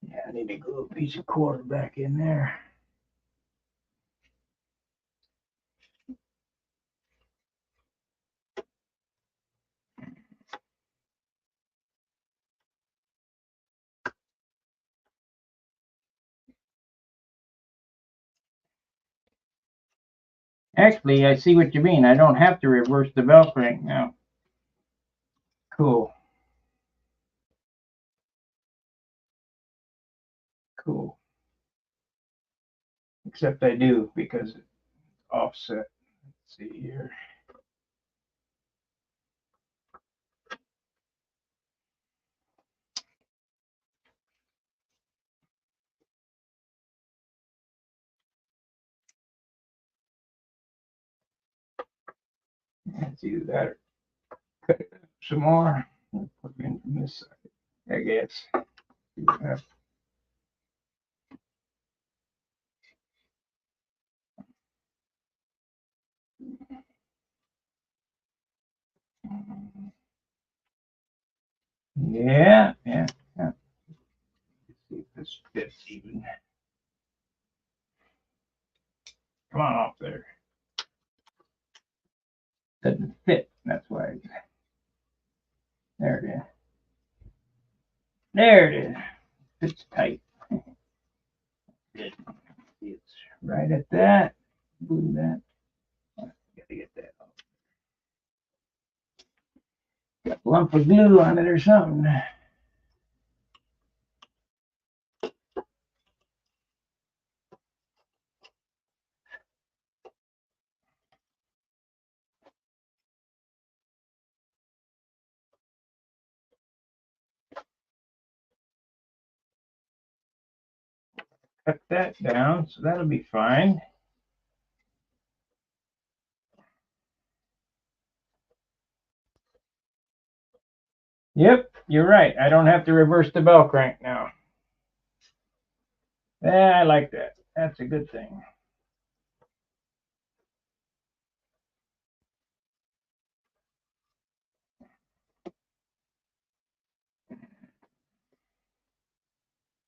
Speaker 1: Yeah, I need to glue a piece of quarter back in there. Actually, I see what you mean. I don't have to reverse the bell crank now. Cool. cool. Except I do because it's offset. Let's see here. Let's do that or cut it some more. Put it in from this side, I guess. Yeah, yeah, yeah. Let's see if this fits even. Come on off there. Doesn't fit. That's why. There it is. There it is. Fits tight. Good. It's right at that. Glue that. Gotta get that off. Got a lump of glue on it or something. Cut that down, so that'll be fine. Yep, you're right. I don't have to reverse the bell crank now. Yeah, I like that. That's a good thing.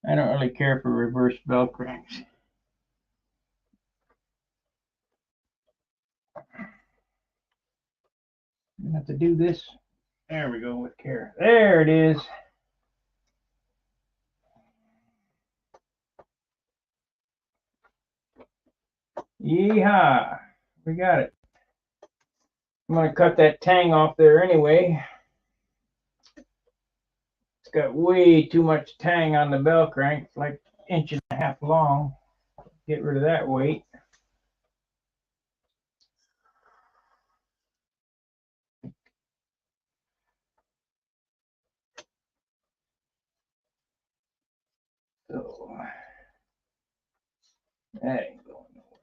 Speaker 1: I don't really care for reverse bell cranks. I have to do this. There we go with care. There it is. Yeehaw. We got it. I'm going to cut that tang off there anyway. It's got way too much tang on the bell crank. It's like an inch and a half long. Get rid of that weight. So that ain't going nowhere.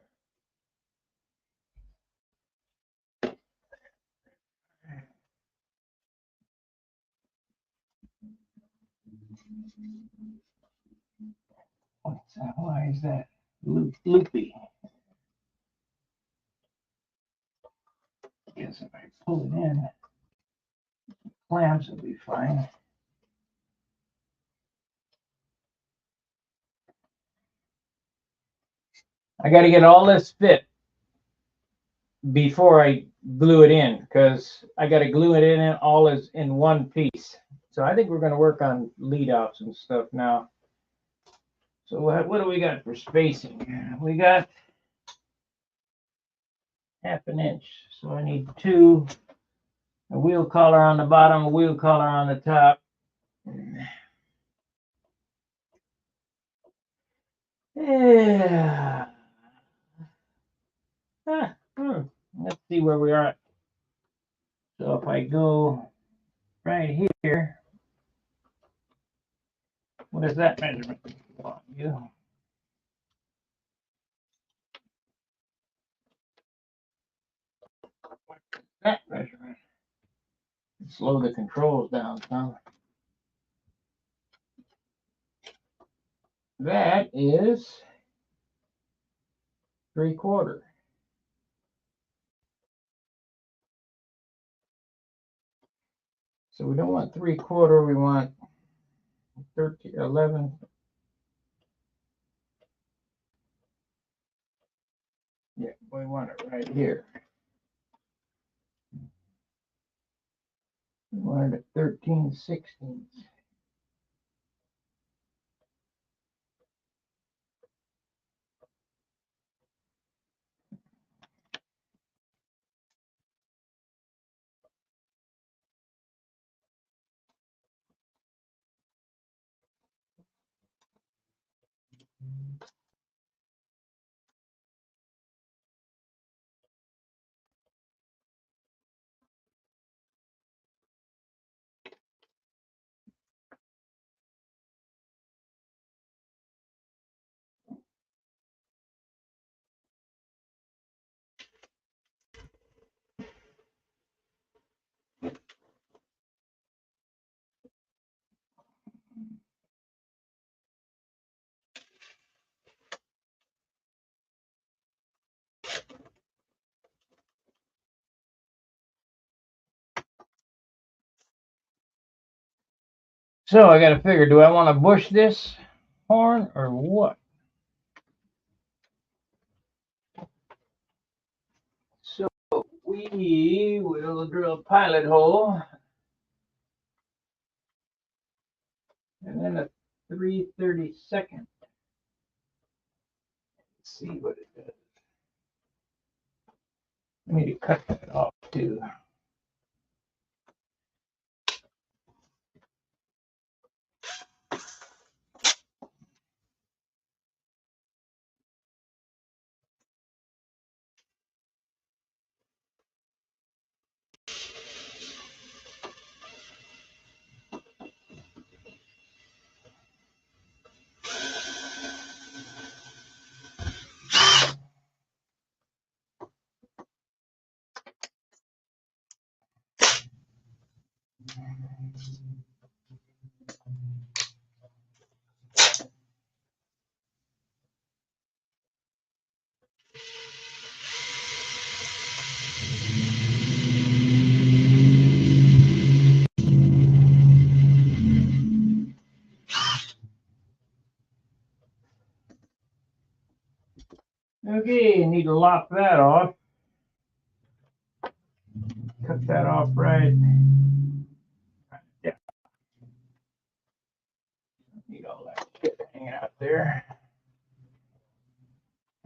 Speaker 1: What's that? Why is that loopy? Guess if I pull it in, clamps will be fine. I got to get all this fit before I glue it in, because I got to glue it in all as in one piece. So I think we're going to work on lead outs and stuff now. So what do we got for spacing? We got half an inch. So I need two, a wheel collar on the bottom, a wheel collar on the top. Yeah. Let's see where we are. So if I go right here, what is that measurement? You. That measurement. Slow the controls down some. That is 3/4. So we don't want 3/4, we want 13, 11. Yeah, we want it right here. We want it at 13/16. So I got to figure, do I want to bush this horn or what? So we will drill a pilot hole and then a 3/32. Let's see what it does. I need to cut that off too. Okay, need to lock that off. Cut that off right. Yeah, need all that shit hanging out there.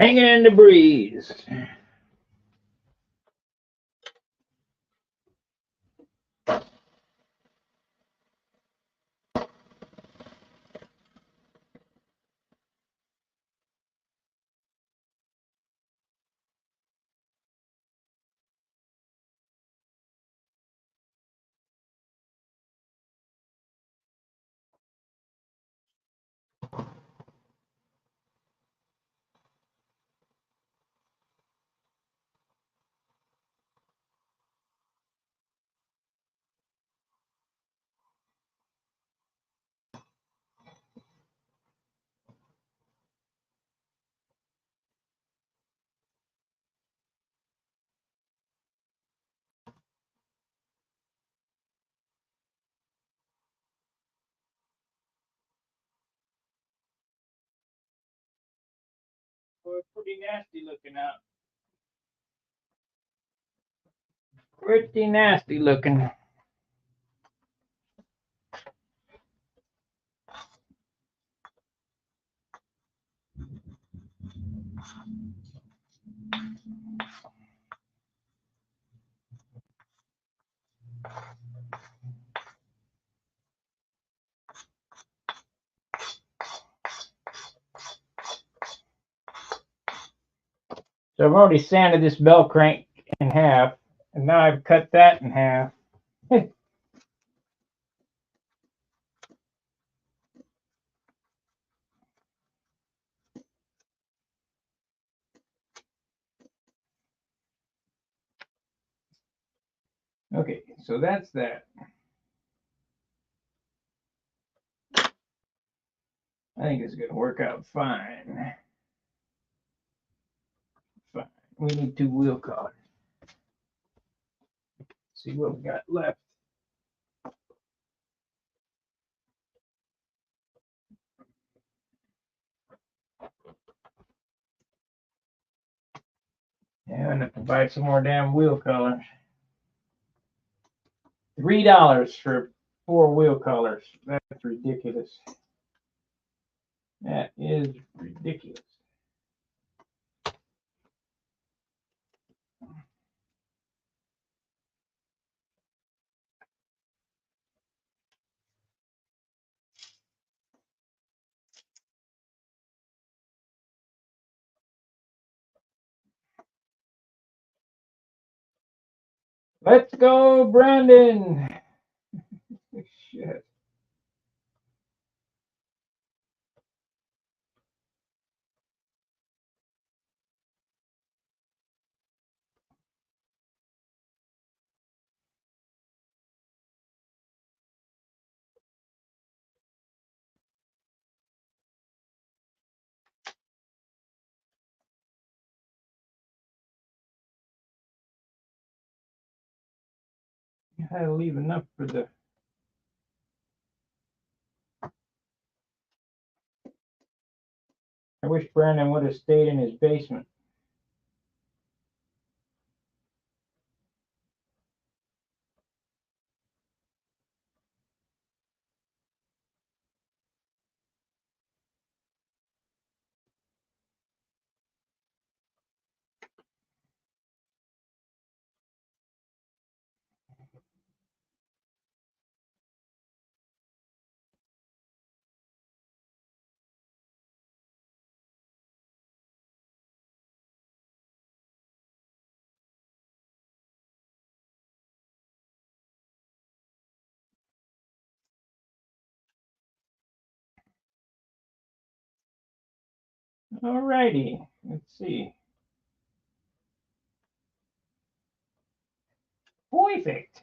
Speaker 1: Hanging in the breeze. Boy, pretty nasty looking out. Pretty nasty looking. So I've already sanded this bell crank in half, and now I've cut that in half. Okay, so that's that. I think it's going to work out fine. Fine. We need 2 wheel collars. See what we got left. Yeah, I have to buy some more damn wheel collars. $3 for 4 wheel collars. That's ridiculous. That is ridiculous. Let's go, Brandon. Shit. You had to leave enough for the. I wish Brandon would have stayed in his basement. Alrighty, let's see. Perfect.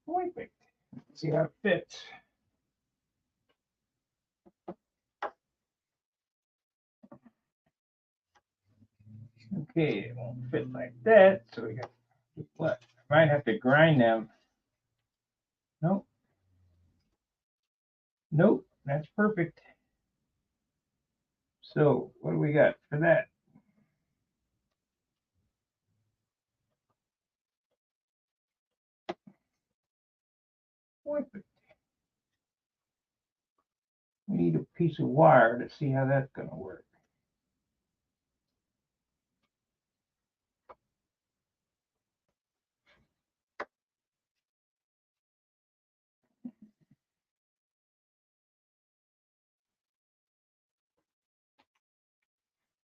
Speaker 1: Perfect. Let's see how it fits. Okay, it won't fit like that, so we got what? I might have to grind them. Nope. Nope, that's perfect. So what do we got for that? Perfect. We need a piece of wire to see how that's going to work.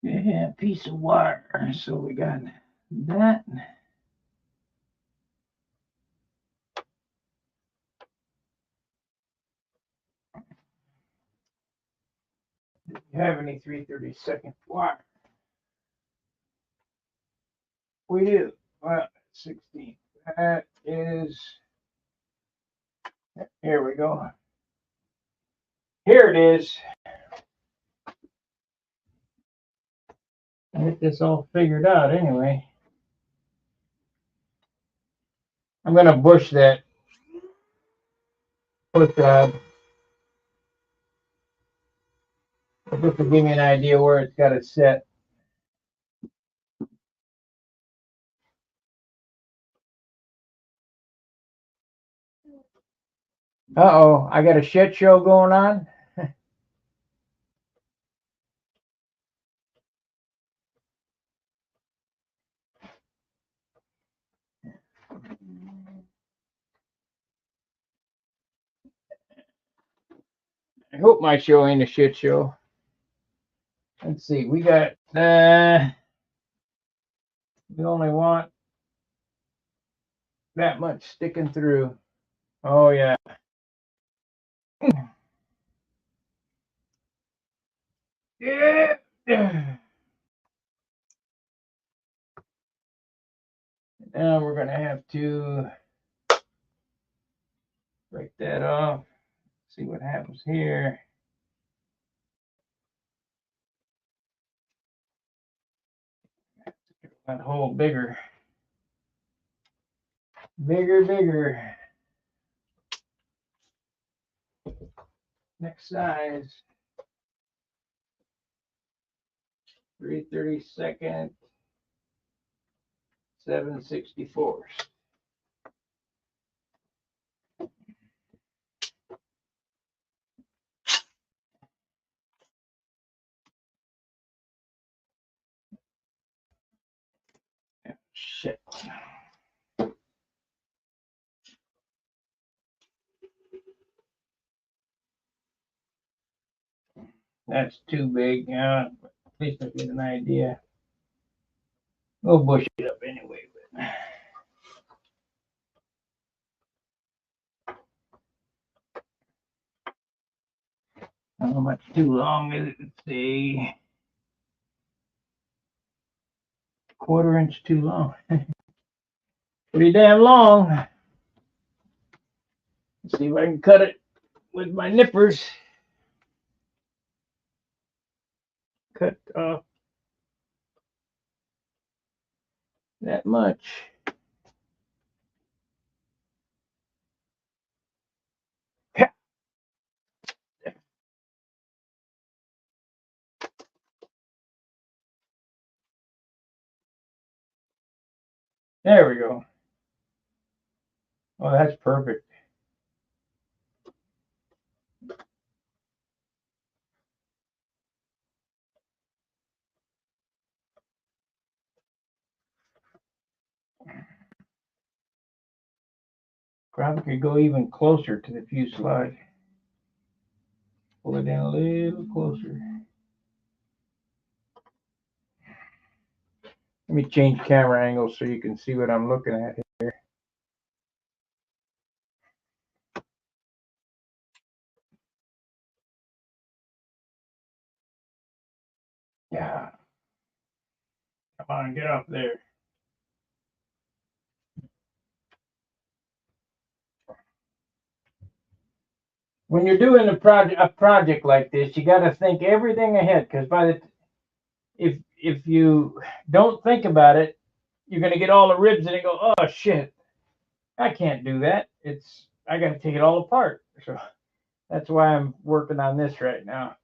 Speaker 1: Yeah, piece of wire. So we got that. Do you have any 3/32 wire? We do. Well, 16. That is. Here we go. Here it is. Get this all figured out anyway. I'm going to bush that with just to give me an idea where it's got to set. Uh-oh, I got a shit show going on. I hope my show ain't a shit show. Let's see, we got, we only want that much sticking through. Oh, yeah. Yeah. Now we're going to have to break that off. See what happens here. That hole bigger. Bigger. Next size. 3/32, 7/64. Shit. That's too big. At least I get an idea. We'll bush it up anyway. But How much too long is it? Let's see. 1/4 inch too long. Pretty damn long. Let's see if I can cut it with my nippers. Cut off that much. There we go. Oh, that's perfect. Probably could go even closer to the fuselage. Pull it in a little closer. Let me change camera angles so you can see what I'm looking at here. Yeah. Come on, get up there. When you're doing a project like this, you got to think everything ahead, because if you don't think about it, you're going to get all the ribs and go, oh shit, I can't do that. I got to take it all apart. So that's why I'm working on this right now.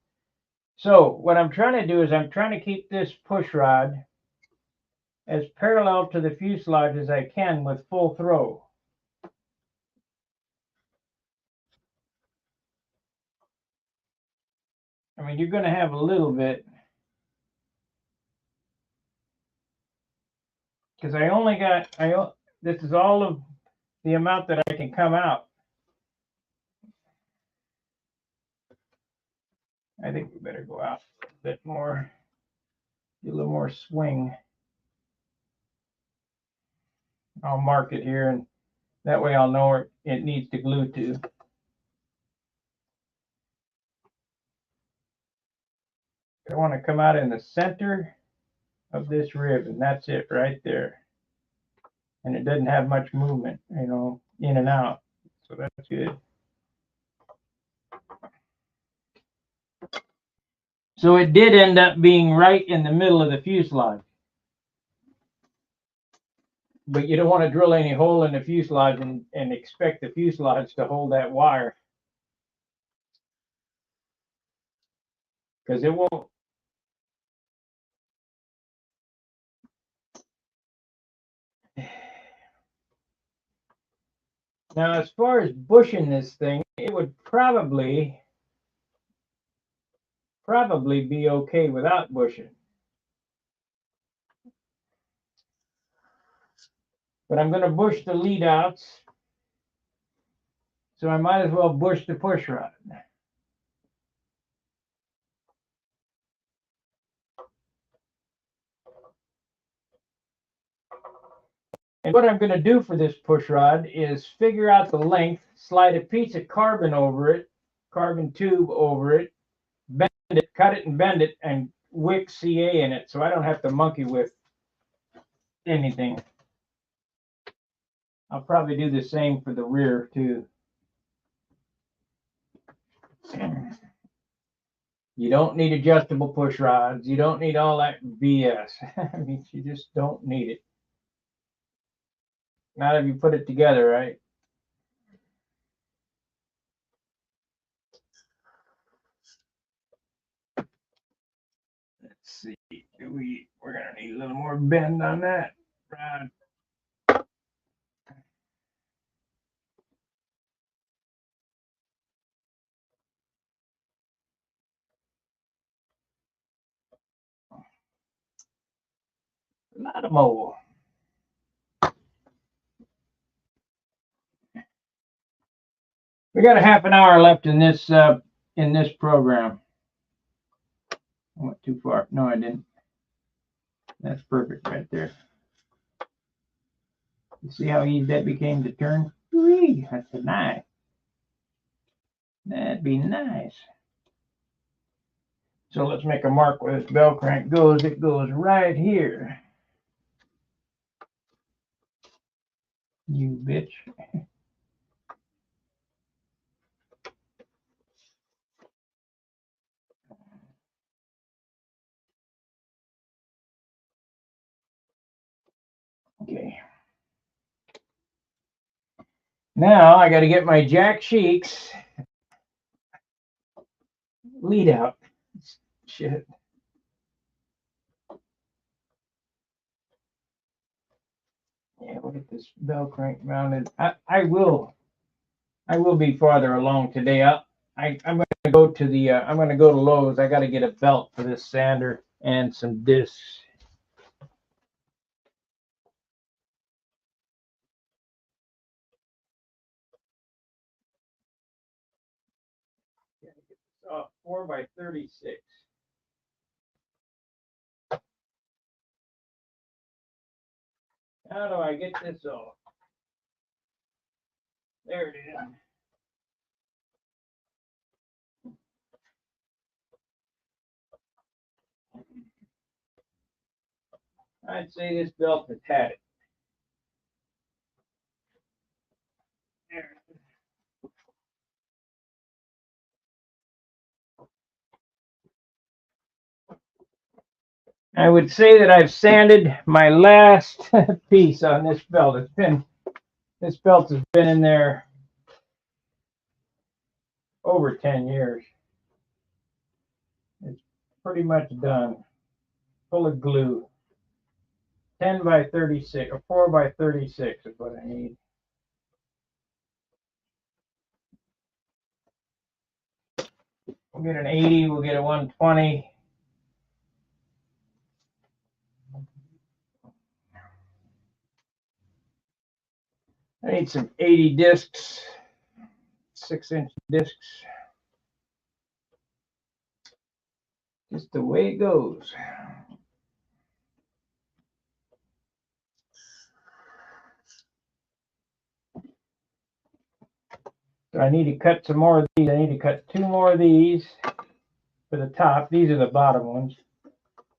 Speaker 1: So what I'm trying to do is I'm trying to keep this push rod as parallel to the fuselage as I can with full throw. I mean, you're going to have a little bit, because this is all of the amount that I can come out. I think we better go out a bit more, do a little more swing. I'll mark it here, and that way I'll know where it needs to glue to. I want to come out in the center of this rib, and that's it right there. And it doesn't have much movement, you know, in and out. So that's good. So it did end up being right in the middle of the fuselage. But you don't want to drill any hole in the fuselage and expect the fuselage to hold that wire, because it won't. Now, as far as bushing this thing, it would probably be okay without bushing. But I'm going to bush the lead outs, so I might as well bush the push rod. And what I'm going to do for this push rod is figure out the length, slide a piece of carbon over it, carbon tube over it, bend it, cut it and bend it, and wick CA in it, so I don't have to monkey with anything. I'll probably do the same for the rear too. You don't need adjustable push rods. You don't need all that BS. I mean, you just don't need it. Not if you put it together, right? Let's see. We're gonna need a little more bend on that rod. A lot of mobile. We got a half an hour left in this program. I went too far. No, I didn't. That's perfect right there. You see how easy that became to turn? Whee, that's a knife. That'd be nice. So let's make a mark where this bell crank goes. It goes right here. You bitch. Okay. Now I got to get my Jack Sheik's lead out. Shit. Yeah, we'll get this bell crank mounted. I will be farther along today. I'm going to go to the I'm going to go to Lowe's. I got to get a belt for this sander and some discs. Got to get this off 4x36. How do I get this off? There it is. I'd say this belt has had it. There. I would say that I've sanded my last piece on this belt. This belt has been in there over 10 years. It's pretty much done. Full of glue. 10x36 or 4x36 is what I need. We'll get an 80, we'll get a 120. I need some 80 discs, 6-inch discs. Just the way it goes. So I need to cut some more of these. I need to cut 2 more of these for the top. These are the bottom ones.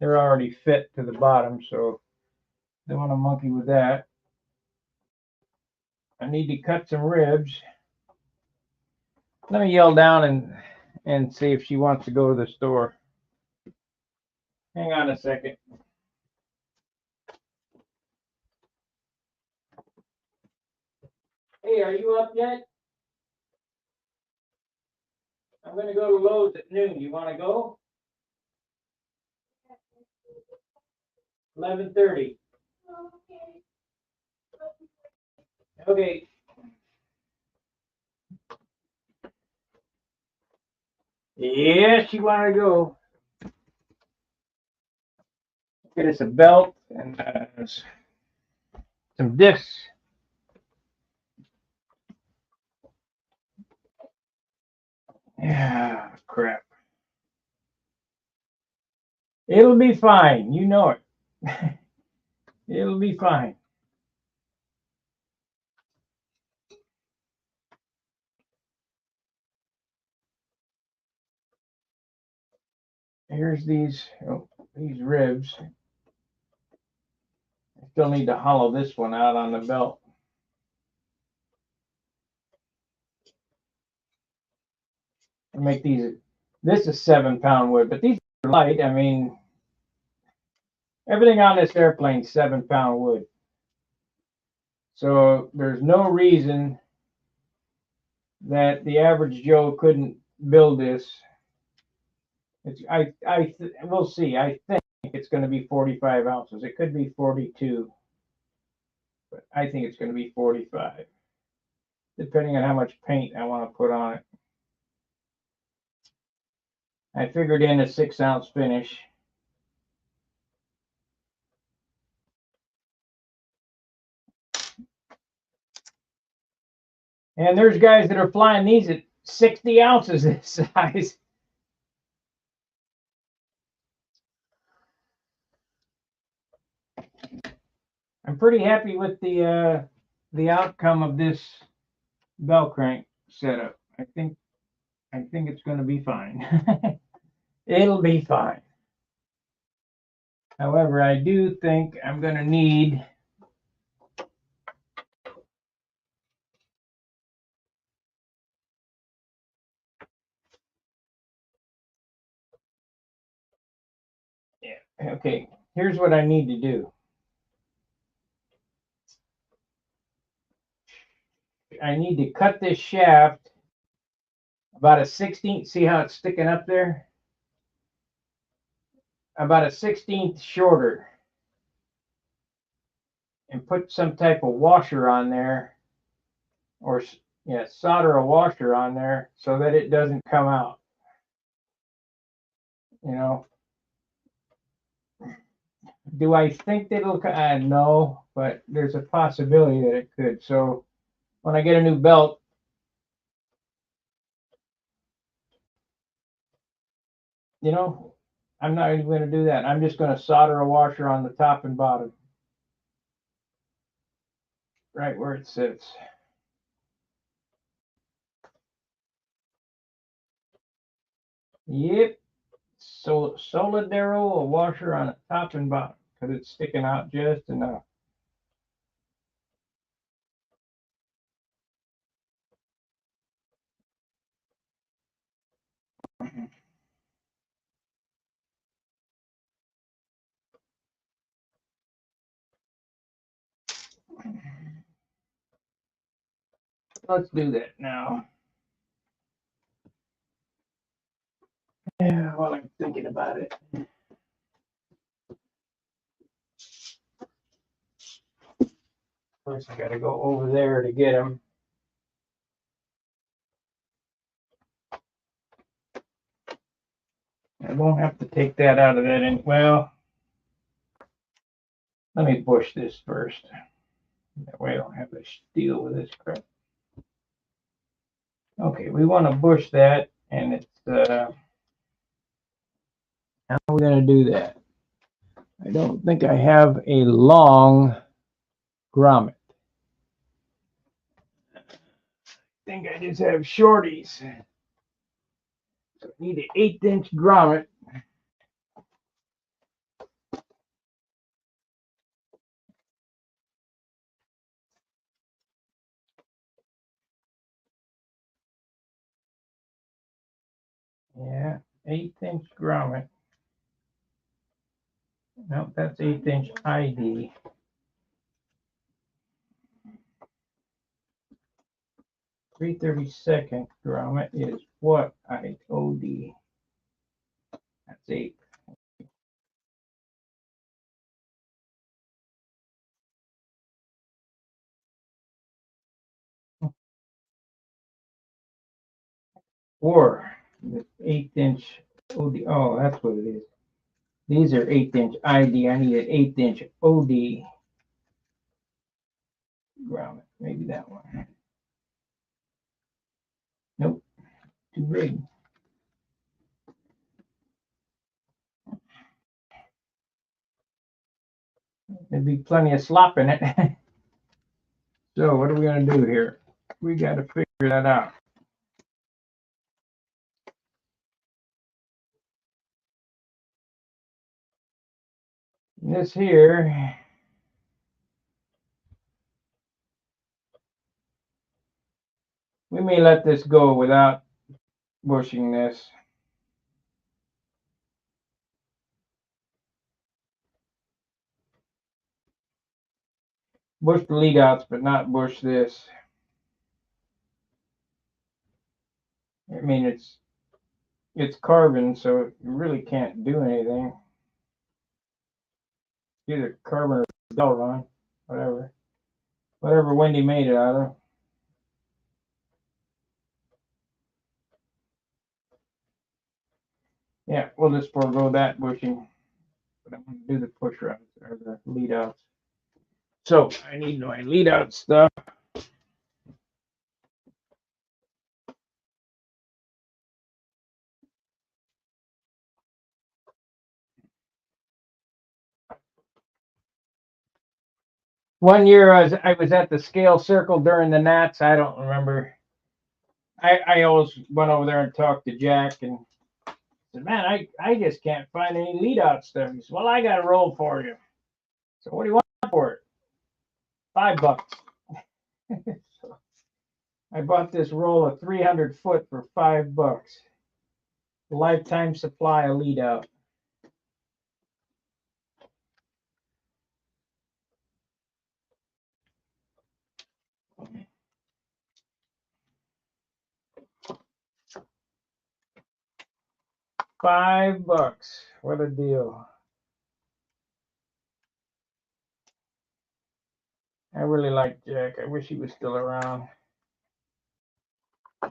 Speaker 1: They're already fit to the bottom, so don't want to monkey with that. I need to cut some ribs. Let me yell down and see if she wants to go to the store. Hang on a second. Hey, are you up yet? I'm going to go to Lowe's at noon. You want to go? 11:30. Okay. Yeah, she want to go. Get us a belt and some discs. Yeah, crap. It'll be fine. You know it. It'll be fine. Here's these ribs. I still need to hollow this one out on the belt. I make these. This is 7-pound wood, but these are light. I mean, everything on this airplane is 7-pound wood. So there's no reason that the average Joe couldn't build this. We'll see. I think it's going to be 45 ounces. It could be 42, but I think it's going to be 45, depending on how much paint I want to put on it. I figured in a 6-ounce finish. And there's guys that are flying these at 60 ounces this size. I'm pretty happy with the outcome of this bell crank setup. I think it's going to be fine. It'll be fine. However, I do think I'm going to need okay, here's what I need to do. I need to cut this shaft about a 16th. See how it's sticking up there? About a 16th shorter. And put some type of washer on there. Or, yeah, solder a washer on there so that it doesn't come out. You know, do I think that it'll come? No, but there's a possibility that it could. So when I get a new belt, you know, I'm not even going to do that. I'm just going to solder a washer on the top and bottom, right where it sits. Yep. So Solidaro, a washer on the top and bottom because it's sticking out just enough. Let's do that now. Yeah, while I'm thinking about it. First, I got to go over there to get them. I won't have to take that out of that. Well, let me bush this first. That way I don't have to deal with this crap. Okay, we want to bush that, and it's how are we going to do that? I don't think I have a long grommet. I think I just have shorties. So I need an 1/8 grommet. Yeah, 1/8 grommet. Nope, that's 1/8 ID. 3/32 grommet is what I OD. That's 8. Or 1/8 OD. Oh, that's what it is. These are 1/8 ID. I need an 1/8 OD grommet. Maybe that one. Nope, too big. There'd be plenty of slop in it. So what are we going to do here? We got to figure that out. This here, we may let this go without bushing this. Bush the lead outs, but not bush this. I mean, it's carbon, so you really can't do anything. Either carbon or bell run, whatever Wendy made it out of. Yeah, we'll just forego that bushing, but I'm going to do the push rods or the lead outs. So I need my lead out stuff. One year I was at the scale circle during the Nats. I don't remember. I always went over there and talked to Jack and said, man, I just can't find any lead out stuff. He said, well, I got a roll for you. So what do you want for it? $5. So I bought this roll of 300 foot for $5. Lifetime supply of lead out. $5. What a deal. I really like Jack. I wish he was still around. I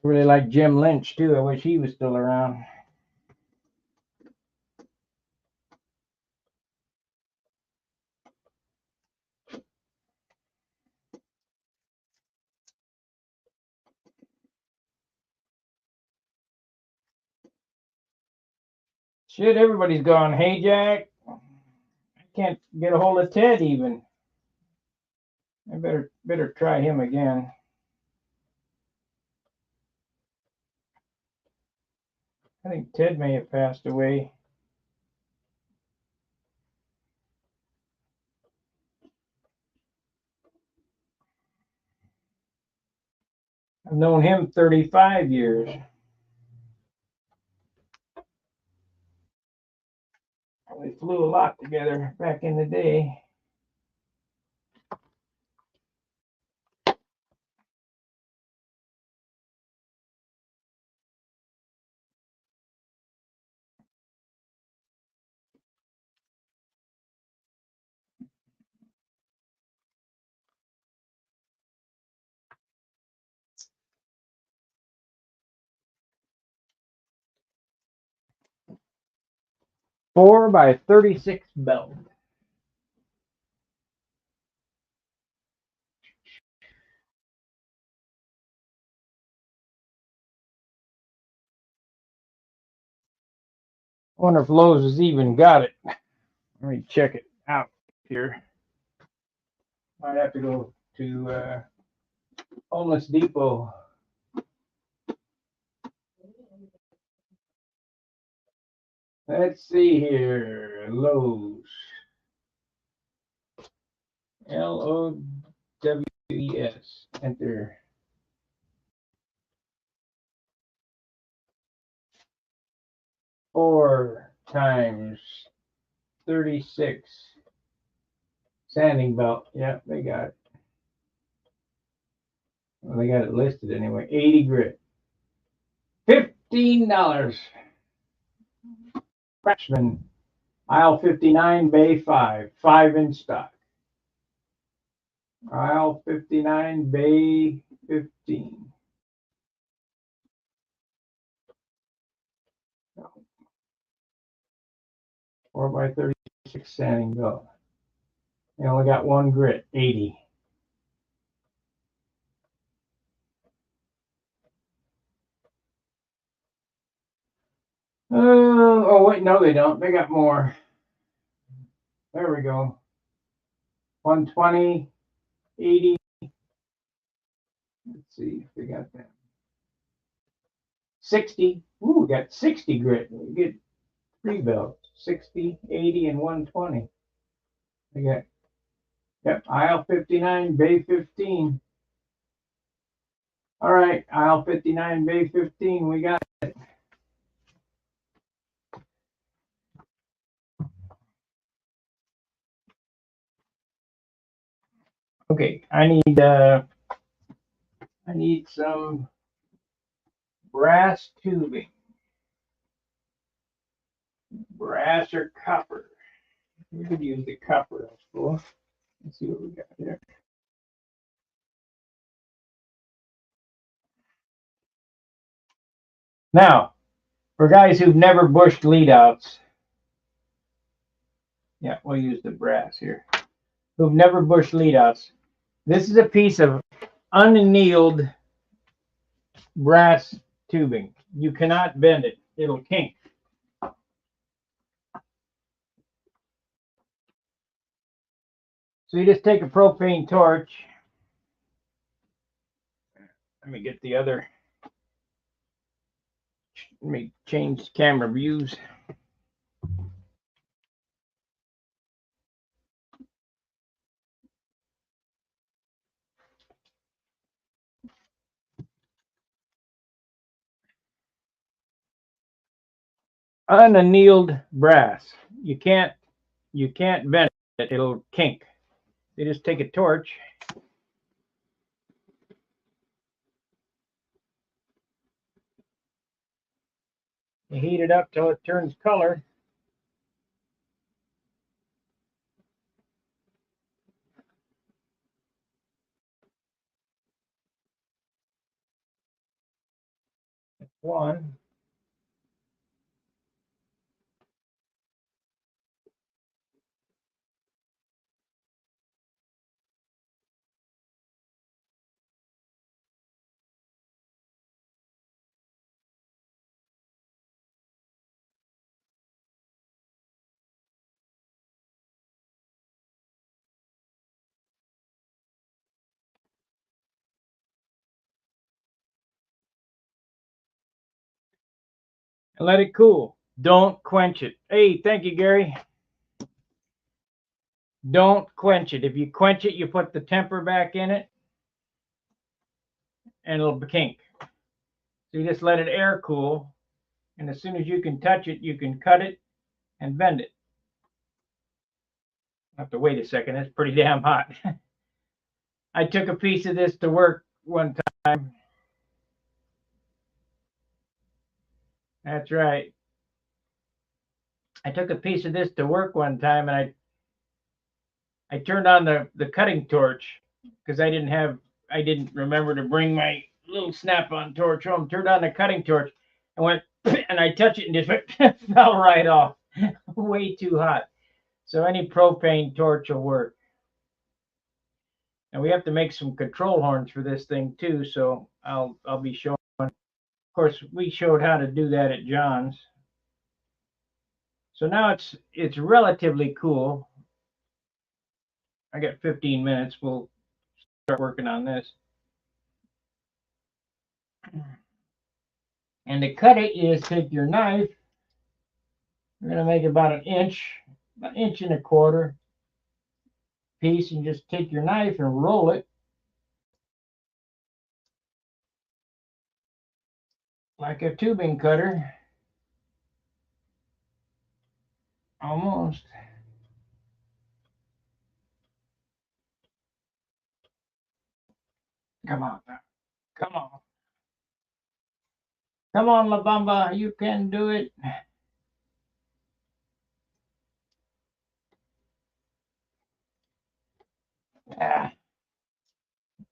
Speaker 1: really like Jim Lynch too. I wish he was still around. Shit, everybody's gone. Hey, Jack. I can't get a hold of Ted even. I better try him again. I think Ted may have passed away. I've known him 35 years. We flew a lot together back in the day. Four by 36 belt. I wonder if Lowe's has even got it. Let me check it out here. Might have to go to Homeless Depot. Let's see here. Lowe's. Lowe's. Enter. Four times 36 sanding belt. Yeah, they got it. Well, they got it listed anyway. 80 grit. $15. Freshman. Aisle 59, Bay 5. 5 in stock. Aisle 59, Bay 15. Four by 36 sanding belt. They only got one grit, 80. Oh, wait, no, they don't. They got more. There we go. 120, 80. Let's see if they got that. 60. Ooh, we got 60 grit. We get 3 belts. 60, 80, and 120. We got, yep, aisle 59, Bay 15. All right, aisle 59, Bay 15. We got it. Okay, I need some brass tubing. Brass or copper. We could use the copper, I suppose. Let's see what we got here. Now, for guys who've never bushed lead outs, yeah, we'll use the brass here. Who've never bushed lead outs, this is a piece of unannealed brass tubing. You cannot bend it. It'll kink. So you just take a propane torch. Let me get the other Let me change camera views. Unannealed brass. You can't bend it. It'll kink. You just take a torch. You heat it up till it turns color. That's one. And let it cool. Don't quench it. Hey, thank you, Gary. Don't quench it. If you quench it, you put the temper back in it, and it'll kink. So you just let it air cool, and as soon as you can touch it, you can cut it and bend it. I have to wait a second. It's pretty damn hot. I took a piece of this to work one time. That's right. I took a piece of this to work one time, and I turned on the cutting torch because I didn't remember to bring my little snap-on torch home. Turned on the cutting torch and went, and I touched it and just fell right off. Way too hot. So any propane torch will work. And we have to make some control horns for this thing too. So I'll be showing. Of course, we showed how to do that at John's. So now it's relatively cool. I got 15 minutes. We'll start working on this. And to cut it, you just take your knife. You're going to make about an inch and a quarter piece, and just take your knife and roll it like a tubing cutter. Almost. Come on now. Come on. Come on, La Bamba. You can do it. Ah,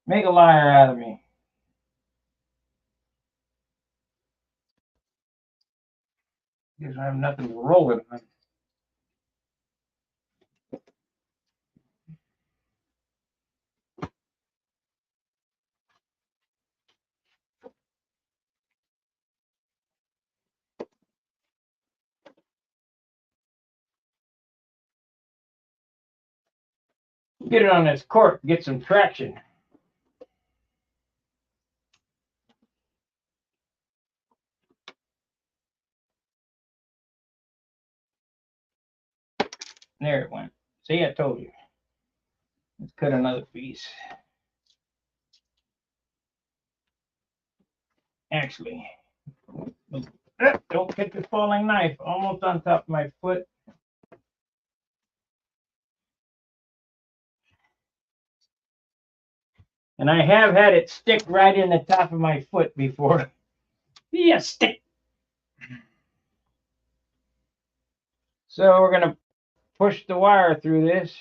Speaker 1: make a liar out of me. Because I have nothing to roll it on. Get it on this cork, get some traction. There it went. See, I told you. Let's cut another piece. Actually, don't get the falling knife almost on top of my foot. And I have had it stick right in the top of my foot before. Yeah, stick. So we're going to push the wire through this.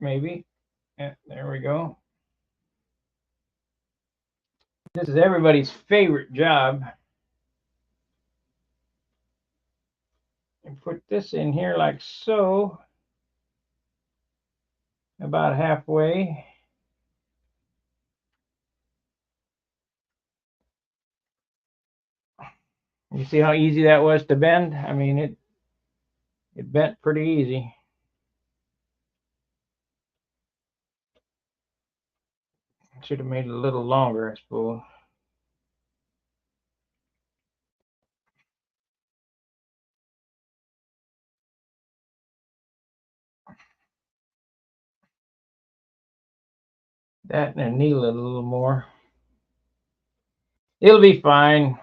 Speaker 1: Maybe. Yeah, there we go. This is everybody's favorite job. And put this in here like so. About halfway. You see how easy that was to bend? I mean, it bent pretty easy. Should have made it a little longer, I suppose. That and anneal it a little more. It'll be fine.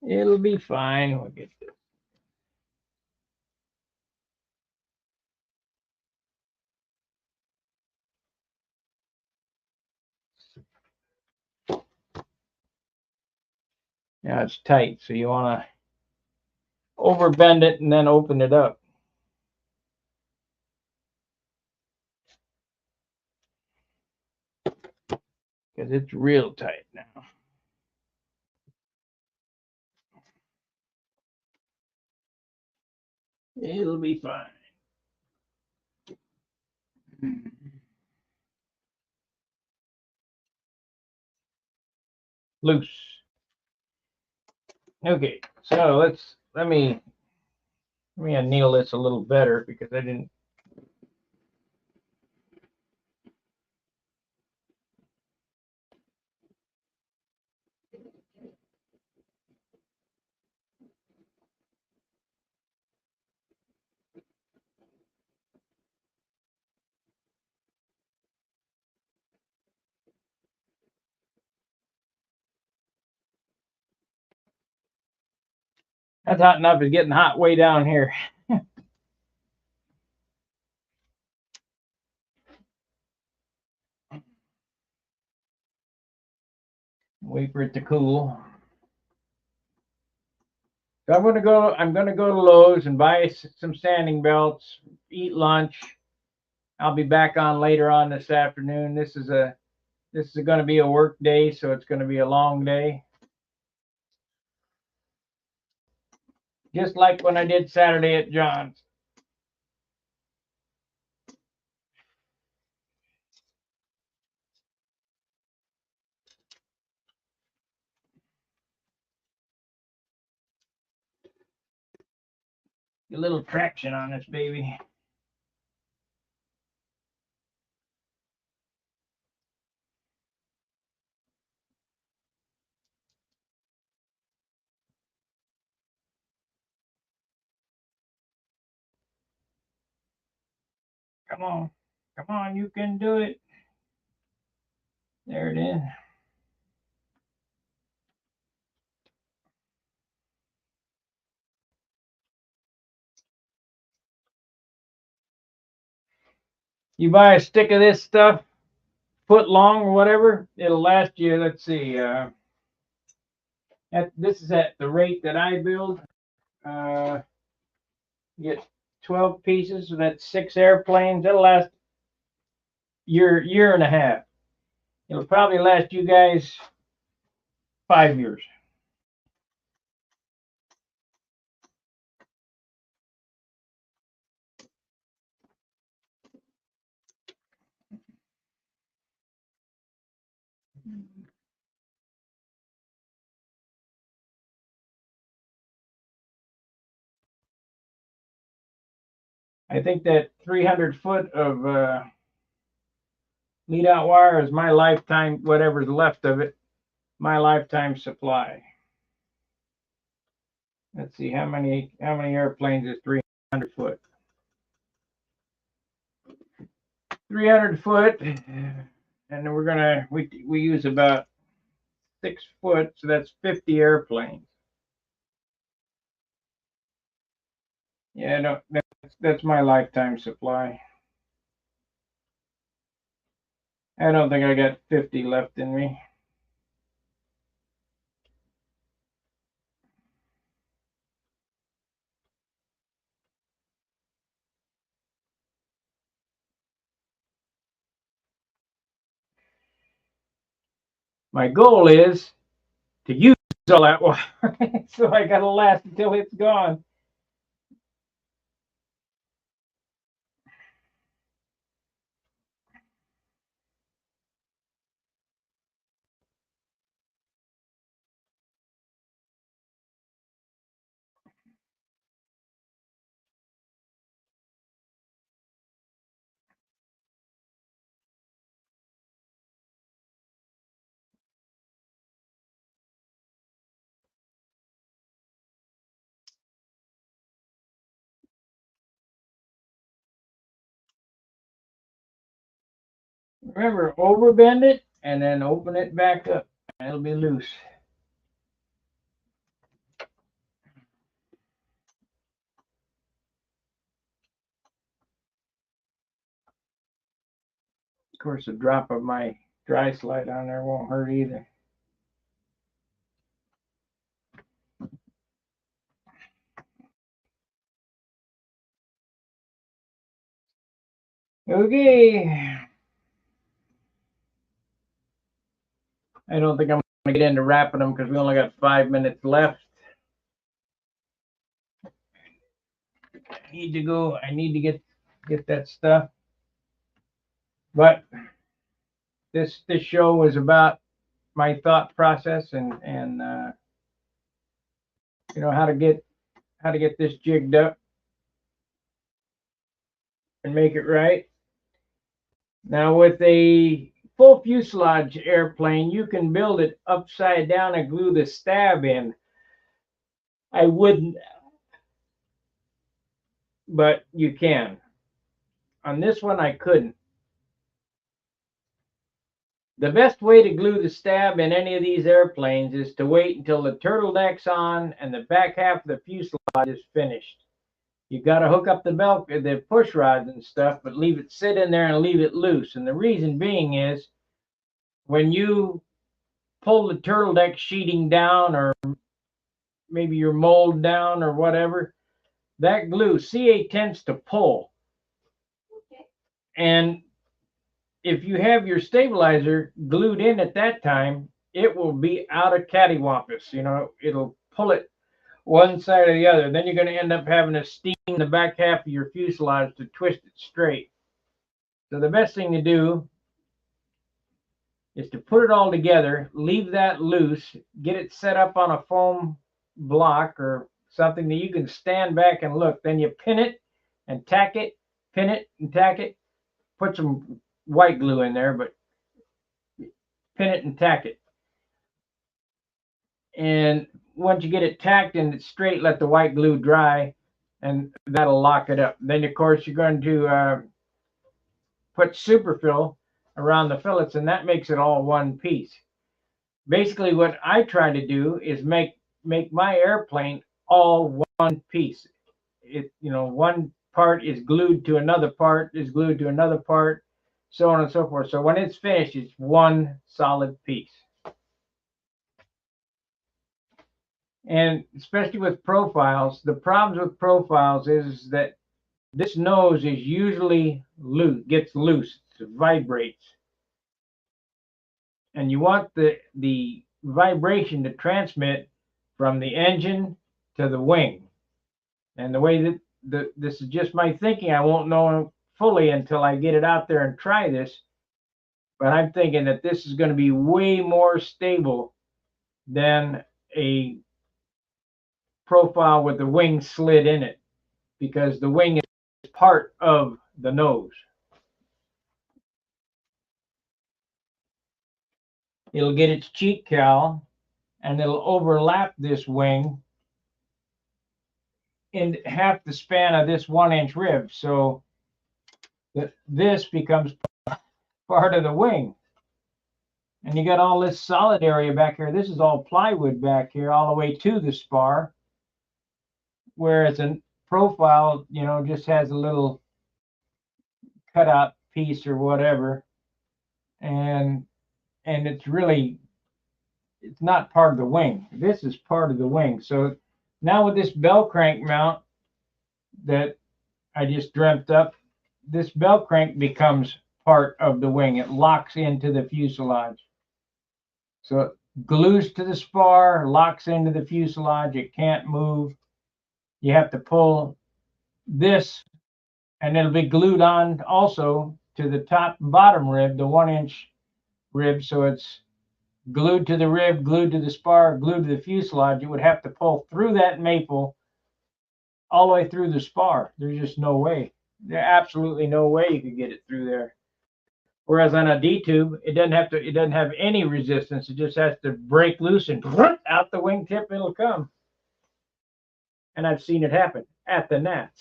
Speaker 1: It'll be fine. We'll get this. Now it's tight, so you want to overbend it and then open it up. Because it's real tight now. It'll be fine. Loose. Okay, so let me anneal this a little better because I didn't. That's hot enough. It's getting hot way down here. Wait for it to cool. So I'm gonna go to Lowe's and buy some sanding belts, eat lunch. I'll be back on later on this afternoon. This is going to be a work day, so it's going to be a long day. Just like when I did Saturday at John's. A little traction on this baby. Come on. Come on, you can do it. There it is. You buy a stick of this stuff, foot long or whatever, it'll last you, let's see, this is at the rate that I build. You get 12 pieces, so that's 6 airplanes. That'll last year and a half. It'll probably last you guys 5 years. I think that 300 foot of lead out wire is my lifetime, whatever's left of it, my lifetime supply. Let's see how many airplanes is 300 foot. 300 foot, and then we use about 6 foot, so that's 50 airplanes. Yeah, no, that's my lifetime supply. I don't think I got 50 left in me. My goal is to use all that water, so I gotta last until it's gone. Remember, overbend it and then open it back up. It'll be loose. Of course, a drop of my dry slide on there won't hurt either. Okay. I don't think I'm going to get into wrapping them because we only got 5 minutes left. I need to go. I need to get that stuff. But this show was about my thought process and you know how to get this jigged up and make it right. Now with a full fuselage airplane, you can build it upside down and glue the stab in. I wouldn't, but you can. On this one, I couldn't. The best way to glue the stab in any of these airplanes is to wait until the turtleneck's on and the back half of the fuselage is finished. You got to hook up the push rods and stuff, but leave it sit in there and leave it loose. And the reason being is when you pull the turtleneck sheeting down, or maybe your mold down or whatever, that glue, CA tends to pull. Okay. And if you have your stabilizer glued in at that time, it will be out of cattywampus. You know, it'll pull it one side or the other. Then you're going to end up having to steam the back half of your fuselage to twist it straight. So the best thing to do is to put it all together, leave that loose, get it set up on a foam block or something that you can stand back and look. Then you pin it and tack it, pin it and tack it. Put some white glue in there, but pin it and tack it. And once you get it tacked and it's straight, let the white glue dry, and that'll lock it up. Then, of course, you're going to put superfill around the fillets, and that makes it all one piece. Basically, what I try to do is make my airplane all one piece. One part is glued to another part, is glued to another part, so on and so forth. So when it's finished, it's one solid piece. And especially with profiles, the problems with profiles is that this nose is usually loose, gets loose, it vibrates. And you want the vibration to transmit from the engine to the wing. And the way that this is just my thinking, I won't know fully until I get it out there and try this. But I'm thinking that this is going to be way more stable than a profile with the wing slid in it, because the wing is part of the nose. It'll get its cheek cowl and it'll overlap this wing in half the span of this 1-inch rib, so that this becomes part of the wing. And you got all this solid area back here. This is all plywood back here all the way to the spar, whereas a profile, just has a little cutout piece or whatever, and it's not part of the wing. This is part of the wing. So now with this bell crank mount that I just dreamt up, this bell crank becomes part of the wing. It locks into the fuselage. So it glues to the spar, locks into the fuselage. It can't move. You have to pull this, and it'll be glued on also to the top and bottom rib, the 1-inch rib. So it's glued to the rib, glued to the spar, glued to the fuselage. You would have to pull through that maple all the way through the spar. There's just no way. There's absolutely no way you could get it through there. Whereas on a D-tube, it doesn't have any resistance. It just has to break loose and out the wingtip it'll come. And I've seen it happen at the Nats.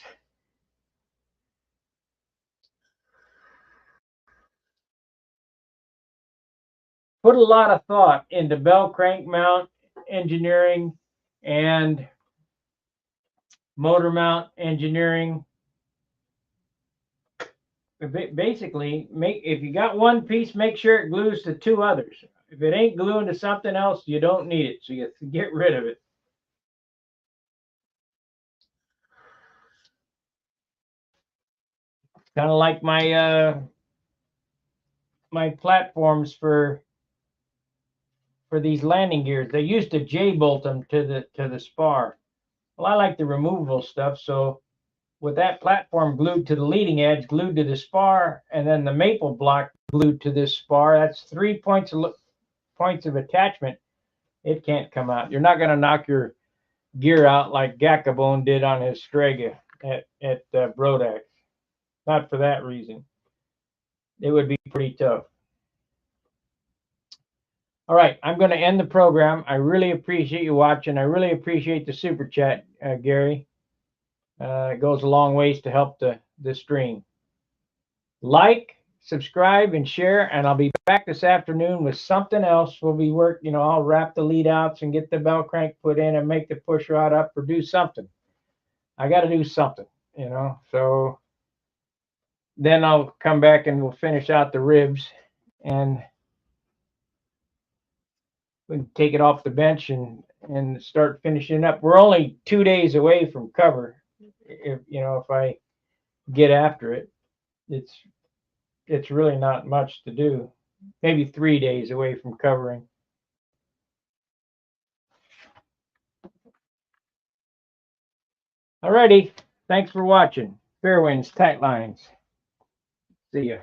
Speaker 1: put a lot of thought into bell crank mount engineering and motor mount engineering. Basically, if you got one piece, make sure it glues to two others. If it ain't gluing to something else, you don't need it, so you have to get rid of it. Kind of like my my platforms for these landing gears. They used to J-bolt them to the spar. Well, I like the removable stuff, so with that platform glued to the leading edge, glued to the spar, and then the maple block glued to this spar, that's 3 points of attachment. It can't come out. You're not going to knock your gear out like Gakabone did on his Strega at Brodax. Not for that reason. It would be pretty tough. All right, I'm going to end the program. I really appreciate you watching. I really appreciate the super chat, Gary. It goes a long ways to help the stream. Like, subscribe, and share, and I'll be back this afternoon with something else. We'll be I'll wrap the lead outs and get the bell crank put in and make the push rod up or do something. I got to do something, so then I'll come back and we'll finish out the ribs and we can take it off the bench and start finishing up. We're only 2 days away from cover. If I get after it, it's really not much to do. Maybe 3 days away from covering. Alrighty, thanks for watching. Fair winds, tight lines. See ya.